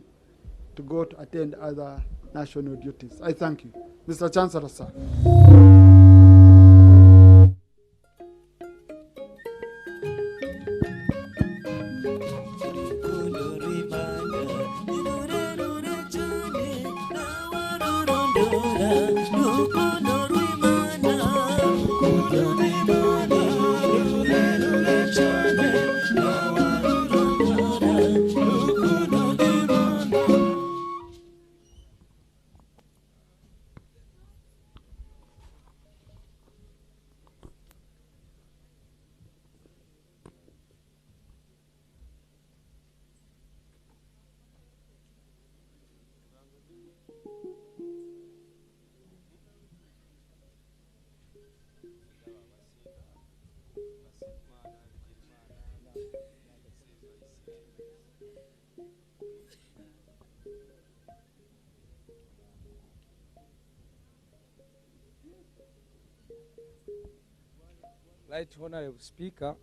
to go to attend other national duties. I thank you. Mr. Chancellor, sir. Right Honorable Speaker,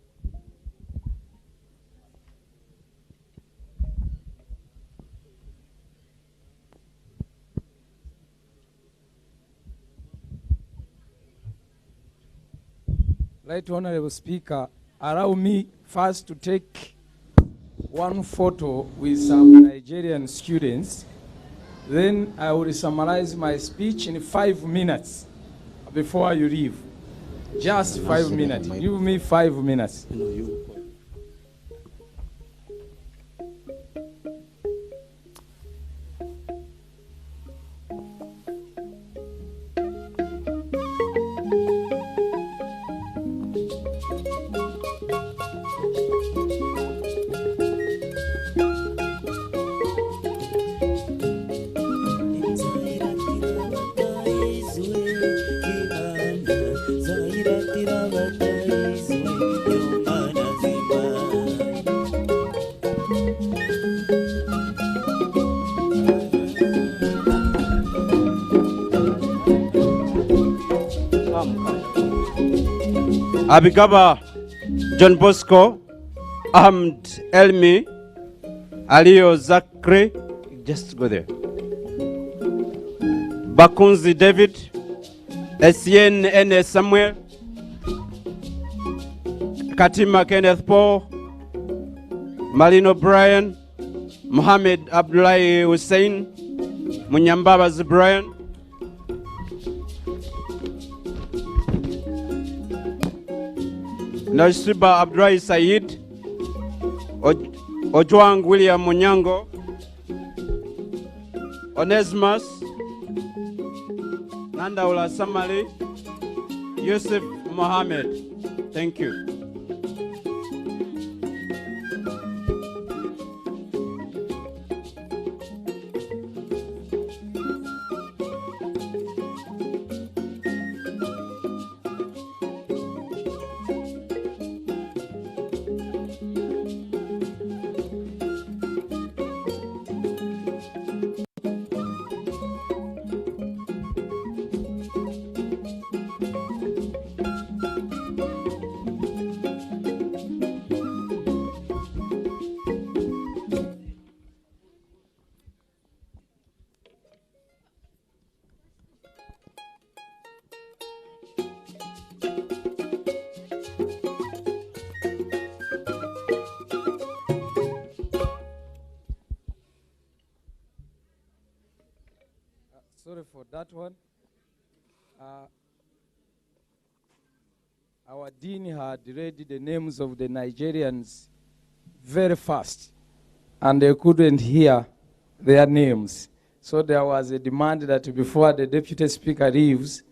Right Honorable Speaker, allow me first to take one photo with some Nigerian students. Then I will summarize my speech in 5 minutes before you leave. Just 5 minutes. Give me 5 minutes. Abigaba John Bosco, Ahmed Elmi, Alio Zakri, just go there. Bakunzi David, Essien N. Samuel, Katima Kenneth Paul, Malino Brian, Mohammed Abdullahi Hussein, Munyambabaz Brian, Nashiba Abdullahi Said, Ojwang William Munyango, Onesimus, Nandaula Samali, Yusuf Mohammed. Thank you. Sorry for that one. Our dean had read the names of the Nigerians very fast, and they couldn't hear their names. So there was a demand that before the deputy speaker leaves,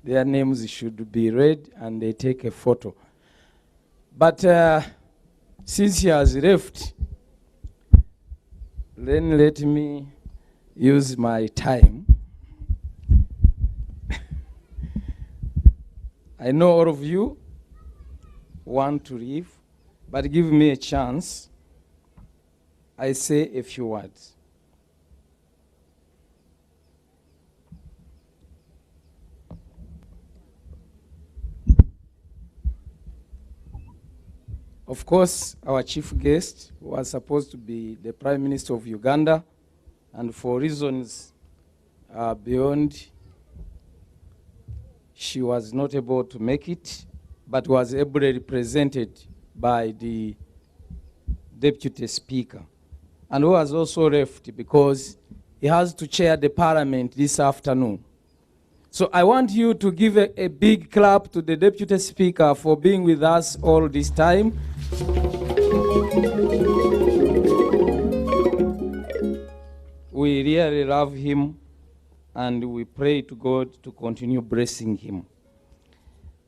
their names should be read and they take a photo. But since he has left, then let me use my time. I know all of you want to leave, but give me a chance. I say a few words. Of course, our chief guest was supposed to be the Prime Minister of Uganda, and for reasons beyond, she was not able to make it, but was ably represented by the Deputy Speaker, and who has also left because he has to chair the Parliament this afternoon. So I want you to give a big clap to the Deputy Speaker for being with us all this time. We really love him, and we pray to God to continue blessing him.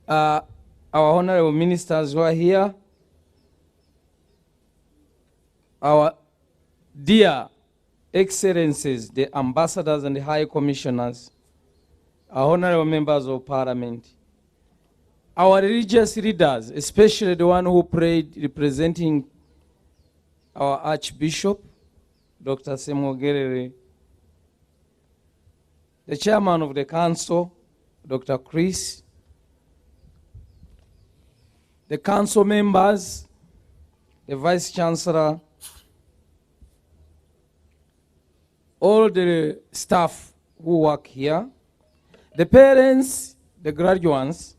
Our honorable ministers who are here, our dear excellencies, the ambassadors and the high commissioners, our honorable members of parliament, our religious leaders, especially the one who prayed representing our Archbishop, Dr. Semogerere, the chairman of the council, Dr. Chris, the council members, the vice chancellor, all the staff who work here, the parents, the graduates,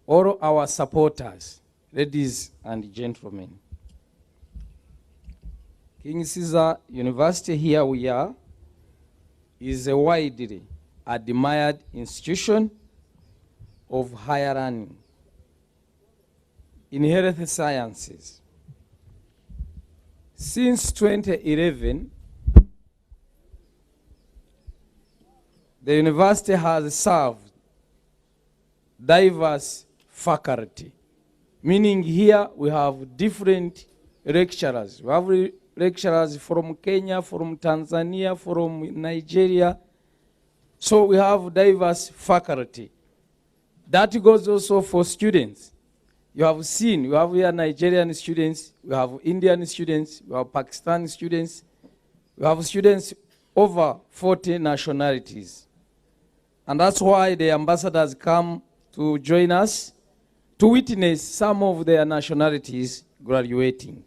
all our supporters, ladies and gentlemen. King Ceasor University, here we are, is a widely admired institution of higher learning in health sciences. Since 2011, the university has served diverse faculty, meaning here we have different lecturers. We have lecturers from Kenya, from Tanzania, from Nigeria. So we have diverse faculty. That goes also for students. You have seen, we have here Nigerian students, we have Indian students, we have Pakistani students, we have students over 40 nationalities. And that's why the ambassadors come to join us to witness some of their nationalities graduating.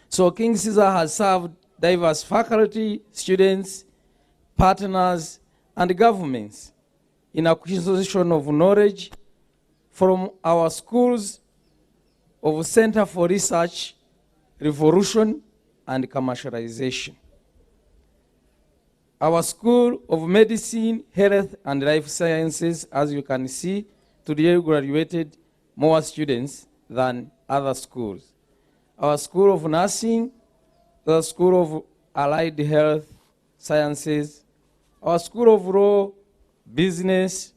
So King Ceasor has served diverse faculty, students, partners, and governments in acquisition of knowledge from our schools of Center for Research, Revolution, and Commercialization. Our School of Medicine, Health, and Life Sciences, as you can see, today graduated more students than other schools. Our School of Nursing, the School of Allied Health Sciences, our School of Law, Business,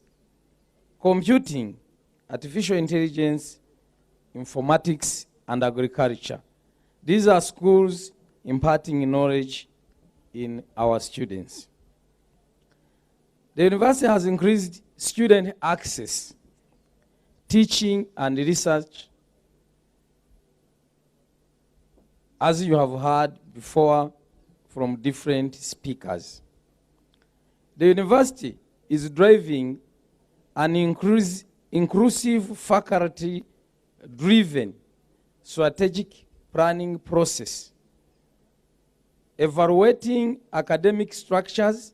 Computing, Artificial Intelligence, Informatics, and Agriculture. These are schools imparting knowledge in our students. The university has increased student access, teaching, and research, as you have heard before from different speakers. The university is driving an inclusive faculty-driven strategic planning process, evaluating academic structures,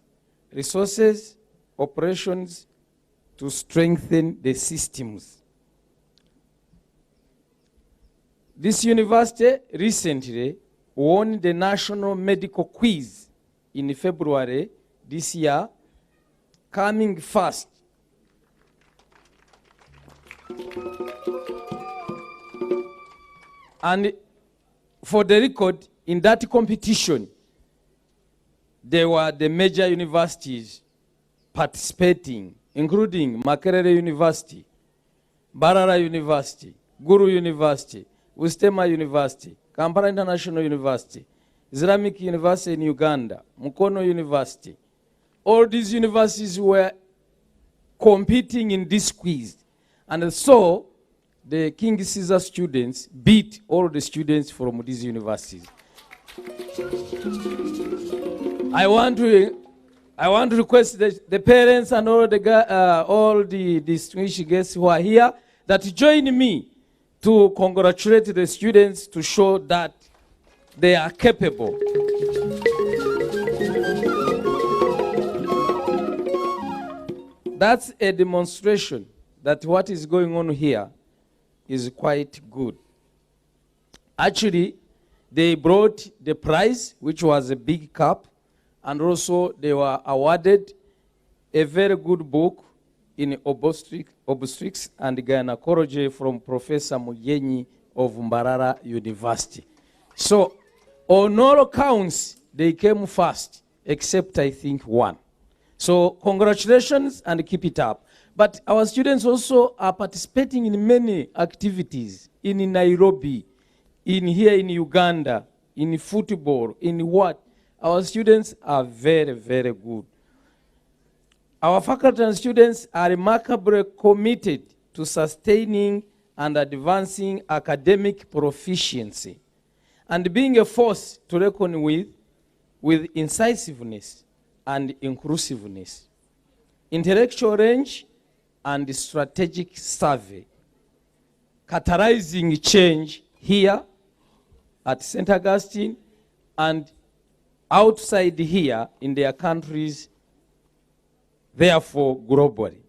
resources, operations to strengthen the systems. This university recently won the National Medical Quiz in February this year, coming first. And for the record, in that competition, there were the major universities participating, including Makerere University, Barara University, Guru University, Wistema University, Kampala International University, Islamic University in Uganda, Mukono University. All these universities were competing in this quiz. And so the King Ceasor students beat all the students from these universities. I want to request the parents and all the distinguished guests who are here that join me to congratulate the students to show that they are capable. That's a demonstration that what is going on here is quite good. Actually, they brought the prize, which was a big cup, and also they were awarded a very good book in obstetrics and gynecology from Professor Muyenyi of Mbarara University. So on all counts, they came first, except I think one. So congratulations and keep it up. But our students also are participating in many activities in Nairobi, here in Uganda, in football, in what? Our students are very, very good. Our faculty and students are remarkably committed to sustaining and advancing academic proficiency and being a force to reckon with incisiveness and inclusiveness, intellectual range and strategic survey, catalyzing change here at St. Augustine and outside here in their countries, therefore globally.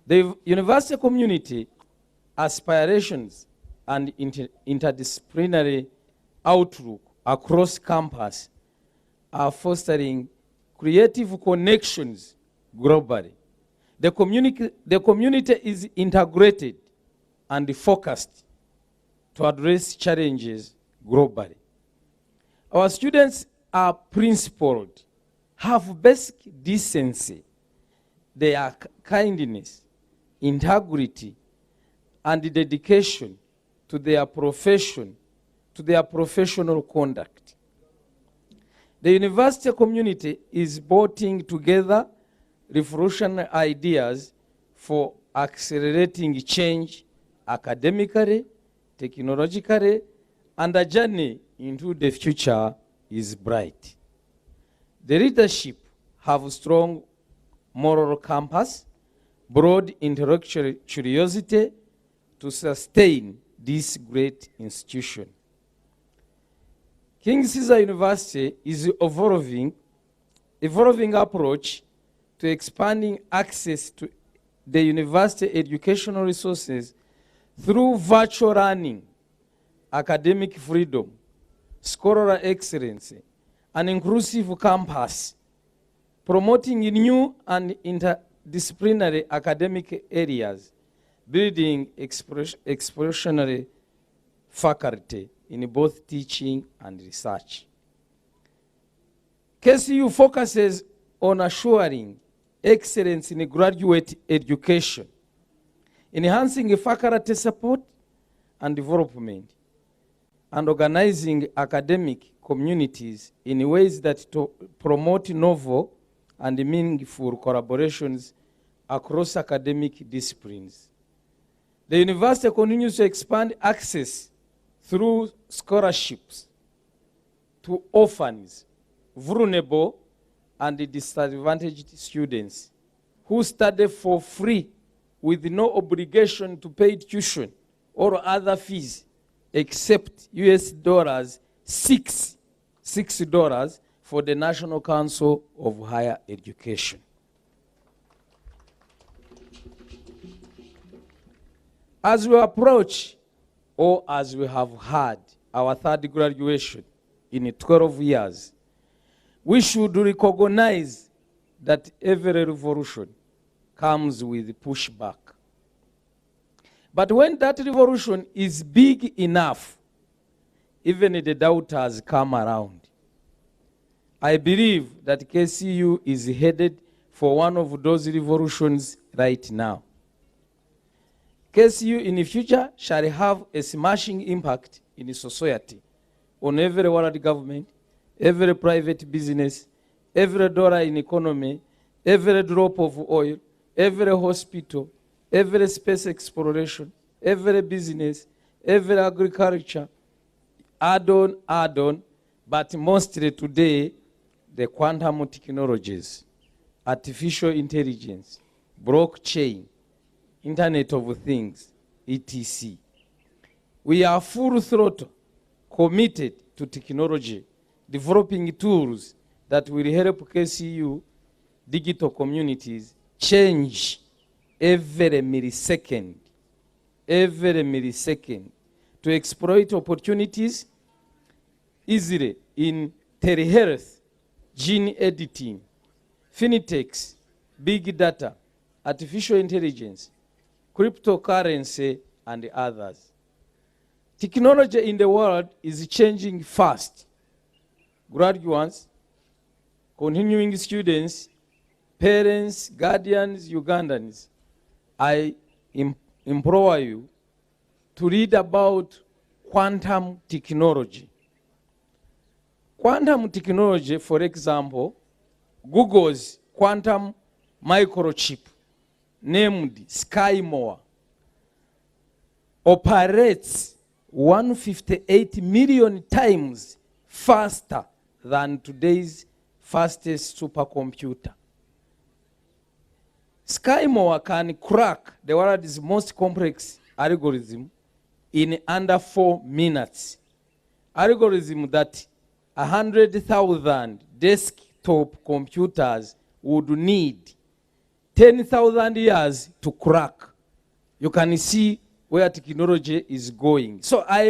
The university community aspirations and interdisciplinary outlook across campus are fostering creative connections globally. The community is integrated and focused to address challenges globally. Our students are principled, have basic decency, their kindness, integrity, and dedication to their profession, to their professional conduct. The university community is putting together revolutionary ideas for accelerating change academically, technologically, and the journey into the future is bright. The leadership have strong moral compass, broad intellectual curiosity to sustain this great institution. King Ceasor University is evolving approach to expanding access to the university educational resources through virtual learning, academic freedom, scholarly excellence, an inclusive campus, promoting new and interdisciplinary academic areas, building explorationary faculty in both teaching and research. KCU focuses on assuring excellence in graduate education, enhancing faculty support and development, and organizing academic communities in ways that promote novel and meaningful collaborations across academic disciplines. The university continues to expand access through scholarships to orphans, vulnerable, and disadvantaged students who study for free with no obligation to pay tuition or other fees except $6 for the National Council of Higher Education. As we approach, or as we have had our third graduation in 12 years, we should recognize that every revolution comes with pushback. But when that revolution is big enough, even the doubters come around. I believe that KCU is headed for one of those revolutions right now. KCU in the future shall have a smashing impact in society on every world government, every private business, every dollar in economy, every drop of oil, every hospital, every space exploration, every business, every agriculture, add on, but mostly today, the quantum technologies, artificial intelligence, blockchain, Internet of Things, etc. We are full throttle committed to technology, developing tools that will help KCU digital communities change every millisecond, to exploit opportunities easily in telehealth, gene editing, fintechs, big data, artificial intelligence, cryptocurrency, and others. Technology in the world is changing fast. Graduates, continuing students, parents, guardians, Ugandans, I implore you to read about quantum technology. Quantum technology, for example, Google's quantum microchip, named Ceasor, operates 158 million times faster than today's fastest supercomputer. Ceasor can crack the world's most complex algorithm in under 4 minutes. Algorithm that 100,000 desktop computers would need 10,000 years to crack. You can see where technology is going. So I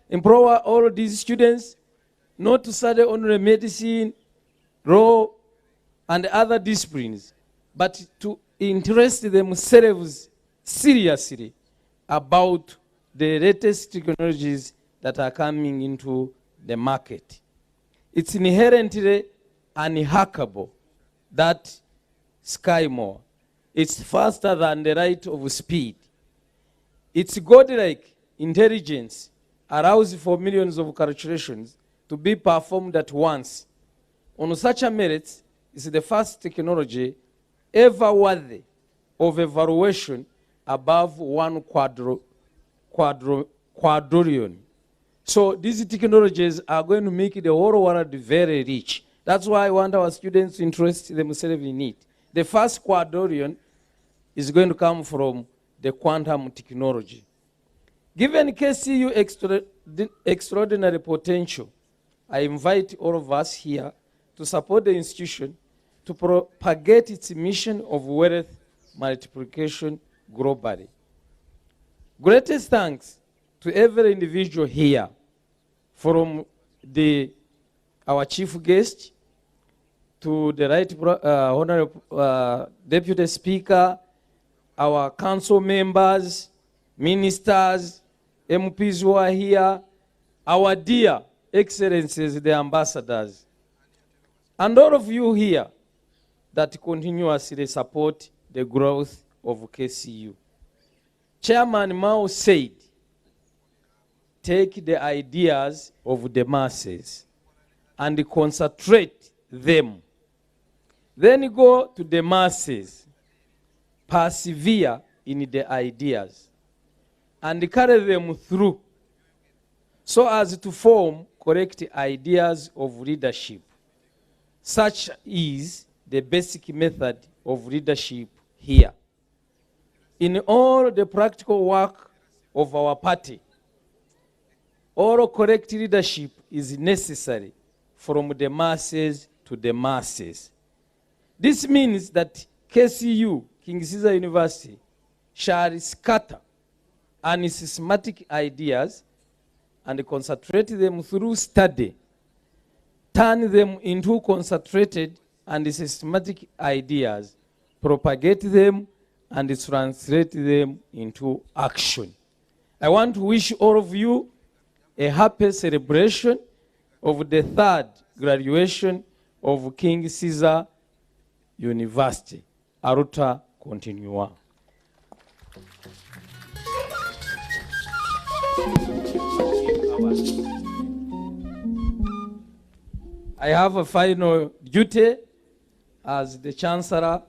empower all these students not to study only medicine, law, and other disciplines, but to interest themselves seriously about the latest technologies that are coming into the market. It's inherently unhackable, that Ceasor. It's faster than the light of speed. Its godlike intelligence allows for millions of calculations to be performed at once. On such a merit, it's the first technology ever worthy of evaluation above 1 quadrillion. So these technologies are going to make the whole world very rich. That's why I want our students to interest themselves in it. The first quadrillion is going to come from the quantum technology. Given KCU extraordinary potential, I invite all of us here to support the institution to propagate its mission of wealth multiplication globally. Greatest thanks to every individual here, from our chief guest to the right honorable deputy speaker, our council members, ministers, MPs who are here, our dear excellencies, the ambassadors, and all of you here that continuously support the growth of KCU. Chairman Mao said, take the ideas of the masses and concentrate them. Then go to the masses, persevere in the ideas, and carry them through so as to form correct ideas of leadership. Such is the basic method of leadership here. In all the practical work of our party, all correct leadership is necessary from the masses to the masses. This means that KCU, King Caesar University, shall scatter unsystematic ideas and concentrate them through study, turn them into concentrated and systematic ideas, propagate them, and translate them into action. I want to wish all of you a happy celebration of the 3rd graduation of King Caesar University. Aruta continua. I have a final duty as the Chancellor.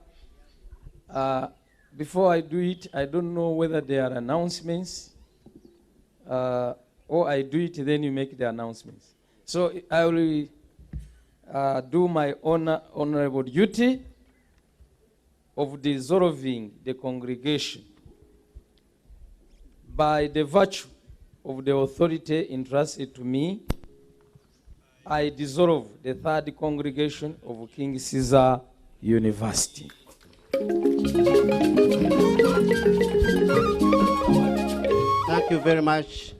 Before I do it, I don't know whether there are announcements, or I do it, then you make the announcements. So I will do my honorable duty of dissolving the congregation. by the virtue of the authority entrusted to me, I dissolve the third congregation of King Caesar University. Thank you very much.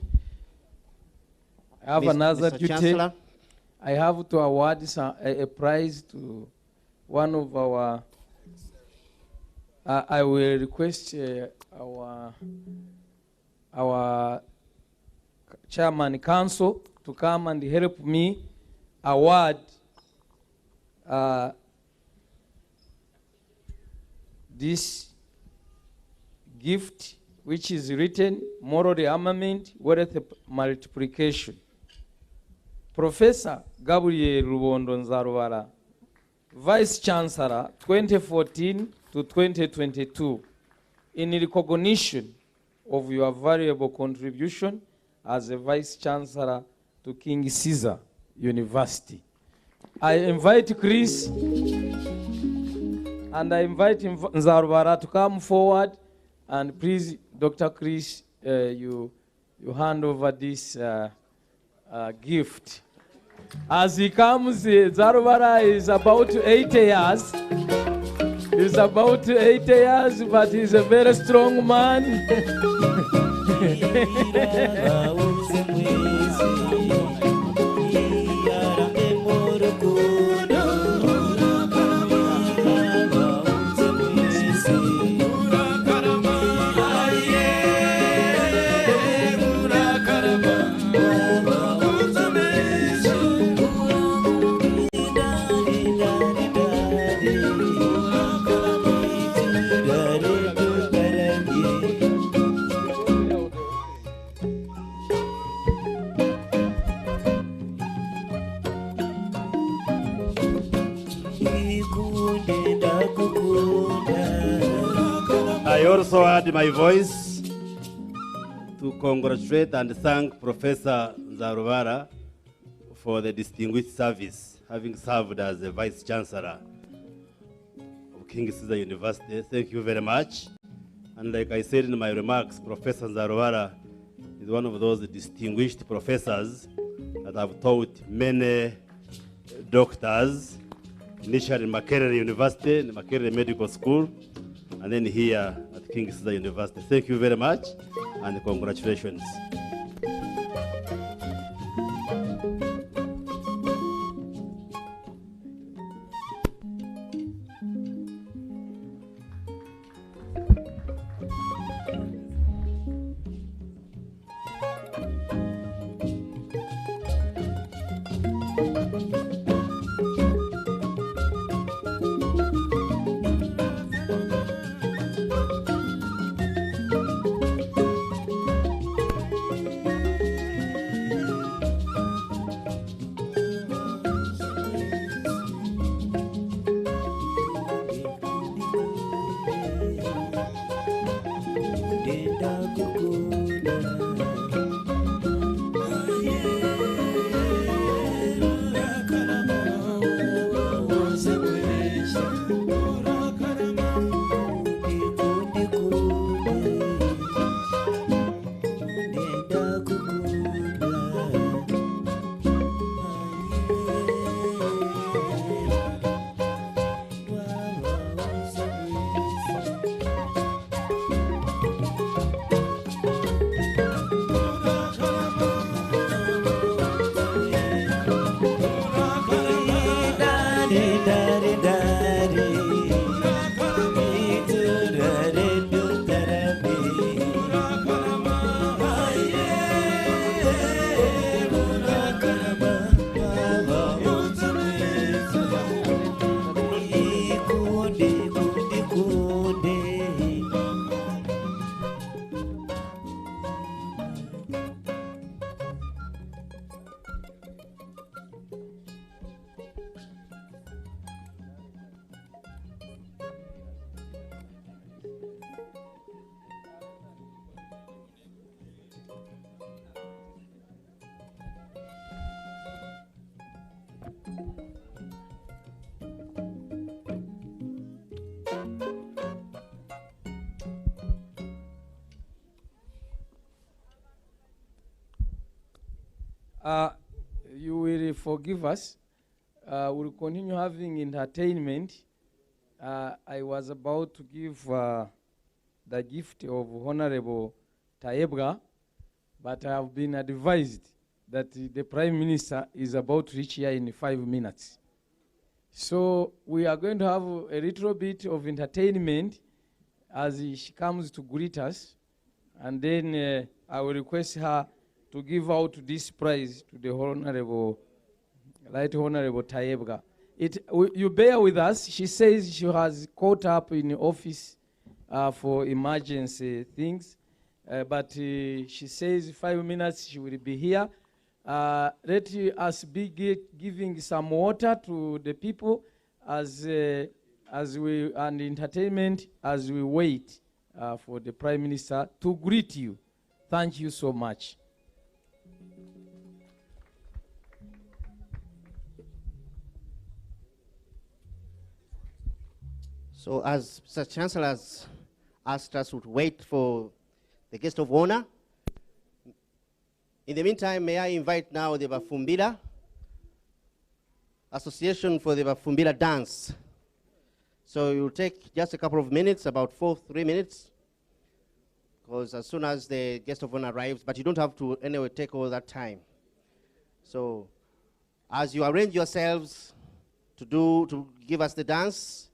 I have Mr. another Mr. duty. Chancellor. I have to award a prize to one of our. I will request our chairman council to come and help me award this gift, which is written moral rearmament, wealth multiplication. Professor Gabriel Rubondo Nzarubara, Vice Chancellor 2014 to 2022, in recognition of your valuable contribution as a Vice Chancellor to King Caesar University. I invite Chris and I invite Nzarubara to come forward, and please, Dr. Chris, you hand over this gift. As he comes, Nzarubara is about 80 years. He's about 80 years, but he's a very strong man. I also add my voice to congratulate and thank Professor Nzarubara for the distinguished service, having served as the Vice Chancellor of King Caesar University. Thank you very much. And like I said in my remarks, Professor Nzarubara is one of those distinguished professors that have taught many doctors, initially in Makerere University, in Makerere Medical School, and then here at King Caesar University. Thank you very much, and congratulations. You will forgive us. We'll continue having entertainment. I was about to give the gift of Honorable Taebga, but I have been advised that the Prime Minister is about to reach here in 5 minutes. So we are going to have a little bit of entertainment as she comes to greet us, and then I will request her to give out this prize to the Right Honorable Taebga. You bear with us. She says she has caught up in the office for emergency things, but she says 5 minutes she will be here. Let us be giving some water to the people as we and entertainment as we wait for the Prime Minister to greet you. Thank you so much. So as Mr. Chancellor has asked us to wait for the guest of honor, in the meantime, may I invite now the Bafumbira Association for the Bafumbira Dance. So you'll take just a couple of minutes, about 3 minutes, because as soon as the guest of honor arrives, but you don't have to anyway take all that time. So as you arrange yourselves to give us the dance,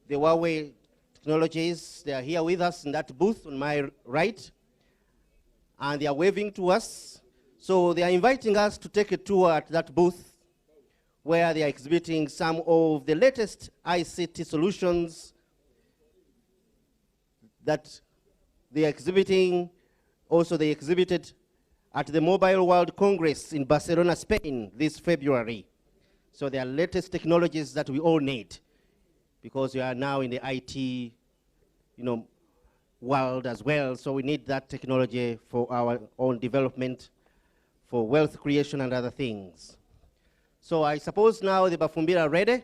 the Huawei Technologies, they are here with us in that booth on my right, and they are waving to us. So they are inviting us to take a tour at that booth where they are exhibiting some of the latest ICT solutions that they are exhibiting. Also, they exhibited at the Mobile World Congress in Barcelona, Spain this February. So they are latest technologies that we all need, because we are now in the IT, world as well. So we need that technology for our own development, for wealth creation and other things. So I suppose now the Bafumbira are ready.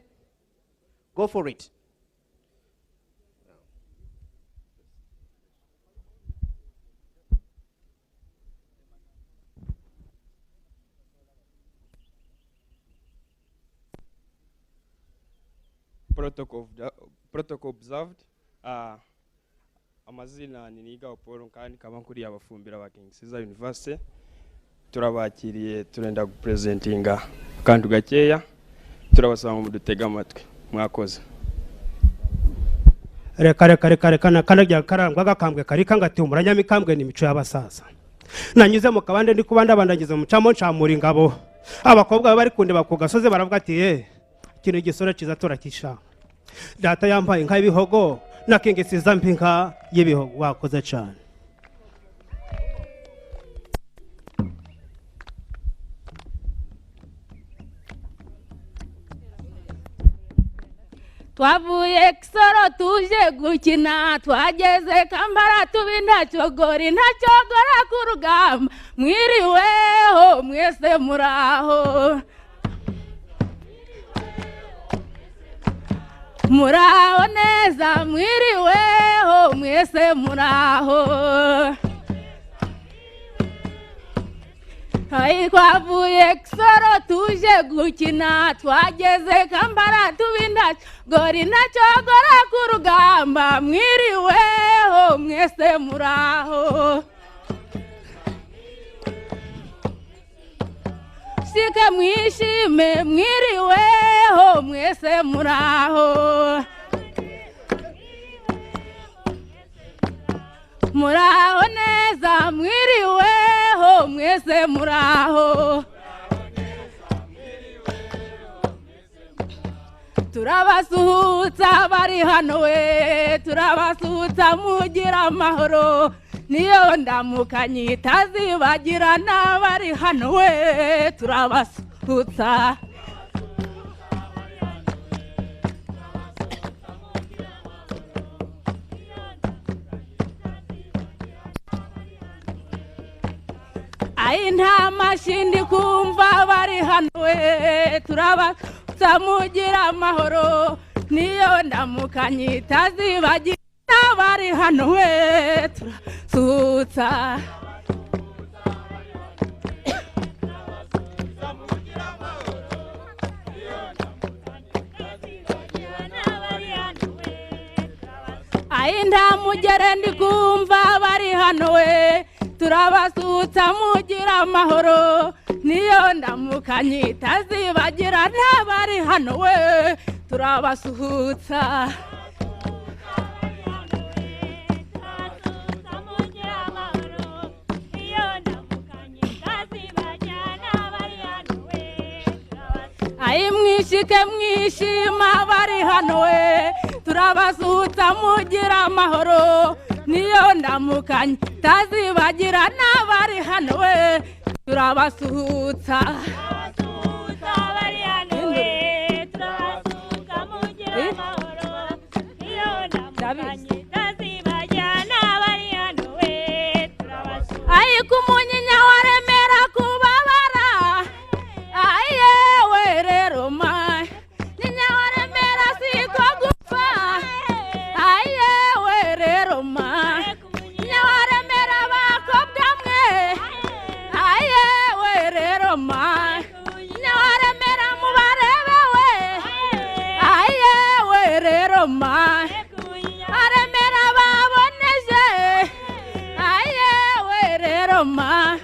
Go for it. Protocol observed. Amazina niniga Paul kandi kaba kuri abafumbira ba King Ceasor University. Turabakiriye turenda gupresentinga kantu gakeya. Turabasaba mu dutega amatwi. Mwakoze. Reka kanajya karangwa gakambwe karika ngati umuranya mikambwe ni mico y'abasaza. Nanyuze mu kabande ndi kubanda bandagize mu camo ncamura ingabo. Abakobwa bari kundeba ku gasoze baravuga ati kino gisore ciza turakisha. Data yampaye inka y'ibihogo na King Ceasor mpinka y'ibihogo. Wakoze cyane. Twavuye Ceasor tuje gukina, twageze Kampala tubinda cyogori ntacyogora ku rugamba. Mwiriweho mwese muraho, muraho neza, mwiriweho mwese muraho. Twavuye Ceasor tuje gukina, twageze Kampala tubinda gori ntacyogora ku rugamba. Mwiriweho mwese muraho, sike mwishime, mwiriweho mwese muraho, muraho neza, mwiriweho mwese muraho. Turabasuhutsa bari hano we, turabasuhutsa mugira amahoro, niyo ndamukanye itazibagirana bari hano we, turabasuhutsa. Ai nta mashindi kumva bari hano we, turabasuhutsa mugira amahoro, niyo ndamukanye itazibagirana bari hano we, turabasuhutsa. ayi nta mugere ndi kumva bari hano we turabasutsa mugira amahoro niyo ndamukanye itazibagira ntabari hano we turabasuhutsa ayi mwishike mwishima bari hano we turabasutsa mugira amahoro niyo ndamukanye tazibagira n'abari hano we turabasuhutsa bari hano we turabasuhutsa mugira amahoro niyo ndamukanye tazibagira n'abari hano we turabasuhutsa ayi kumunyinya waremera kubabara aye we rero mai nyinya waremera siko gupfa aye we rero mai nyinya waremera bakobwa mwe aye we rero mai nyinya waremera mubarebe we aye we rero mai aremera baboneje aye we rero mai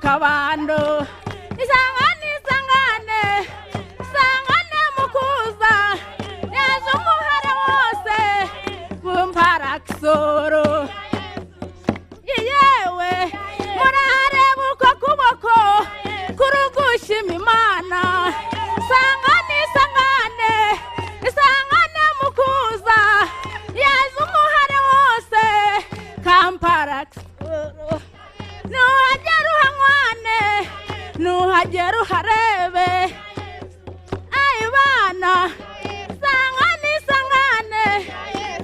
Kabando isangane mukuza yaje umuhare wose bumpara Ceasor yewe murareba uko kuboko kurugushima Imana isangane mukuza yaje umuhare wose kampara Ceasor nuhagera uharebe ayibana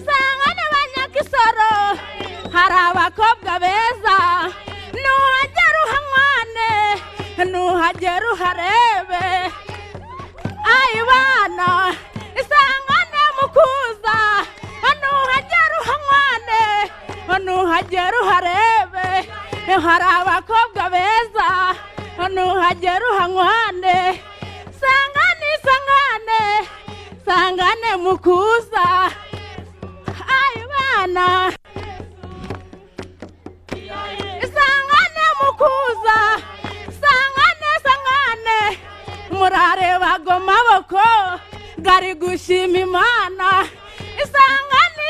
sangane banyakisoro hari abakobwa beza nuhagera uharebe ayibana sangane mukuza nuhagera nuhagera uharebe hari abakobwa beza nuhagera uhanywane sangane mukuza ayi bana sangane mukuza sangane murare bagoma boko gari gushima Imana sangane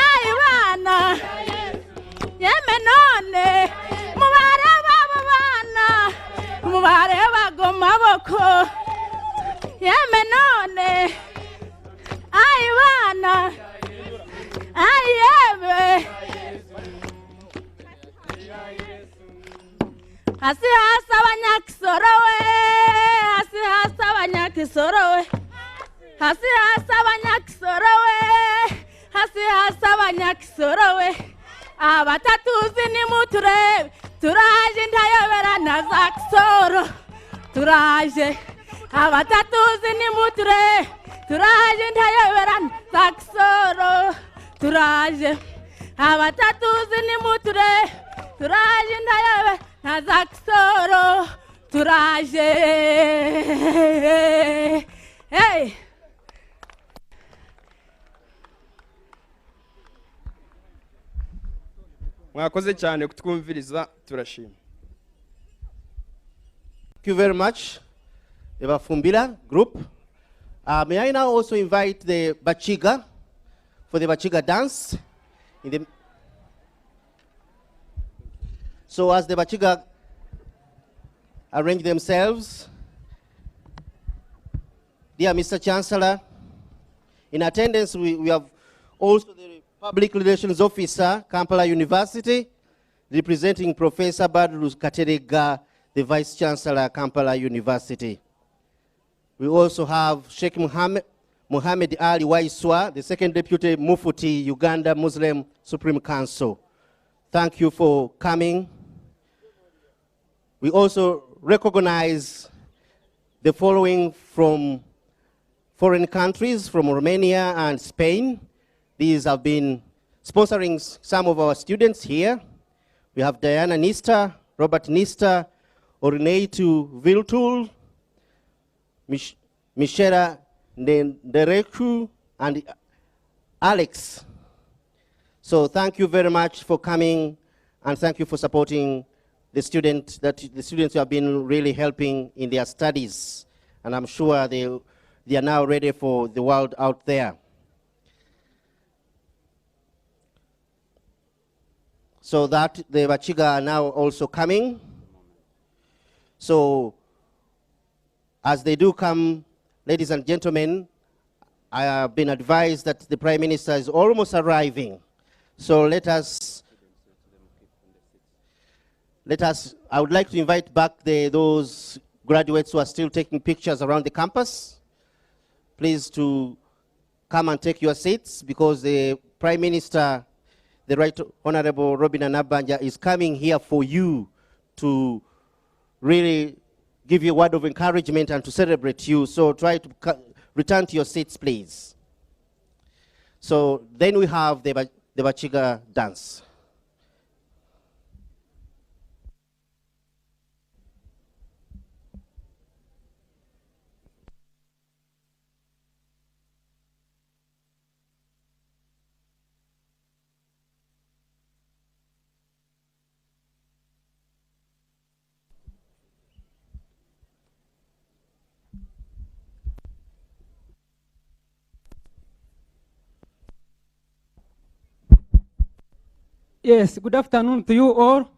ayi bana yeme none mubare baba bana mubare bagoma boko yeme none ayi bana ayebe hasi abanyakisoro we hasi abanyakisoro we hasi abanyakisoro we hasi abanyakisoro we abatatuzi nimuturebe turaje ntayoberana za Kisoro turaje abatatuzi nimuturebe turaje ntayoberana za Kisoro turaje abatatuzi nimuturebe turaje ntayoberana za Kisoro turaje hey mwakoze cyane kutwumviriza turashima. Thank you very much, the Bafumbira group. May I now also invite the Bachiga for the Bachiga dance. So as the Bachiga arrange themselves, dear Mr. Chancellor, in attendance we have also the Public Relations Officer, Kampala University, representing Professor Badru Katerega, the Vice Chancellor, Kampala University. We also have Sheikh Mohammed Ali Waiswa, the Second Deputy Mufti, Uganda Muslim Supreme Council. Thank you for coming. We also recognize the following from foreign countries, from Romania and Spain. These have been sponsoring some of our students here. We have Diana Nista, Robert Nista, Orneitu Viltul, Mishera Ndereku, and Alex. So thank you very much for coming, and thank you for supporting the students who have been really helping in their studies. And I'm sure they are now ready for the world out there. So that the Bachiga are now also coming. So as they do come, ladies and gentlemen, I have been advised that the Prime Minister is almost arriving. So I would like to invite back those graduates who are still taking pictures around the campus, please to come and take your seats, because the Prime Minister, the Right Honorable Robin Anabanja, is coming here for you to really give you a word of encouragement and to celebrate you. So try to return to your seats, please. So then we have the Bachiga dance. Yes, good afternoon to you all.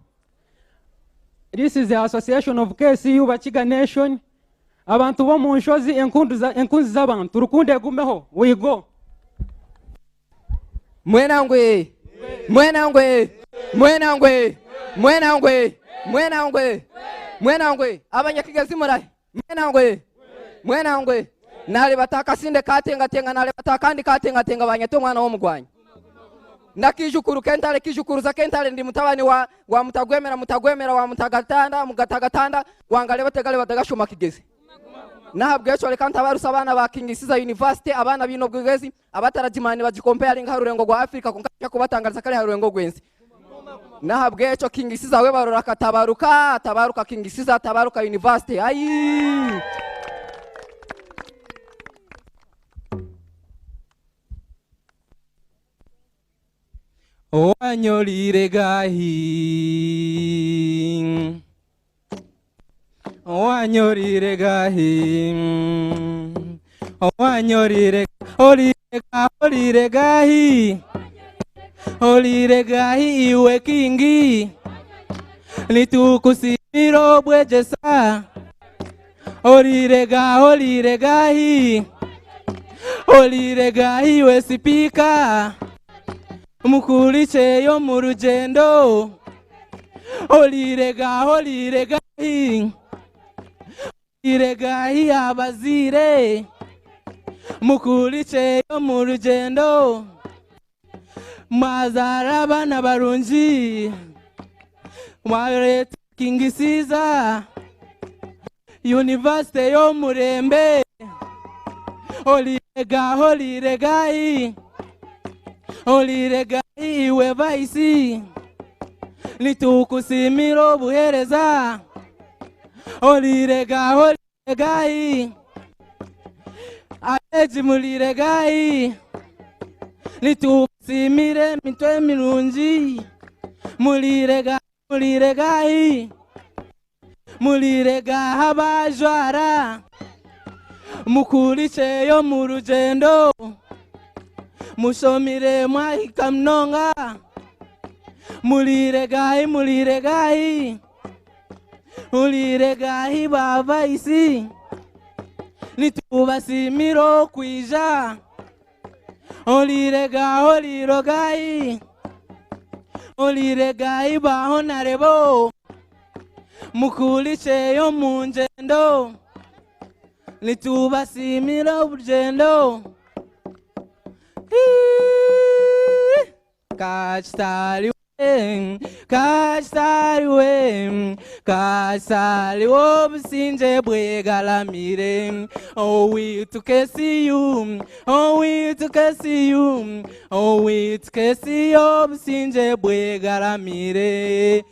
This is the Association of KCU Bachiga Nation. Abantu bo mu nshozi enkunzi z'abantu rukunde gumeho we go. Mwenangwe abanyakigazi murahi mwenangwe nale bataka sinde katenga nale batakandi katenga banyato mwana wo mugwanya nakijukuru kentale kijukuruza kentale ndi mutabani wa mutagwemera wa mutagatanda mugatanda wangale bategale batagashuma kigezi nahabwe cyo reka ntabarusa abana ba King Ceasor University abana bino bwegezi abatarajimani bagikompare nka rurengo rwa Afrika kunka kubatangariza kare harurengo gwenzi nahabwe cyo King Ceasor we barora tabaruka King Ceasor tabaruka University ayi Owanyorire gahi Owanyorire gahi Owanyorire Olire gahi Olire gahi iwe kingi Litukusimiro bwejesa Olire gahi Olire gahi we sipika Mukuliche yo mu rugendo Olire gahi abazire Mukuliche yo mu rugendo Mazara bana barunji Marete King Ceasor University yo murembe Olire gahi Olire gahi iwe vaisi Litukusimiro buhereza Olire gahi Aeji mulire gahi Litukusimire mitwe mirunji Mulire gahi Mulire gahabajwara Mukuliche yo mu rugendo Musomire mwahika mnonga Mulire gahi Mulire gahi bavaisi Nitubasimiro kwija Olire gahi Olire gahi bahonarebo Mukuliche yo mu ngendo Nitubasimiro urugendo Kastari obusinje bwegalamire Oh we to see you obusinje bwegalamire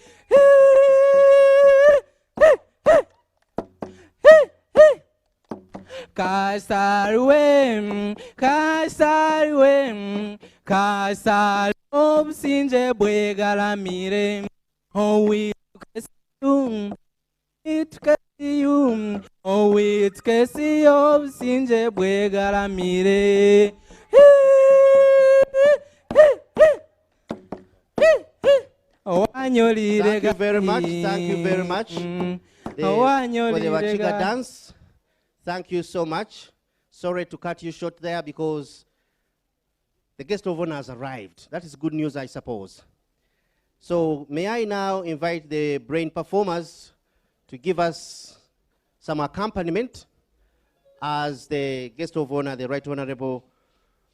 Kastari obusinje bwegalamire Oh we to see you obusinje bwegalamire Thank you very much. For the Wachiga dance. Thank you so much. Sorry to cut you short there because the guest of honor has arrived. That is good news, I suppose. So may I now invite the brain performers to give us some accompaniment as the guest of honor, the Right Honorable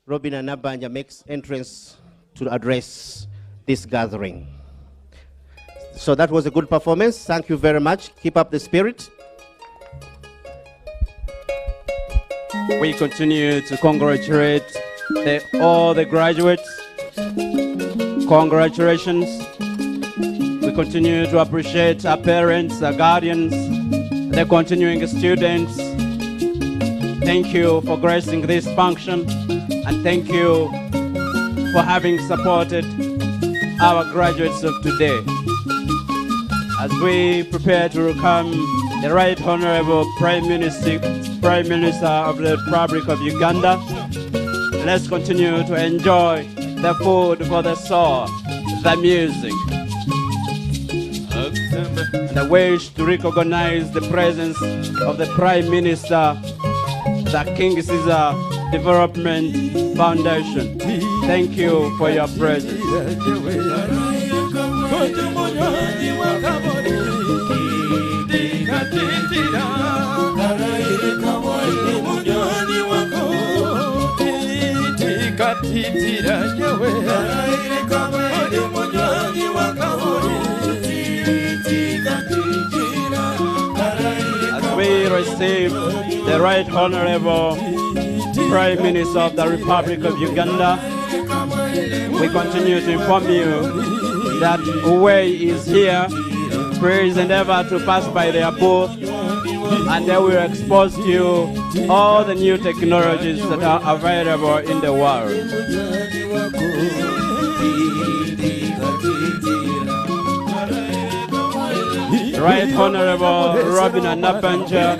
Robin Anabanja, makes entrance to address this gathering. So that was a good performance. Thank you very much. Keep up the spirit. We continue to congratulate all the graduates. Congratulations. We continue to appreciate our parents, our guardians, the continuing students. Thank you for gracing this function, and thank you for having supported our graduates of today. As we prepare to welcome the Right Honorable Prime Minister of the Republic of Uganda, let's continue to enjoy the food for the soul, the music. And I wish to recognize the presence of the Prime Minister, the King Ceasor Development Foundation. Thank you for your presence. As we we receive the Right Honorable Prime Minister of the Republic of Uganda, we continue to inform you that Uwe is here. Please endeavor to pass by their booth, and they will expose to you all the new technologies that are available in the world. Right Honorable Robin Anabanja,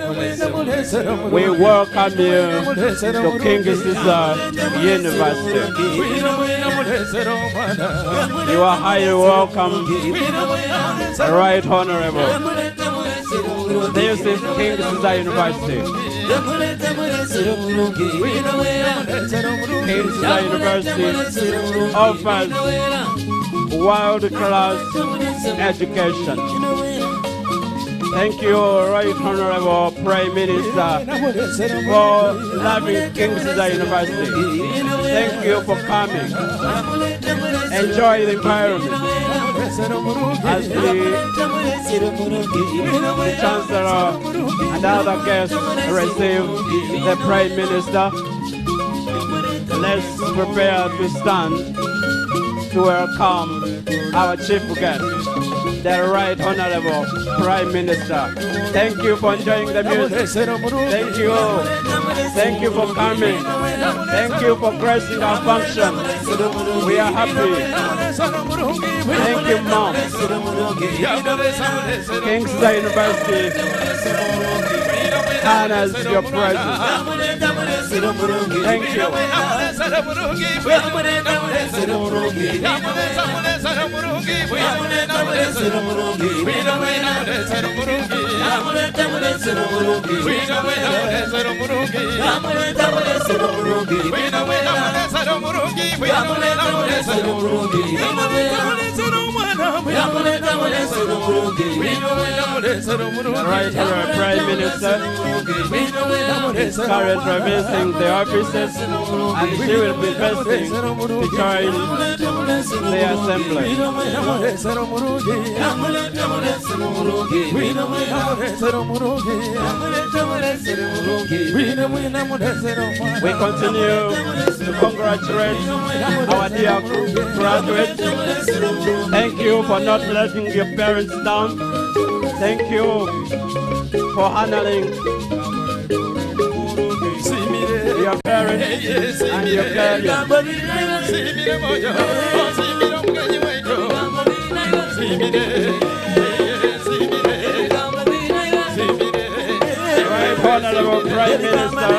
we welcome you to King Ceasor University. You are highly welcome, Right Honorable. This is King Ceasor University. King Ceasor University offers world-class education. Thank you, Right Honorable Prime Minister, for loving King Ceasor University. Thank you for coming. Enjoy the environment as the Chancellor and other guests receive the Prime Minister. Let's prepare to stand to welcome our chief guest, the Right Honorable Prime Minister. Thank you for enjoying the music. Thank you. Thank you for coming. Thank you for gracing our function. We are happy. Thank you, Mom. King Ceasor University honors your presence. Thank you. Right here, Prime Minister is currently visiting the offices, and she will be visiting to join the assembly. We continue to congratulate our dear graduates. Thank you for not letting your parents down. Thank you for handling your parents and your career. Right Honorable Prime Minister,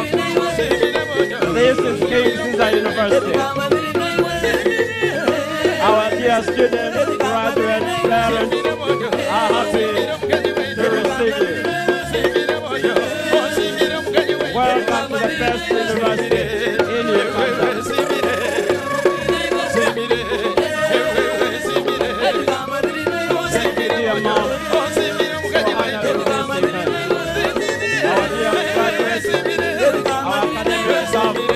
this is King Ceasor University. Our dear students, graduates, parents are happy to receive you. Welcome to the best university in Uganda. Dear Mom, our dear graduates, our academic staff, management are happy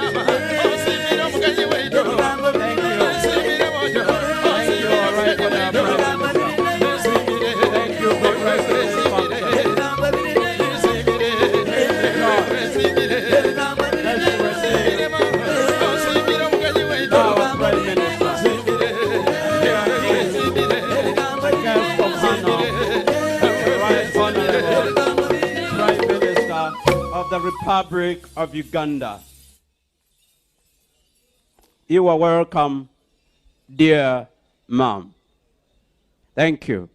to receive you. The Republic of Uganda. You are welcome, dear Mom. Thank you.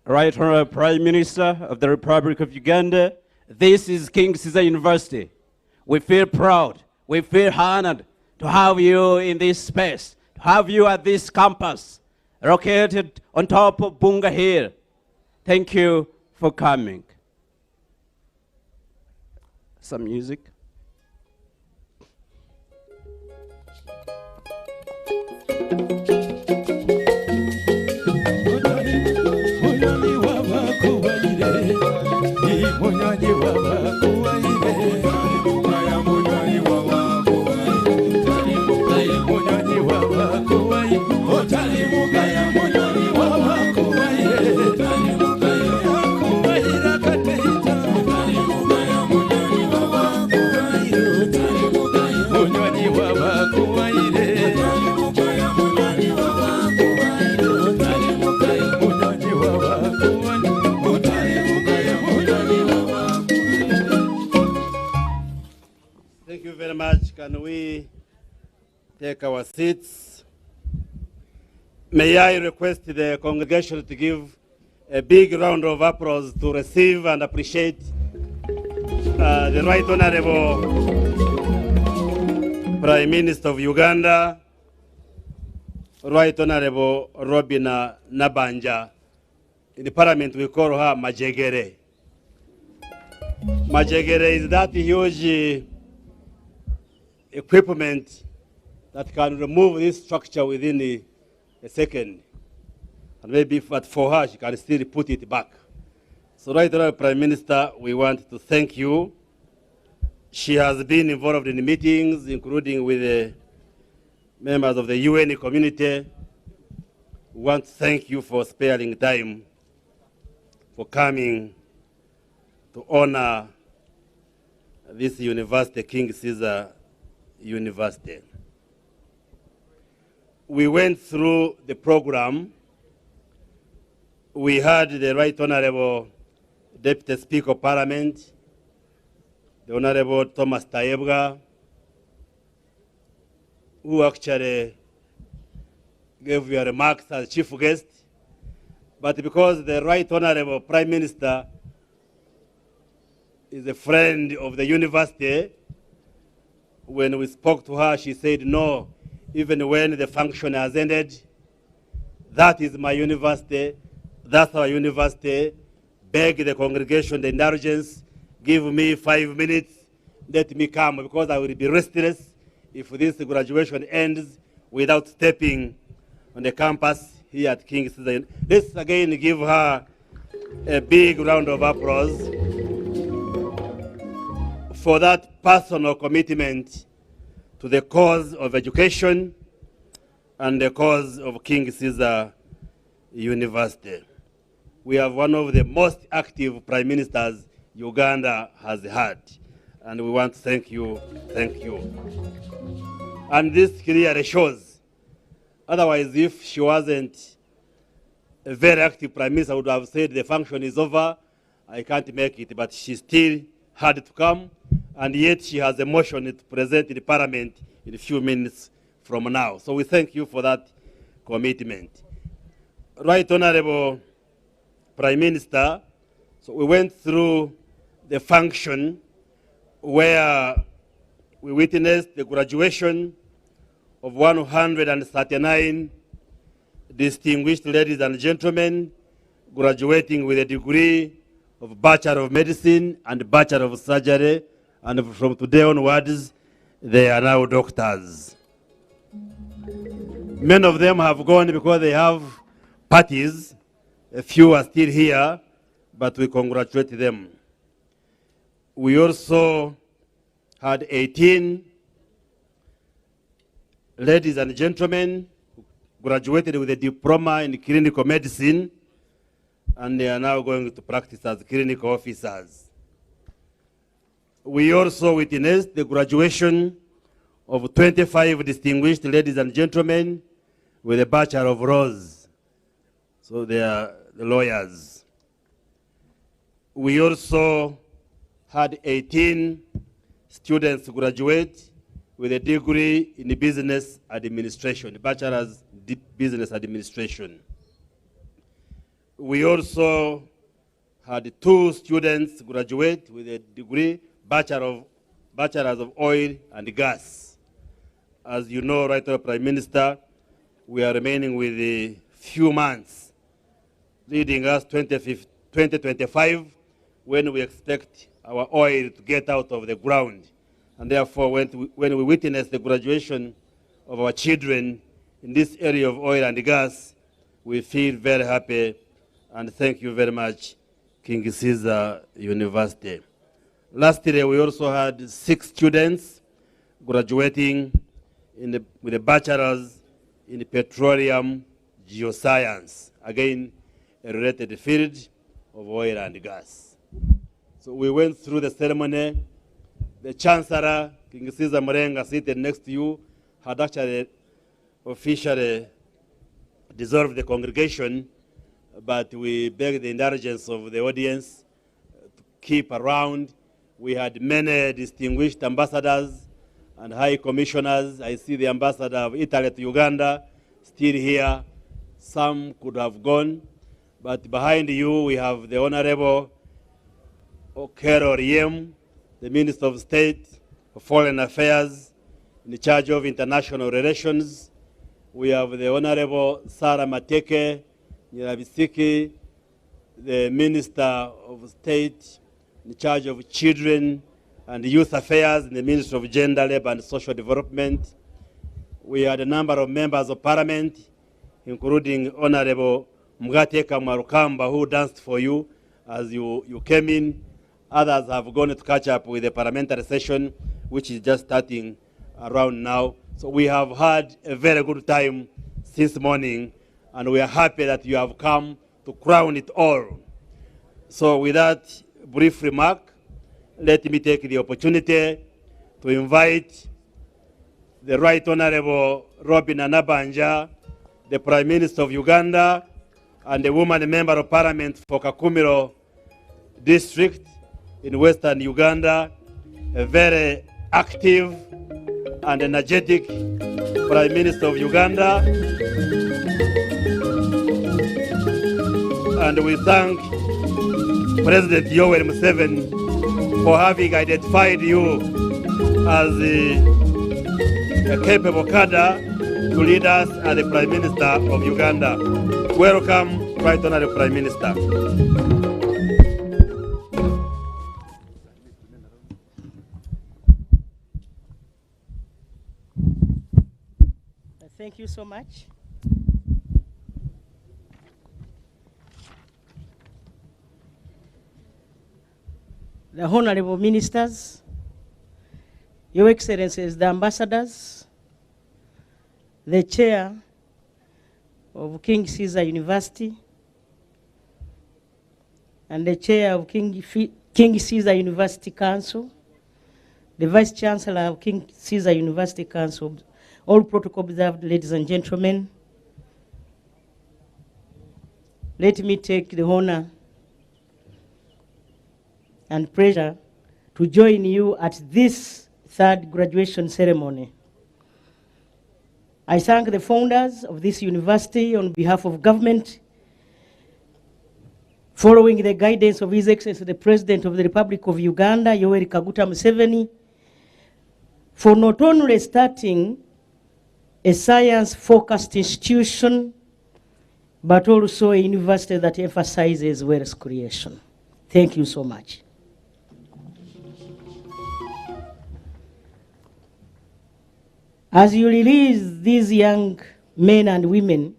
Right Honorable Prime Minister of the Republic of Uganda, this is King Ceasor University. We feel proud, we feel honored to have you in this space, to have you at this campus, located on top of Bunga Hill. Thank you for coming. Some music. you very much. Can we take our seats? May I request the congregation to give a big round of applause to receive and appreciate the Right Honorable Prime Minister of Uganda, Right Honorable Robina Nabanja. In the Parliament we call her Majegere. Majegere is that huge equipment that can remove this structure within a second. And maybe but for her, she can still put it back. So Right Honorable Prime Minister, we want to thank you. She has been involved in meetings, including with the members of the UN community. We want to thank you for sparing time, for coming to honor this university, King Ceasor University. We went through the program. We had the Right Honorable Deputy Speaker of Parliament, the Honorable Thomas Tayebwa, who actually gave your remarks as chief guest. But because the Right Honorable Prime Minister is a friend of the university, when we spoke to her, she said, no, even when the function has ended, that is my university, that's our university. Beg the congregation the indulgence, give me 5 minutes, let me come, because I will be restless if this graduation ends without stepping on the campus here at King Ceasor. Let's again give her a big round of applause for that personal commitment to the cause of education and the cause of King Ceasor University. We have one of the most active prime ministers Uganda has had, and we want to thank you, thank you. And this clearly shows, otherwise if she wasn't a very active prime minister, I would have said the function is over, I can't make it, but she still had to come, and yet she has a motion to present in the parliament in a few minutes from now. So we thank you for that commitment. Right Honorable Prime Minister, so we went through the function where we witnessed the graduation of 139 distinguished ladies and gentlemen graduating with a degree of Bachelor of Medicine and Bachelor of Surgery, and from today onwards, they are now doctors. Many of them have gone because they have parties. A few are still here, but we congratulate them. We also had 18 ladies and gentlemen who graduated with a diploma in clinical medicine, and they are now going to practice as clinical officers. We also witnessed the graduation of 25 distinguished ladies and gentlemen with a Bachelor of Laws. So they are the lawyers. We also had 18 students graduate with a degree in business administration, Bachelor's Business Administration. We also had 2 students graduate with a degree, Bachelor's of Oil and Gas. As you know, Right Honorable Prime Minister, we are remaining with a few months leading us 2025, when we expect our oil to get out of the ground. And therefore, when we witness the graduation of our children in this area of oil and gas, we feel very happy, and thank you very much, King Ceasor University. Last year, we also had 6 students graduating with a bachelor's in petroleum geoscience, again, a related field of oil and gas. So we went through the ceremony. The Chancellor, King Ceasor Murenga, seated next to you, had actually officially dissolved the congregation, but we begged the indulgence of the audience to keep around. We had many distinguished ambassadors and high commissioners. I see the ambassador of Italy to Uganda still here. Some could have gone, but behind you we have the Honorable Okero Riem, the Minister of State for Foreign Affairs in charge of international relations. We have the Honorable Sarah Mateke Nyirabisiki, the Minister of State in charge of Children and Youth Affairs in the Ministry of Gender, Labor and Social Development. We had a number of members of Parliament, including Honorable Mgateka Marukamba, who danced for you as you came in. Others have gone to catch up with the parliamentary session, which is just starting around now. So we have had a very good time since morning, and we are happy that you have come to crown it all. So with that brief remark, let me take the opportunity to invite the Right Honorable Robin Anabanja, the Prime Minister of Uganda, and the woman Member of Parliament for Kakumiro District in Western Uganda, a very active and energetic Prime Minister of Uganda. And we thank President Yoweri Museveni for having identified you as a capable cadre to lead us as the Prime Minister of Uganda. Welcome, Right Honorable Prime Minister. Thank you so much. The Honorable Ministers, Your Excellencies, the Ambassadors, the Chair of King Caesar University, and the Chair of King Caesar University Council, the Vice Chancellor of King Caesar University Council, all protocol observed, ladies and gentlemen. Let me take the honor and pleasure to join you at this third graduation ceremony. I thank the founders of this university on behalf of government, following the guidance of His Excellency the President of the Republic of Uganda, Yoweri Kaguta Museveni, for not only starting a science-focused institution, but also a university that emphasizes wealth creation. Thank you so much. As you release these young men and women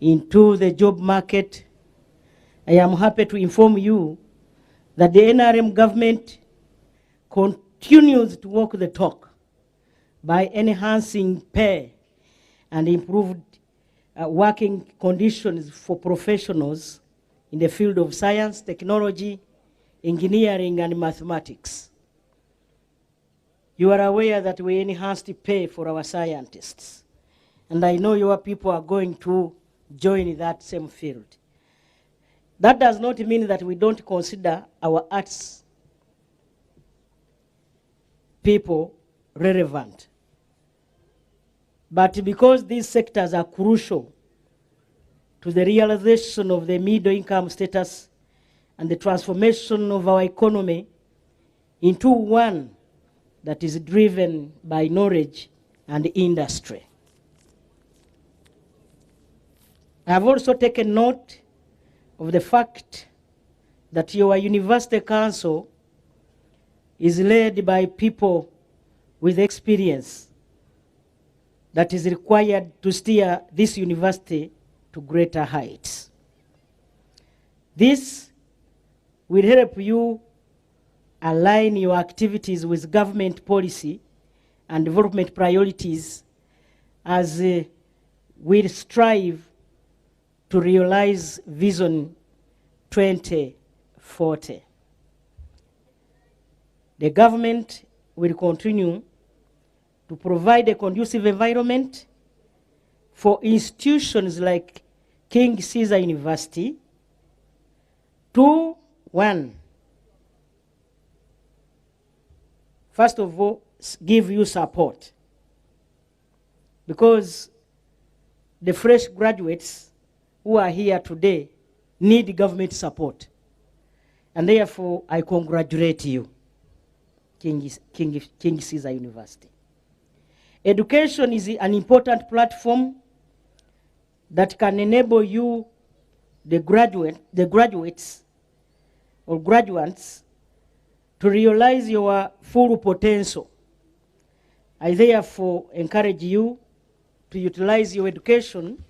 into the job market, I am happy to inform you that the NRM government continues to walk the talk by enhancing pay and improved working conditions for professionals in the field of science, technology, engineering, and mathematics. You are aware that we enhanced pay for our scientists, and I know your people are going to join that same field. That does not mean that we don't consider our arts people relevant. But because these sectors are crucial to the realization of the middle income status and the transformation of our economy into one that is driven by knowledge and industry. I have also taken note of the fact that your university council is led by people with experience that is required to steer this university to greater heights. This will help you align your activities with government policy and development priorities as we strive to realize Vision 2040. The government will continue to provide a conducive environment for institutions like King Caesar University to, one, first of all, give you support, because the fresh graduates who are here today need government support. And therefore, I congratulate you, King Ceasor University. Education is an important platform that can enable you, the graduates or graduates, to realize your full potential. I therefore encourage you to utilize your education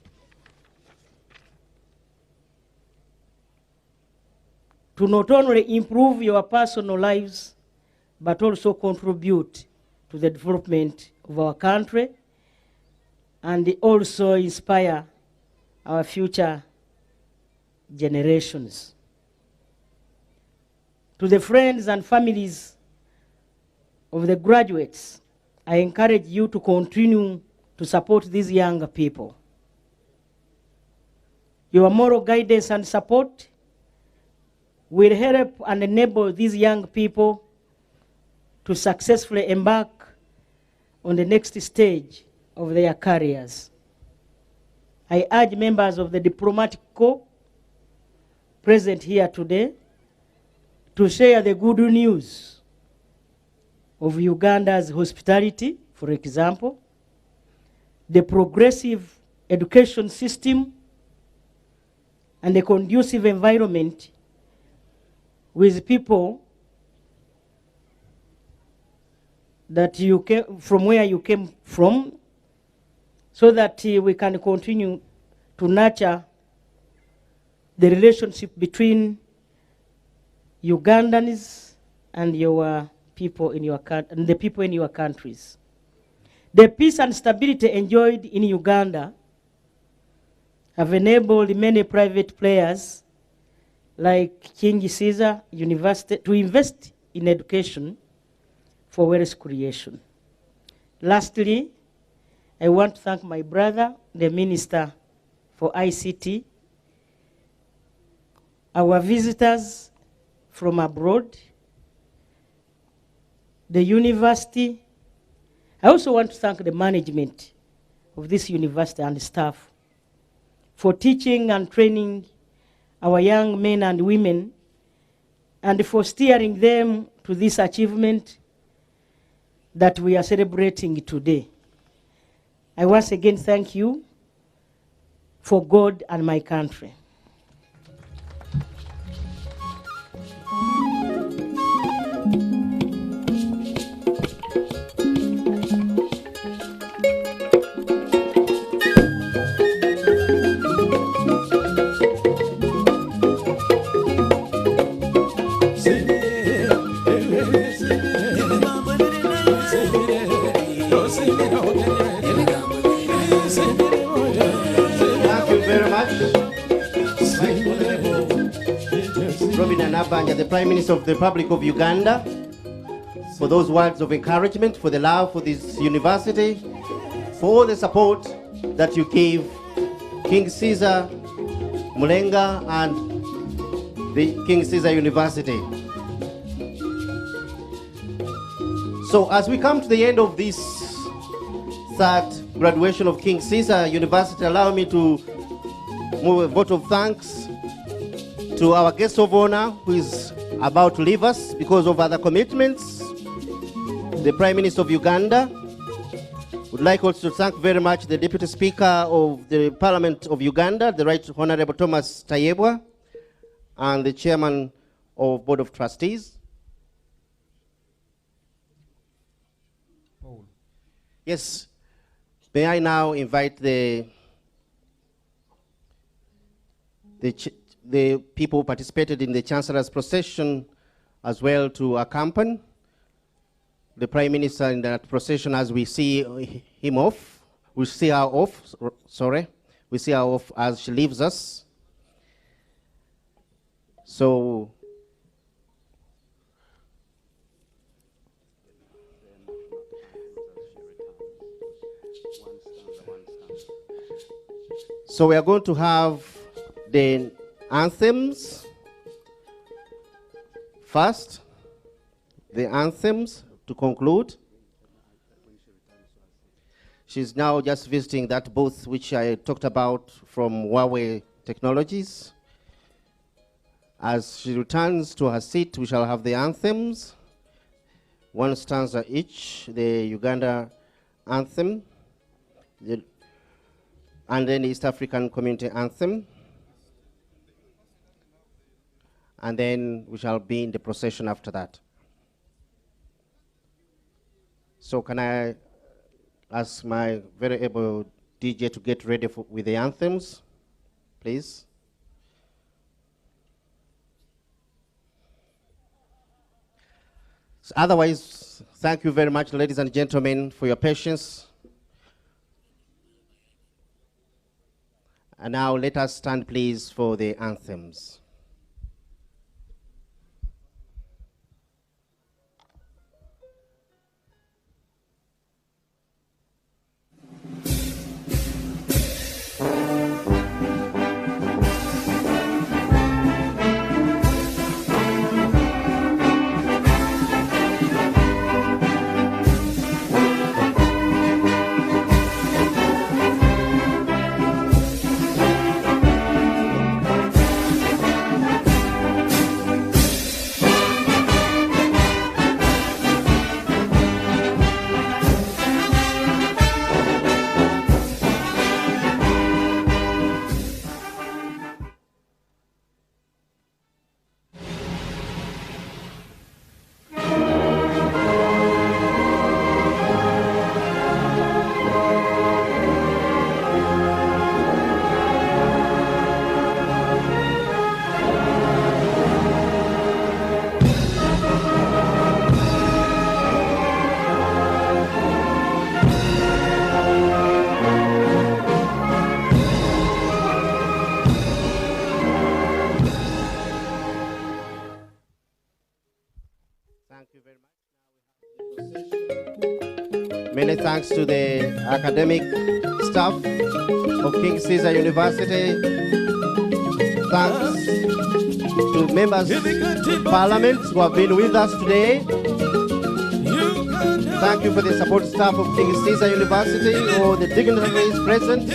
to not only improve your personal lives, but also contribute to the development of our country and also inspire our future generations. To the friends and families of the graduates, I encourage you to continue to support these young people. Your moral guidance and support will help and enable these young people to successfully embark on the next stage of their careers. I urge members of the diplomatic corps present here today to share the good news of Uganda's hospitality, for example, the progressive education system, and the conducive environment with people that you came from, where you came from, so that we can continue to nurture the relationship between Ugandans and your people in your and the people in your countries. The peace and stability enjoyed in Uganda have enabled many private players like King Ceasor University to invest in education for wealth creation. Lastly, I want to thank my brother, the Minister for ICT, our visitors from abroad, the university. I also want to thank the management of this university and staff for teaching and training our young men and women and for steering them to this achievement that we are celebrating today. I once again thank you for God and my country. The Prime Minister of the Republic of Uganda, for those words of encouragement, for the love for this university, for all the support that you gave King Ceasor Mulenga and the King Ceasor University. So as we come to the end of this third graduation of King Ceasor University, allow me to move a vote of thanks to our guest of honor who is about to leave us because of other commitments, the Prime Minister of Uganda. Would like also to thank very much the Deputy Speaker of the Parliament of Uganda, the Right Honorable Thomas Tayebwa, and the Chairman of Board of Trustees. Yes, may I now invite the people who participated in the Chancellor's procession as well to accompany the Prime Minister in that procession as we see him off. We see her off, sorry. We see her off as she leaves us. So, we are going to have the anthems first, the anthems to conclude. She's now just visiting that booth which I talked about from Huawei Technologies. As she returns to her seat, we shall have the anthems. One stanza each, the Uganda anthem, and then East African Community anthem. And then we shall be in the procession after that. So can I ask my very able DJ to get ready with the anthems, please? So otherwise, thank you very much, ladies and gentlemen, for your patience. And now let us stand, please, for the anthems. Many thanks to the academic staff of King Caesar University. Thanks to members of Parliament who have been with us today. Thank you for the support staff of King Caesar University, or the dignitaries present.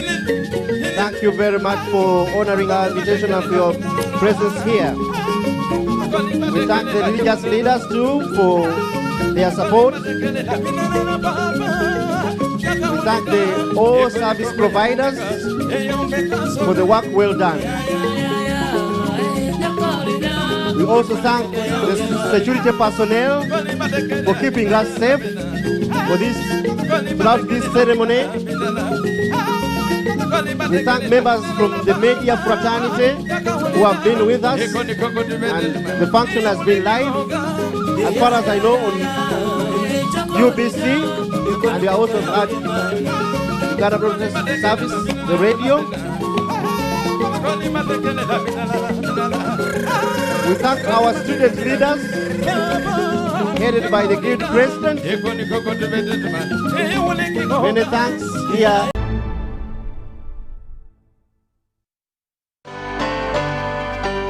Thank you very much for honoring our invitation and for your presence here. We thank the religious leaders too for their support. We thank all service providers for the work well done. We also thank the security personnel for keeping us safe throughout this ceremony. We thank members from the media fraternity who have been with us, and the function has been live, as far as I know, on UBC, and we are also at Uganda Broadcasting Service, the radio. We thank our student leaders, headed by the guild president. Many thanks here